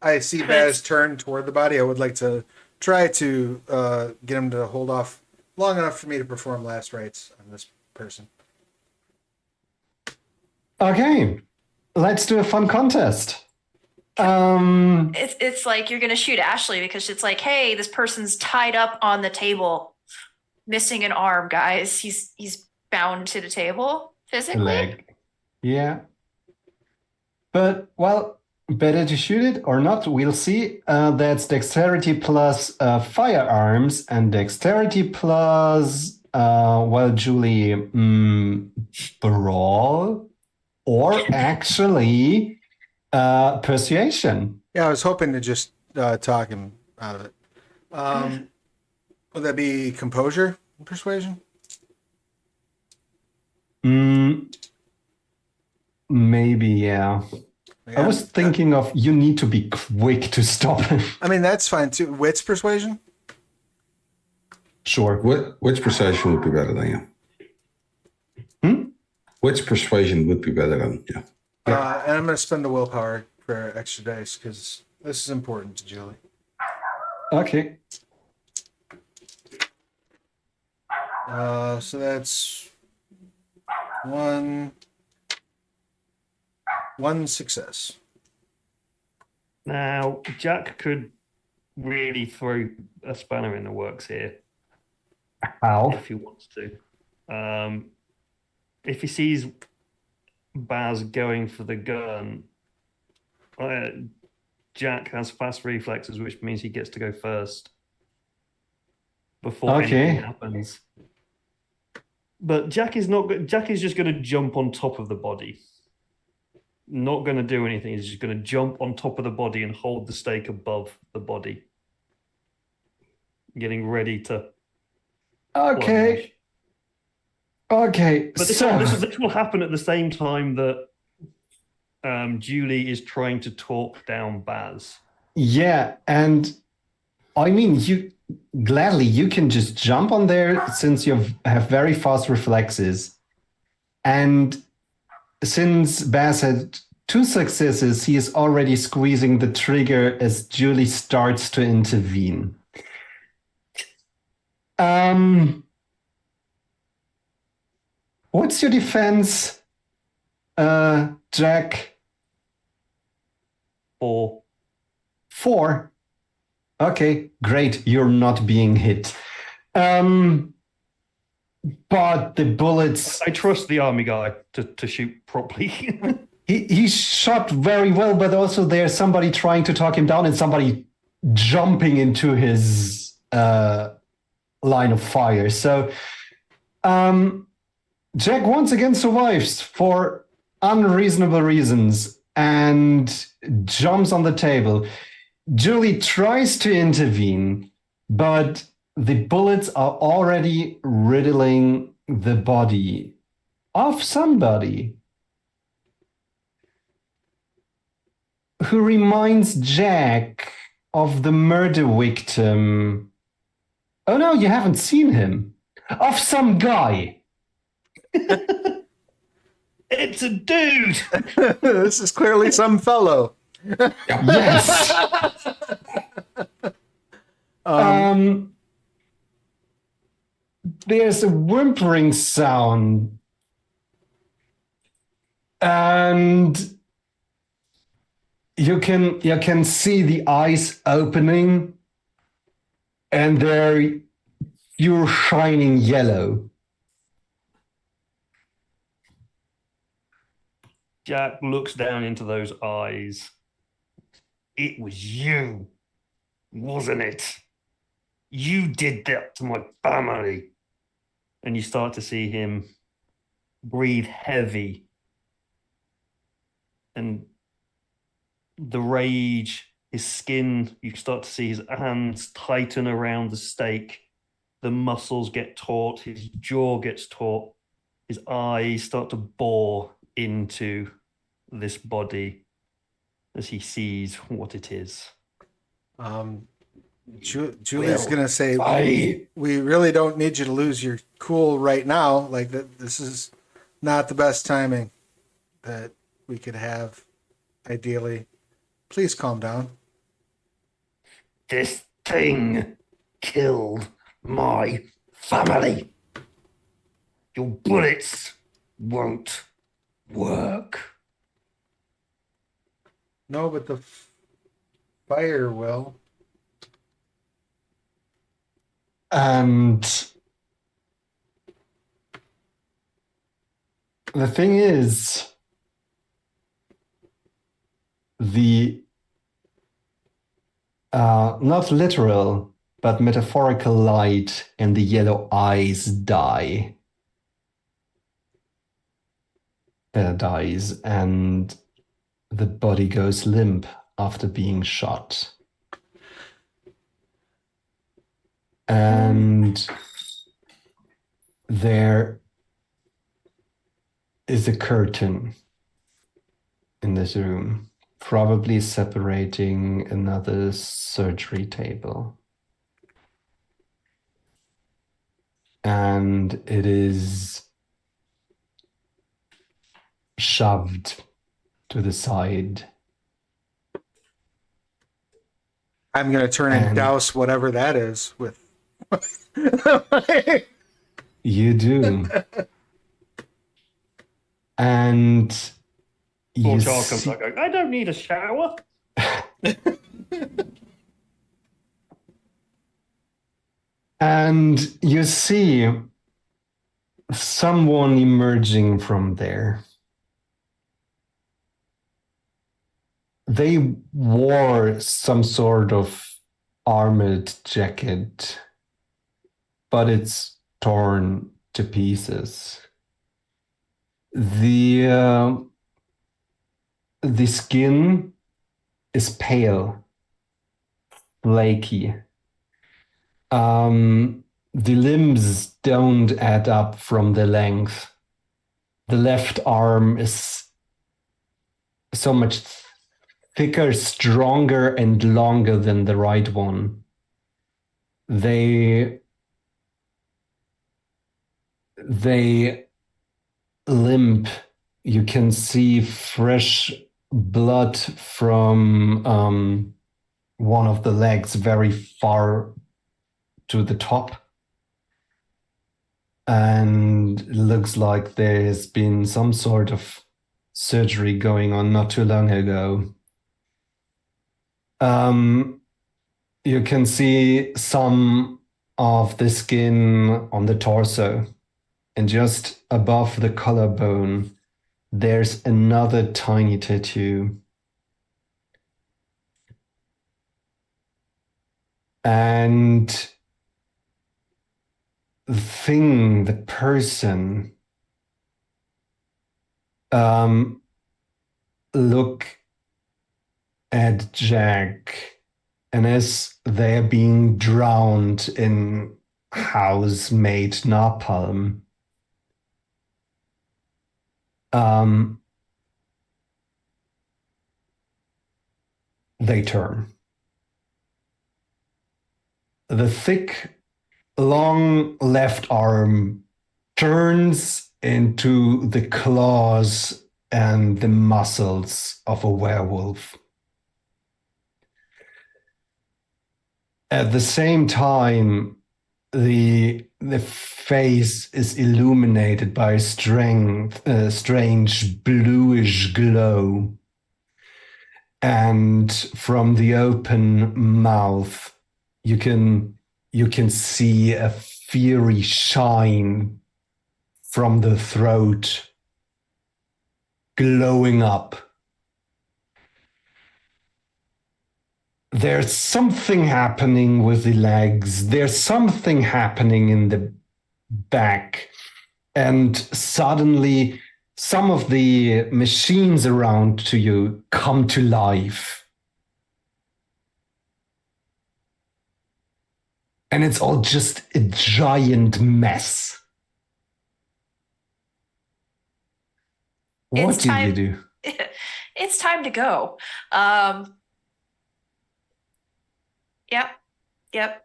I see Baz turn toward the body, I would like to try to get him to hold off long enough for me to perform last rites on this person. Okay, let's do a fun contest. It's like you're gonna shoot Ashley because it's like, hey, this person's tied up on the table, missing an arm, guys. He's bound to the table physically. Leg. Yeah. But, well, better to shoot it or not. We'll see. That's dexterity plus firearms and dexterity plus, well, Julie, brawl or actually persuasion. Yeah, I was hoping to just talk him out of it. Would that be composure and persuasion? Maybe, yeah. Yeah, I was thinking of you need to be quick to stop him. I mean, that's fine too. Wits persuasion? Sure. Which persuasion would be better than you? Which persuasion would be better than you? And I'm going to spend the willpower for extra dice because this is important to Julie. Okay. So that's one success. now Jack could really throw a spanner in the works here How? if he wants to. If he sees Baz going for the gun, Jack has fast reflexes, which means he gets to go first before anything happens. But Jack is just going to jump on top of the body. Not going to do anything. He's just going to jump on top of the body and hold the stake above the body. getting ready to. Okay. Okay. But this will happen at the same time that Julie is trying to talk down Baz. Yeah, and I mean, you can just jump on there since you have very fast reflexes. And since Baz had 2 successes, he is already squeezing the trigger as Julie starts to intervene. What's your defense, Jack? 4. 4. Okay, great. You're not being hit. But the bullets. I trust the army guy to shoot properly. He shot very well, but also there's somebody trying to talk him down and somebody jumping into his line of fire. So Jack once again survives for unreasonable reasons and jumps on the table. Julie tries to intervene, but the bullets are already riddling the body of somebody who reminds Jack of the murder victim. Oh no, you haven't seen him. Of some guy. It's a dude. This is clearly some fellow. Yes. There's a whimpering sound, and you can see the eyes opening, and they're pure shining yellow. Jack looks down into those eyes. It was you, wasn't it? You did that to my family. And you start to see him breathe heavy. And the rage, his skin, you start to see his hands tighten around the stake. The muscles get taut, his jaw gets taut, his eyes start to bore into this body as he sees what it is. Julie's going to say, we really don't need you to lose your cool right now. Like, this is not the best timing that we could have, ideally. Please calm down. This thing killed my family. Your bullets won't work. No, but the fire will. And the thing is, the not literal, but metaphorical light in the yellow eyes dies, and the body goes limp after being shot. And there is a curtain in this room, probably separating another surgery table. And it is shoved to the side. I'm going to turn and douse whatever that is with. You do. And Poor child comes out going, I don't need a shower. And you see someone emerging from there. They wore some sort of armored jacket, but it's torn to pieces. The skin is pale, flaky, The limbs don't add up from the length. The left arm is so much thicker, stronger, and longer than the right one. They limp. You can see fresh blood from one of the legs very far to the top. And it looks like there has been some sort of surgery going on not too long ago. You can see some of the skin on the torso, and just above the collarbone, there's another tiny tattoo. And the person, look at Jack, and as they're being drowned in house-made napalm, they turn. The thick, long left arm turns into the claws and the muscles of a werewolf. At the same time, the face is illuminated by a strange bluish glow. And from the open mouth, you can see a fiery shine from the throat glowing up. There's something happening with the legs. There's something happening in the back. And suddenly, some of the machines around to you come to life. And it's all just a giant mess. What do you do? It's time to go. Yep. Yeah,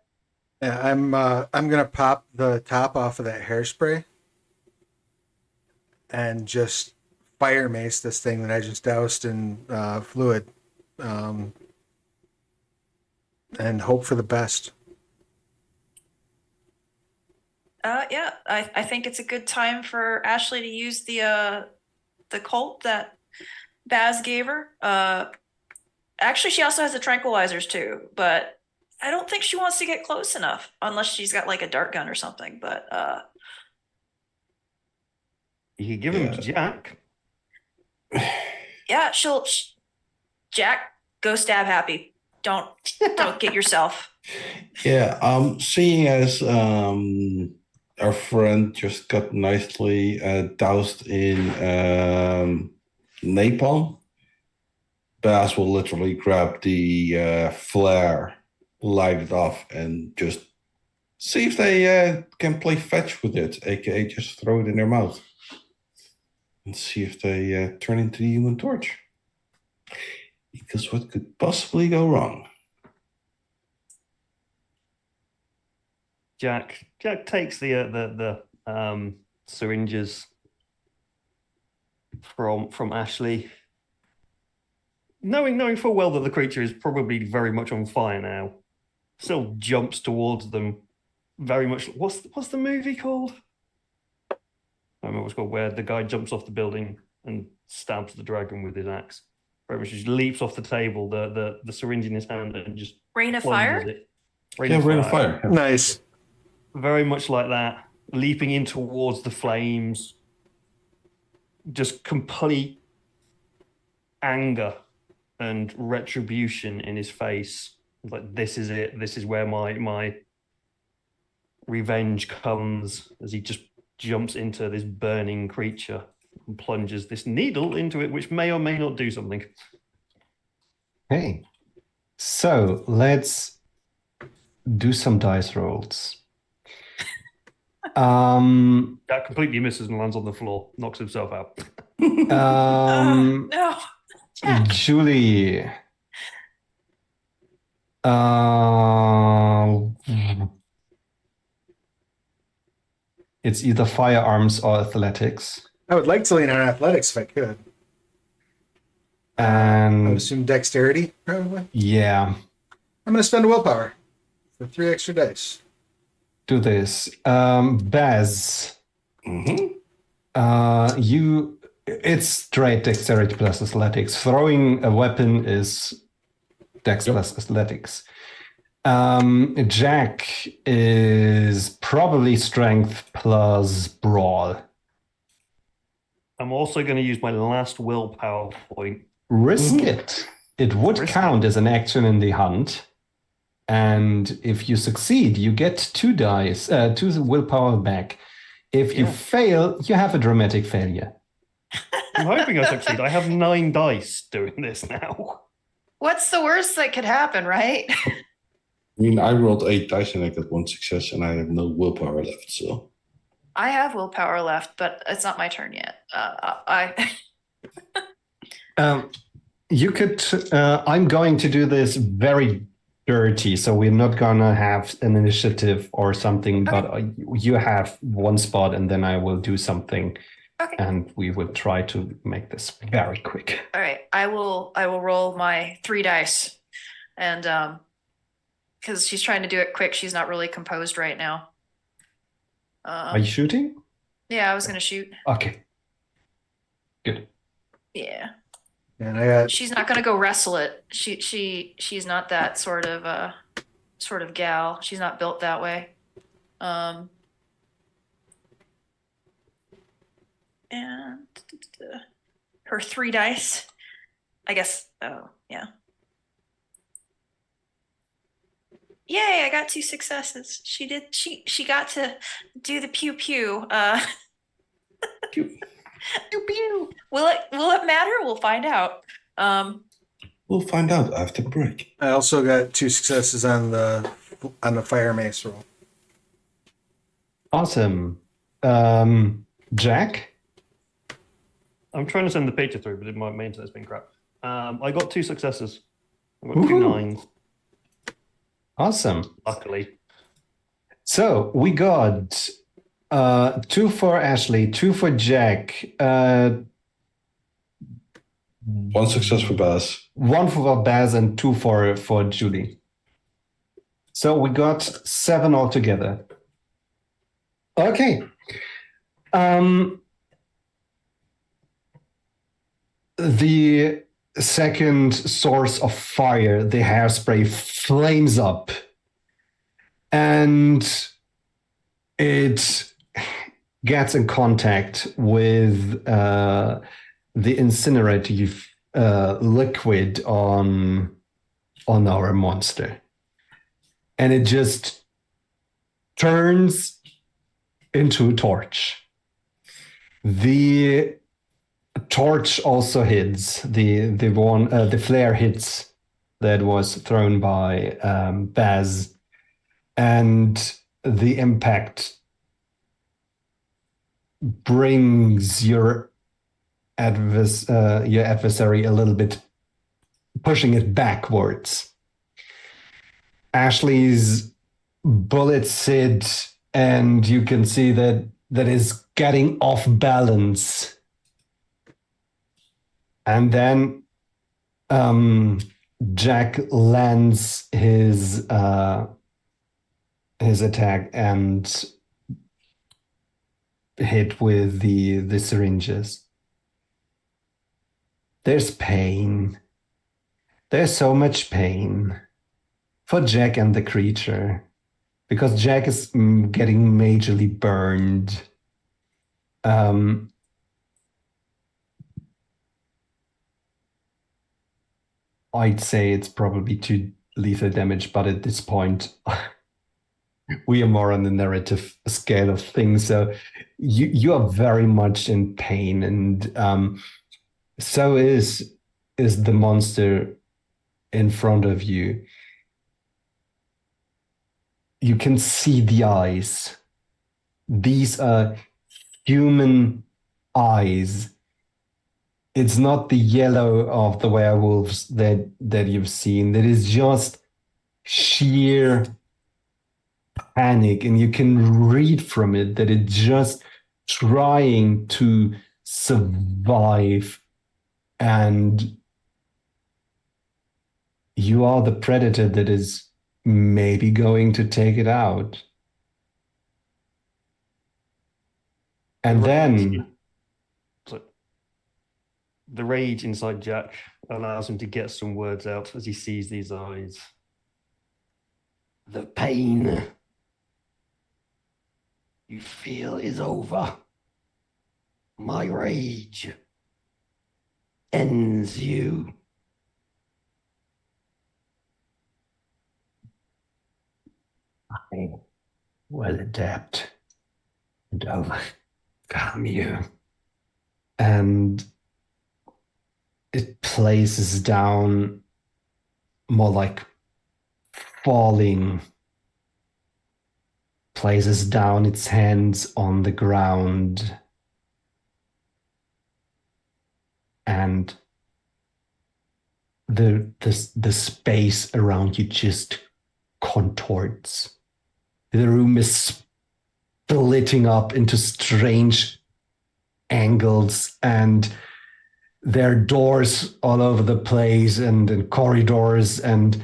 I'm gonna pop the top off of that hairspray and just fire mace this thing that I just doused in fluid, and hope for the best. Yeah, I think it's a good time for Ashley to use the Colt that Baz gave her. Actually, she also has the tranquilizers too, but I don't think she wants to get close enough unless she's got like a dart gun or something. But You could give him to Jack. yeah, Jack, go stab Happy. Don't get yourself. Yeah, seeing as our friend just got nicely doused in napalm, Baz will literally grab the flare, light it off, and just see if they can play fetch with it, aka just throw it in their mouth. And see if they turn into the Human Torch. Because what could possibly go wrong? Jack takes the syringes from Ashley, knowing full well that the creature is probably very much on fire now. Still jumps towards them, very much. What's the movie called? I don't remember what it's called, where the guy jumps off the building and stabs the dragon with his axe. Very much just leaps off the table, the syringe in his hand, and just Rain of plunges Fire? it. Rain of Fire. Yeah. Nice. Very much like that, leaping in towards the flames, just complete anger and retribution in his face. Like, this is it. This is where my revenge comes, as he just jumps into this burning creature and plunges this needle into it, which may or may not do something. Okay. So let's do some dice rolls. That completely misses and lands on the floor, knocks himself out. No. Jack. Julie. It's either firearms or athletics. I would like to lean on athletics if I could. I would And assume dexterity, probably. yeah, I'm going to spend a willpower for 3 extra dice. do this. Baz, Mm-hmm. it's straight dexterity plus athletics. Throwing a weapon is dex plus athletics. Jack is probably strength plus brawl. I'm also going to use my last willpower point. Risk it. It would Risk count as an action in the hunt. And if you succeed, you get 2 dice, 2 willpower back. If you fail, you have a dramatic failure. I'm hoping I succeed. I have 9 dice doing this now. What's the worst that could happen, right? I mean, I rolled 8 dice and I got 1 success, and I have no willpower left. So I have willpower left, but it's not my turn yet. You could. I'm going to do this very dirty, so we're not gonna have an initiative or something. Okay. But you have 1 spot, and then I will do something, Okay. and we will try to make this very quick. All right, I will roll my 3 dice, and because she's trying to do it quick, she's not really composed right now. Are you shooting? Yeah, I was gonna shoot. Okay. Good. Yeah, And I got she's not gonna go wrestle it. She's not that sort of gal. She's not built that way. And her 3 dice, I guess. Oh yeah. Yay, I got 2 successes. She got to do the pew pew. Pew. Pew pew. Will it matter? We'll find out. We'll find out after the break. I also got 2 successes on the fire mace roll. Awesome. Jack. I'm trying to send the picture through, but my internet's been crap. I got 2 successes. I got 2 Woohoo. 9s, Awesome. luckily. So we got 2 for Ashley, 2 for Jack, 1 success for Baz. 1 for Baz, and 2 for Julie. So we got 7 altogether. Okay. The second source of fire, the hairspray, flames up, and it gets in contact with the incinerative liquid on our monster, and it just turns into a torch. The torch also hits the flare hits that was thrown by Baz, and the impact brings your adversary a little bit, pushing it backwards. Ashley's bullets hit, and you can see that is getting off balance. And then Jack lands his attack and hit with the syringes. There's pain. There's so much pain for Jack and the creature, because Jack is getting majorly burned. I'd say it's probably 2 lethal damage, but at this point, we are more on the narrative scale of things. So you are very much in pain, and so is the monster in front of you. you can see the eyes. These are human eyes. It's not the yellow of the werewolves that you've seen. That is just sheer panic, and you can read from it that it's just trying to survive, and you are the predator that is maybe going to take it out. And then the rage inside Jack allows him to get some words out as he sees these eyes. The pain you feel is over. My rage ends you. I will adapt and overcome you. And it places down, more like falling, places down its hands on the ground, and the space around you just contorts. The room is splitting up into strange angles, and there are doors all over the place, and corridors and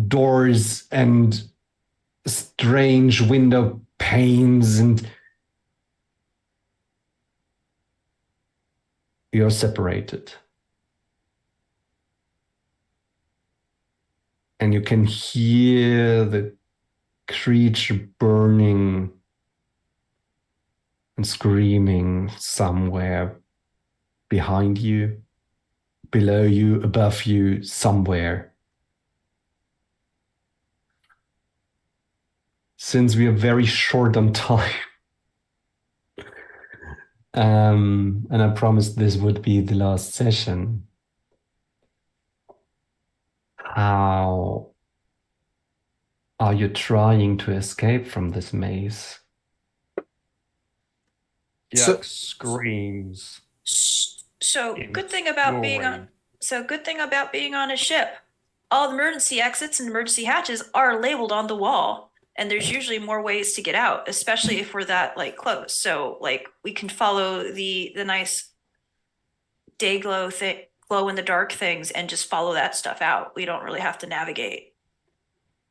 doors and strange window panes, and you're separated. And you can hear the creature burning and screaming somewhere behind you, below you, above you, somewhere. Since we are very short on time, and I promised this would be the last session, how are you trying to escape from this maze? Jack screams. So in good thing about being fury. on a ship. All the emergency exits and emergency hatches are labeled on the wall, and there's usually more ways to get out, especially if we're that like close. So like we can follow the nice day glow in the dark things and just follow that stuff out. We don't really have to navigate.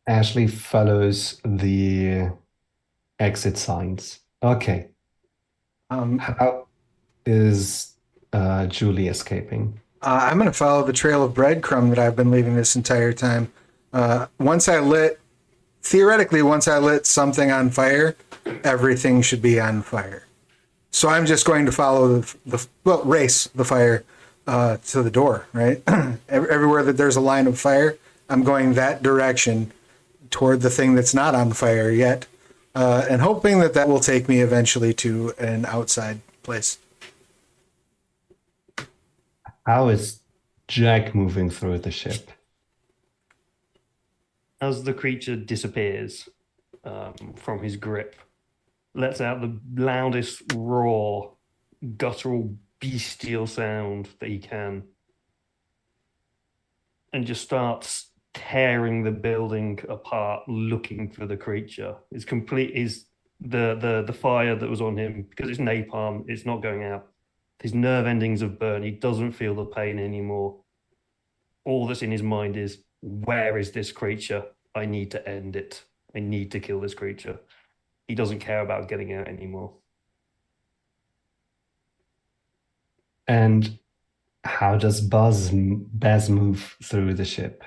Ashley follows the exit signs. Okay. How is Julie escaping? I'm going to follow the trail of breadcrumb that I've been leaving this entire time. Once I lit something on fire, everything should be on fire. So I'm just going to follow race the fire to the door, right? Everywhere that there's a line of fire, I'm going that direction toward the thing that's not on fire yet, and hoping that will take me eventually to an outside place. How is Jack moving through the ship? As the creature disappears from his grip, lets out the loudest roar, guttural, bestial sound that he can, and just starts tearing the building apart, looking for the creature. It's complete. Is the fire that was on him, because it's napalm, it's not going out. His nerve endings have burned. He doesn't feel the pain anymore. All that's in his mind is, where is this creature? I need to end it. I need to kill this creature. He doesn't care about getting out anymore. And how does Baz move through the ship?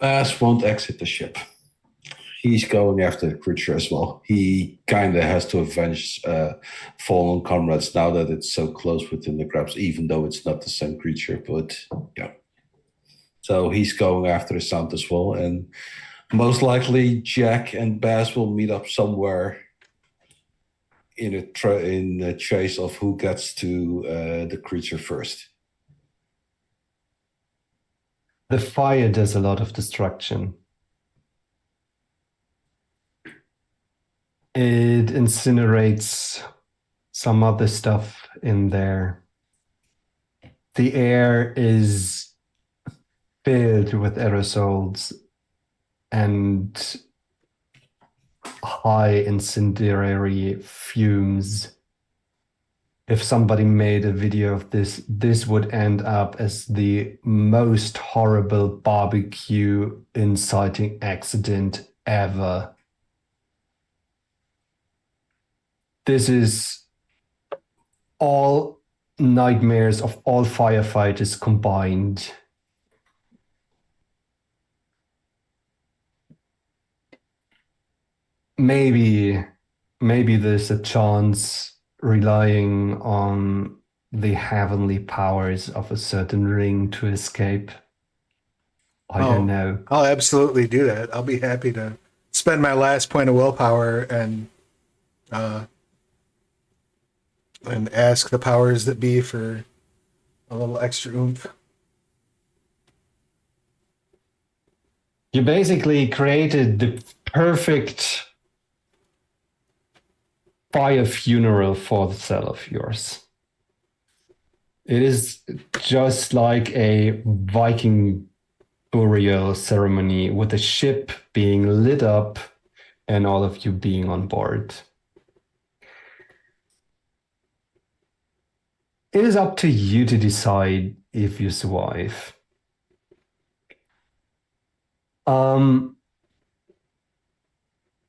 Baz won't exit the ship. He's going after the creature as well. He kind of has to avenge fallen comrades now that it's so close within the grabs, even though it's not the same creature. But yeah. So he's going after the sound as well. And most likely Jack and Baz will meet up somewhere in a chase of who gets to the creature first. The fire does a lot of destruction. It incinerates some other stuff in there. The air is filled with aerosols and high incendiary fumes. If somebody made a video of this, this would end up as the most horrible barbecue inciting accident ever. This is all nightmares of all firefighters combined. Maybe there's a chance, relying on the heavenly powers of a certain ring to escape. I don't know. I'll absolutely do that. I'll be happy to spend my last point of willpower and ask the powers that be for a little extra oomph. You basically created the perfect fire funeral for the cell of yours. It is just like a Viking burial ceremony with the ship being lit up and all of you being on board. It is up to you to decide if you survive.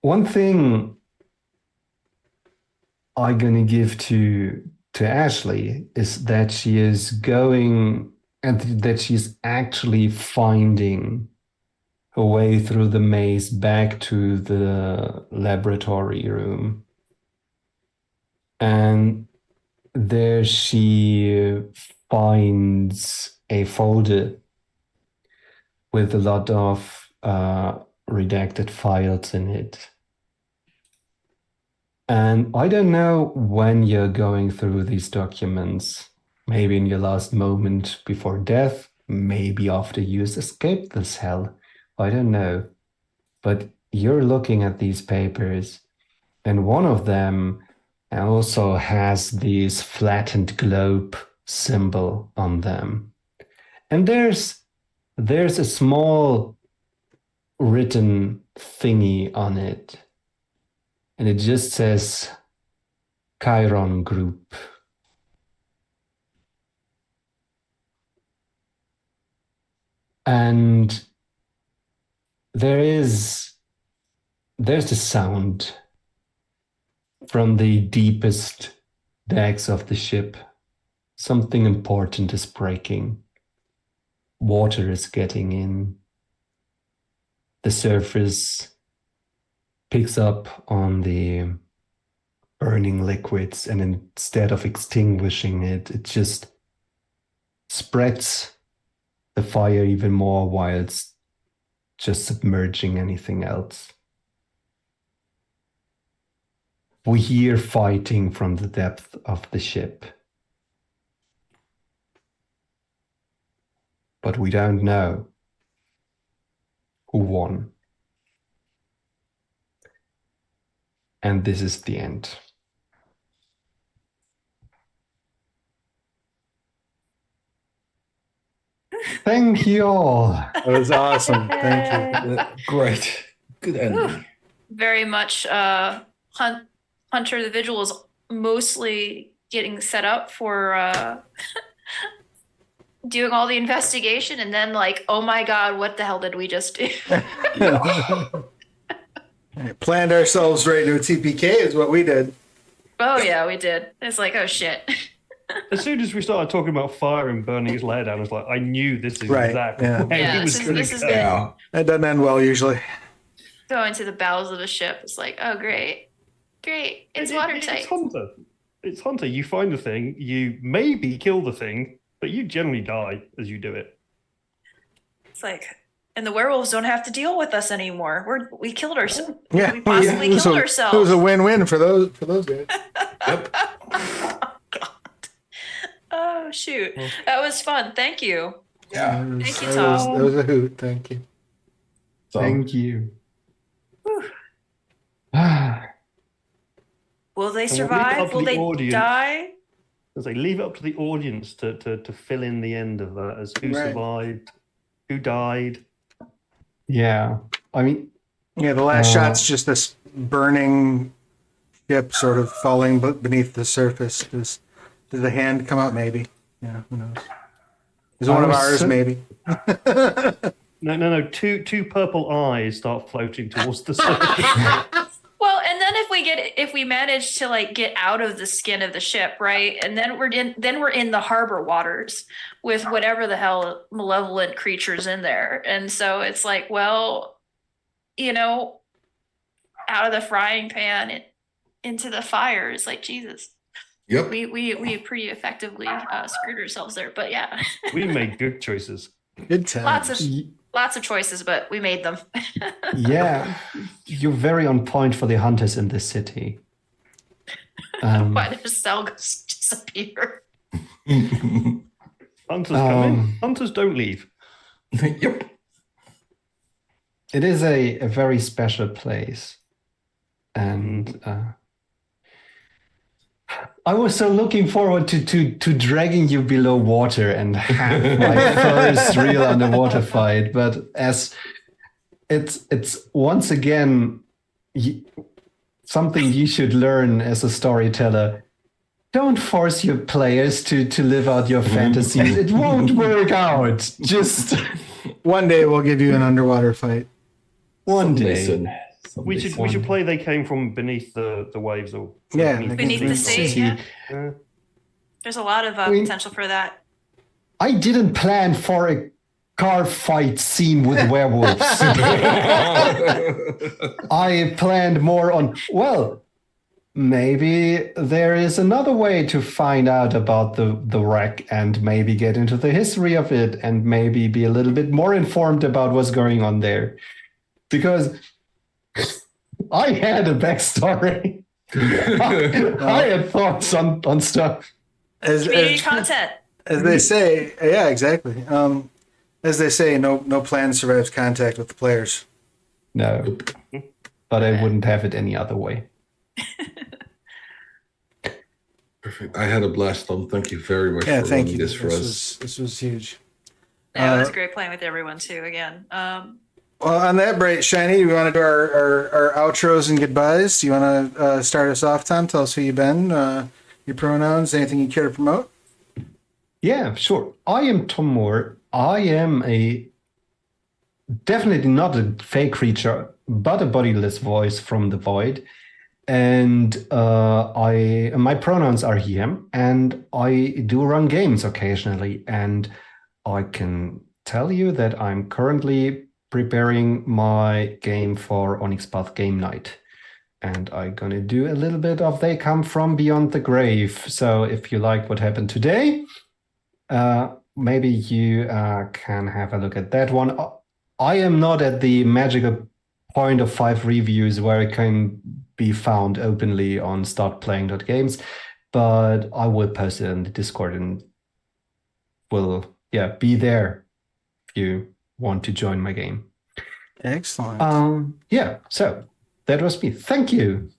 One thing I'm gonna give to Ashley is that she is going and that she's actually finding a way through the maze back to the laboratory room. And there she finds a folder with a lot of redacted files in it. And I don't know when you're going through these documents, maybe in your last moment before death, maybe after you escaped this hell, I don't know. But you're looking at these papers, and one of them also has this flattened globe symbol on them. And there's a small written thingy on it. And it just says Chiron Group. And there's the sound from the deepest decks of the ship. Something important is breaking. Water is getting in. The surface picks up on the burning liquids, and instead of extinguishing it, it just spreads the fire even more while it's just submerging anything else. We hear fighting from the depth of the ship. But we don't know who won. And this is the end. Thank you all. That was awesome. Thank you. Great. Good ending. Very much Hunter the Vigil is mostly getting set up for doing all the investigation, and then like, oh my god, what the hell did we just do? Planned ourselves right into a TPK is what we did. Oh yeah, we did. It's like, oh shit. As soon as we started talking about fire and burning his lair down, I was like, I knew this is Right, exactly yeah. where Yeah, he was this is- gonna this is go. good. Yeah. That doesn't end well usually. Going to the bowels of a ship. It's like, oh great. Great. It's watertight. It's Hunter. It's Hunter. You find the thing, you maybe kill the thing, but you generally die as you do it. It's like, and the werewolves don't have to deal with us anymore. We killed ourselves. Yeah, We possibly it was killed a- ourselves. It was a win-win for those guys. Yep. Oh shoot. That was fun. Thank you. Yeah. Thank you, That was a hoot. Thank you. So, Thank you. Will they And we'll leave it up survive? to Will the they audience. die? As they leave it up to the audience to fill in the end of that as who survived, who died. Yeah. I mean, Yeah, the last shot's just this burning ship sort of falling beneath the surface. Does the hand come out? Maybe. Yeah, who knows? Is it one of ours? Maybe. No. Two purple eyes start floating towards the surface. Well, and then if we manage to like get out of the skin of the ship, right? And then we're in the harbor waters with whatever the hell malevolent creatures in there. And so it's like, well, out of the frying pan into the fire is like Jesus. yep. We pretty effectively screwed ourselves there, but yeah. We made good choices. Good times. Lots of choices, but we made them. yeah, you're very on point for the hunters in this city. Why their cell goes disappear? Hunters come in, hunters don't leave. Yep. It is a very special place. And I was so looking forward to dragging you below water and have my first real underwater fight. But as it's once again something you should learn as a storyteller. Don't force your players to live out your fantasies. It won't work out. Just one day we'll give you an underwater fight. One day. We should play They Came From Beneath the Waves or beneath the sea. Yeah. There's a lot of potential for that. I didn't plan for a car fight scene with werewolves. I planned more on, maybe there is another way to find out about the wreck and maybe get into the history of it and maybe be a little bit more informed about what's going on there. Because I had a backstory. I had thoughts on stuff. Community content. As they say, yeah, exactly. As they say, no plan survives contact with the players. No, but I wouldn't have it any other way. Perfect. I had a blast, Tom. Thank you very much Yeah, for thank running you. this for us. This was huge. Yeah, it was great playing with everyone too. Again. Well, on that bright shiny, we want to do our outros and goodbyes. Do you want to start us off, Tom? Tell us who you've been, your pronouns, anything you care to promote. Yeah, sure. I am Tom Murr. I am definitely not a fake creature, but a bodiless voice from the void. And my pronouns are he, him, and I do run games occasionally. And I can tell you that I'm currently preparing my game for Onyx Path Game Night. And I'm going to do a little bit of They Come From Beyond the Grave. So if you like what happened today, maybe you can have a look at that one. I am not at the magical point of 5 reviews where it can be found openly on startplaying.games, but I will post it in the Discord and will be there if you want to join my game. Excellent. So that was me. Thank you.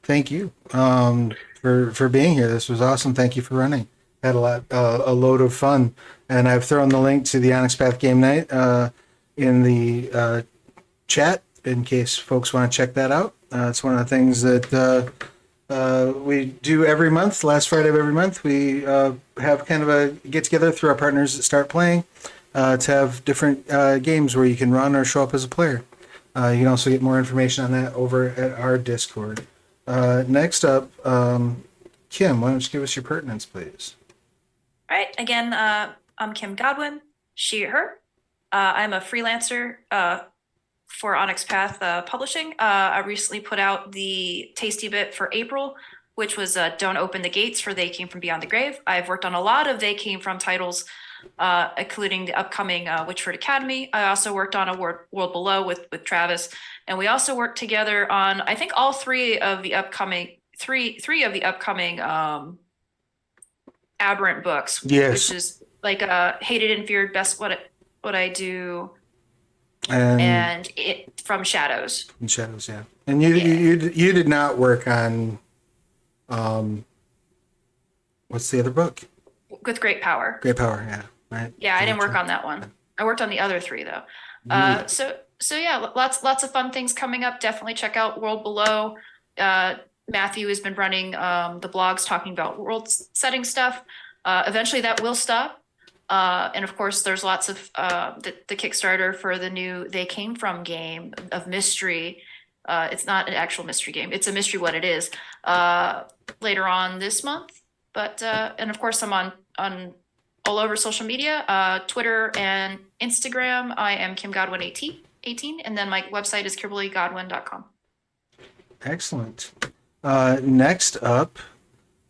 Thank you for being here. This was awesome. Thank you for running. Had a load of fun, and I've thrown the link to the Onyx Path Game Night in the chat in case folks want to check that out. It's one of the things that we do every month. Last Friday of every month, we have kind of a get together through our partners that start playing to have different games where you can run or show up as a player. You can also get more information on that over at our Discord. Next up, Kim, why don't you give us your pertinence, please? All right. Again, I'm Kim Godwin, she, her. I'm a freelancer for Onyx Path Publishing. I recently put out the tasty bit for April, which was Don't Open the Gates for They Came From Beyond the Grave. I've worked on a lot of They Came From titles, including the upcoming Witchford Academy. I also worked on a World Below with Travis. And we also worked together on, I think, all three of the upcoming Aberrant books. Yes. like hated and feared, best what I do, And, and it from Shadows. Shadows, yeah. And you, Yeah. you did not work on, what's the other book? With great power. Great Power, yeah. Right. Yeah, I didn't work on that one. I worked on the other three though. So yeah, lots of fun things coming up. Definitely check out World Below. Matthew has been running the blogs talking about world setting stuff. Eventually that will stop. And of course, there's lots of the Kickstarter for the new They Came From game of mystery. It's not an actual mystery game. It's a mystery what it is. Later on this month. But and of course, I'm on all over social media, Twitter and Instagram. I am Kim Godwin 18, and then my website is KimberlyGodwin.com. Excellent. Next up,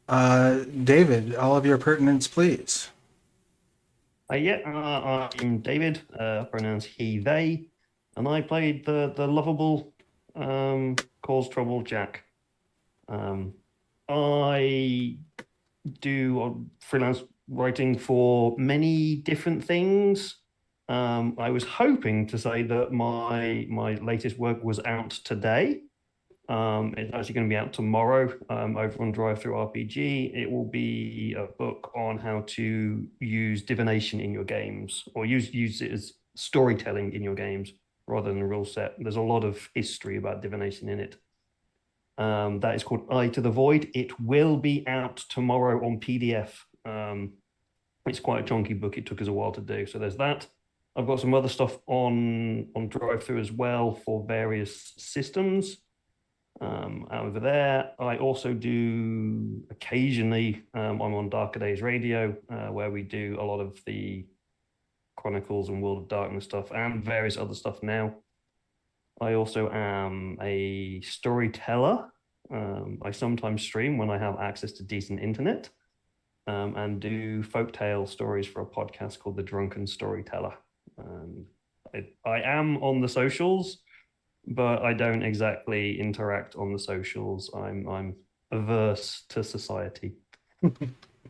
David, all of your pertinence, please. I'm David, pronouns he, they, and I played the lovable Cause Trouble Jack. I do freelance writing for many different things. I was hoping to say that my latest work was out today. It's actually going to be out tomorrow over on Drive Through RPG. It will be a book on how to use divination in your games, or use it as storytelling in your games rather than a rule set. There's a lot of history about divination in it. That is called Eye to the Void. It will be out tomorrow on PDF. It's quite a chunky book. It took us a while to do. So there's that. I've got some other stuff on Drive Through as well for various systems. Over there, I also do occasionally, I'm on Darker Days Radio, where we do a lot of the Chronicles and World of Darkness stuff and various other stuff now. I also am a storyteller. I sometimes stream when I have access to decent internet, and do folktale stories for a podcast called The Drunken Storyteller. I am on the socials, but I don't exactly interact on the socials. I'm averse to society.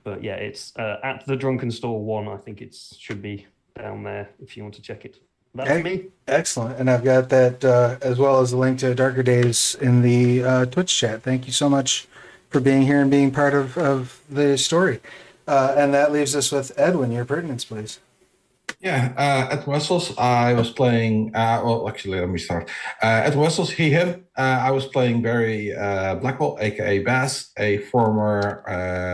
But yeah, it's at the Drunken Store 1. I think it should be down there if you want to check it. That's me. Excellent. And I've got that as well as a link to Darker Days in the Twitch chat. Thank you so much for being here and being part of the story. And that leaves us with Edwin, your pertinence, please. Yeah, at Wessels, I was playing. Well, actually, let me start. At Wessels, he, him. I was playing Barry Blackwell, aka Bass, a former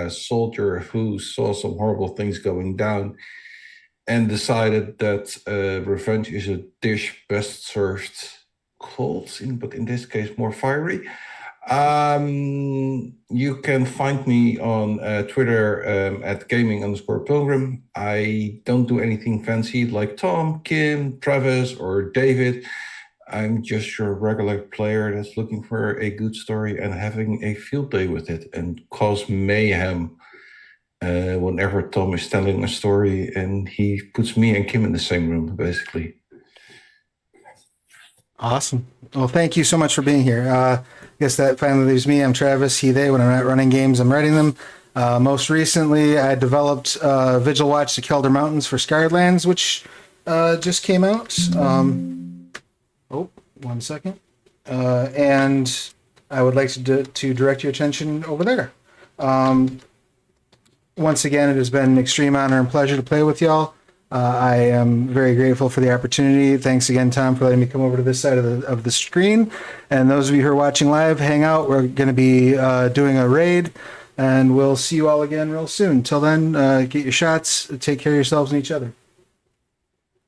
soldier who saw some horrible things going down and decided that revenge is a dish best served cold, but in this case, more fiery. You can find me on Twitter at gaming_pilgrim. I don't do anything fancy like Tom, Kim, Travis, or David. I'm just your regular player that's looking for a good story and having a field day with it and cause mayhem whenever Tom is telling a story and he puts me and Kim in the same room, basically. Awesome. Well, thank you so much for being here. I guess that finally leaves me. I'm Travis, he, they. When I'm not running games, I'm writing them. Most recently, I developed Vigil Watch: The Kelder Mountains for Scarred Lands, which just came out. Oh, 1 second. And I would like to direct your attention over there. Once again, it has been an extreme honor and pleasure to play with y'all. I am very grateful for the opportunity. Thanks again, Tom, for letting me come over to this side of the screen. And those of you who are watching live, hang out. We're going to be doing a raid, and we'll see you all again real soon. Till then, get your shots. Take care of yourselves and each other.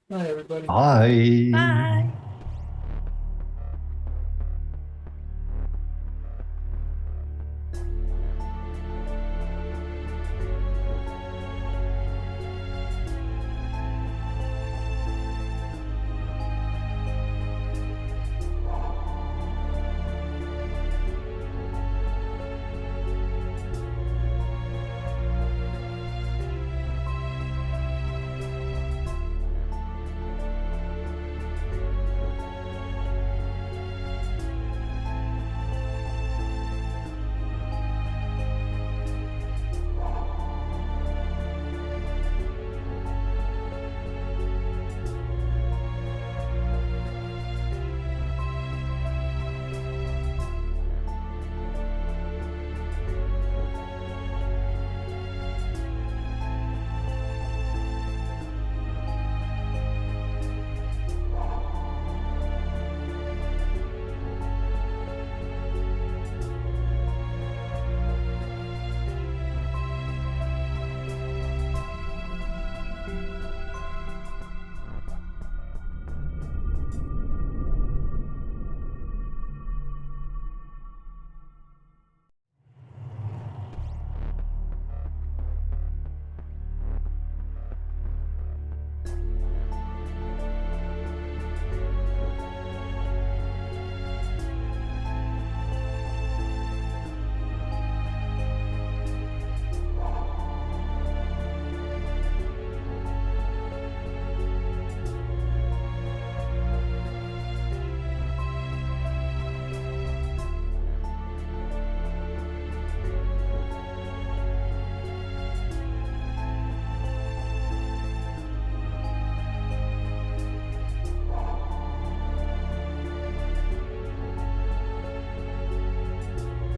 Bye, everybody. Bye. Bye.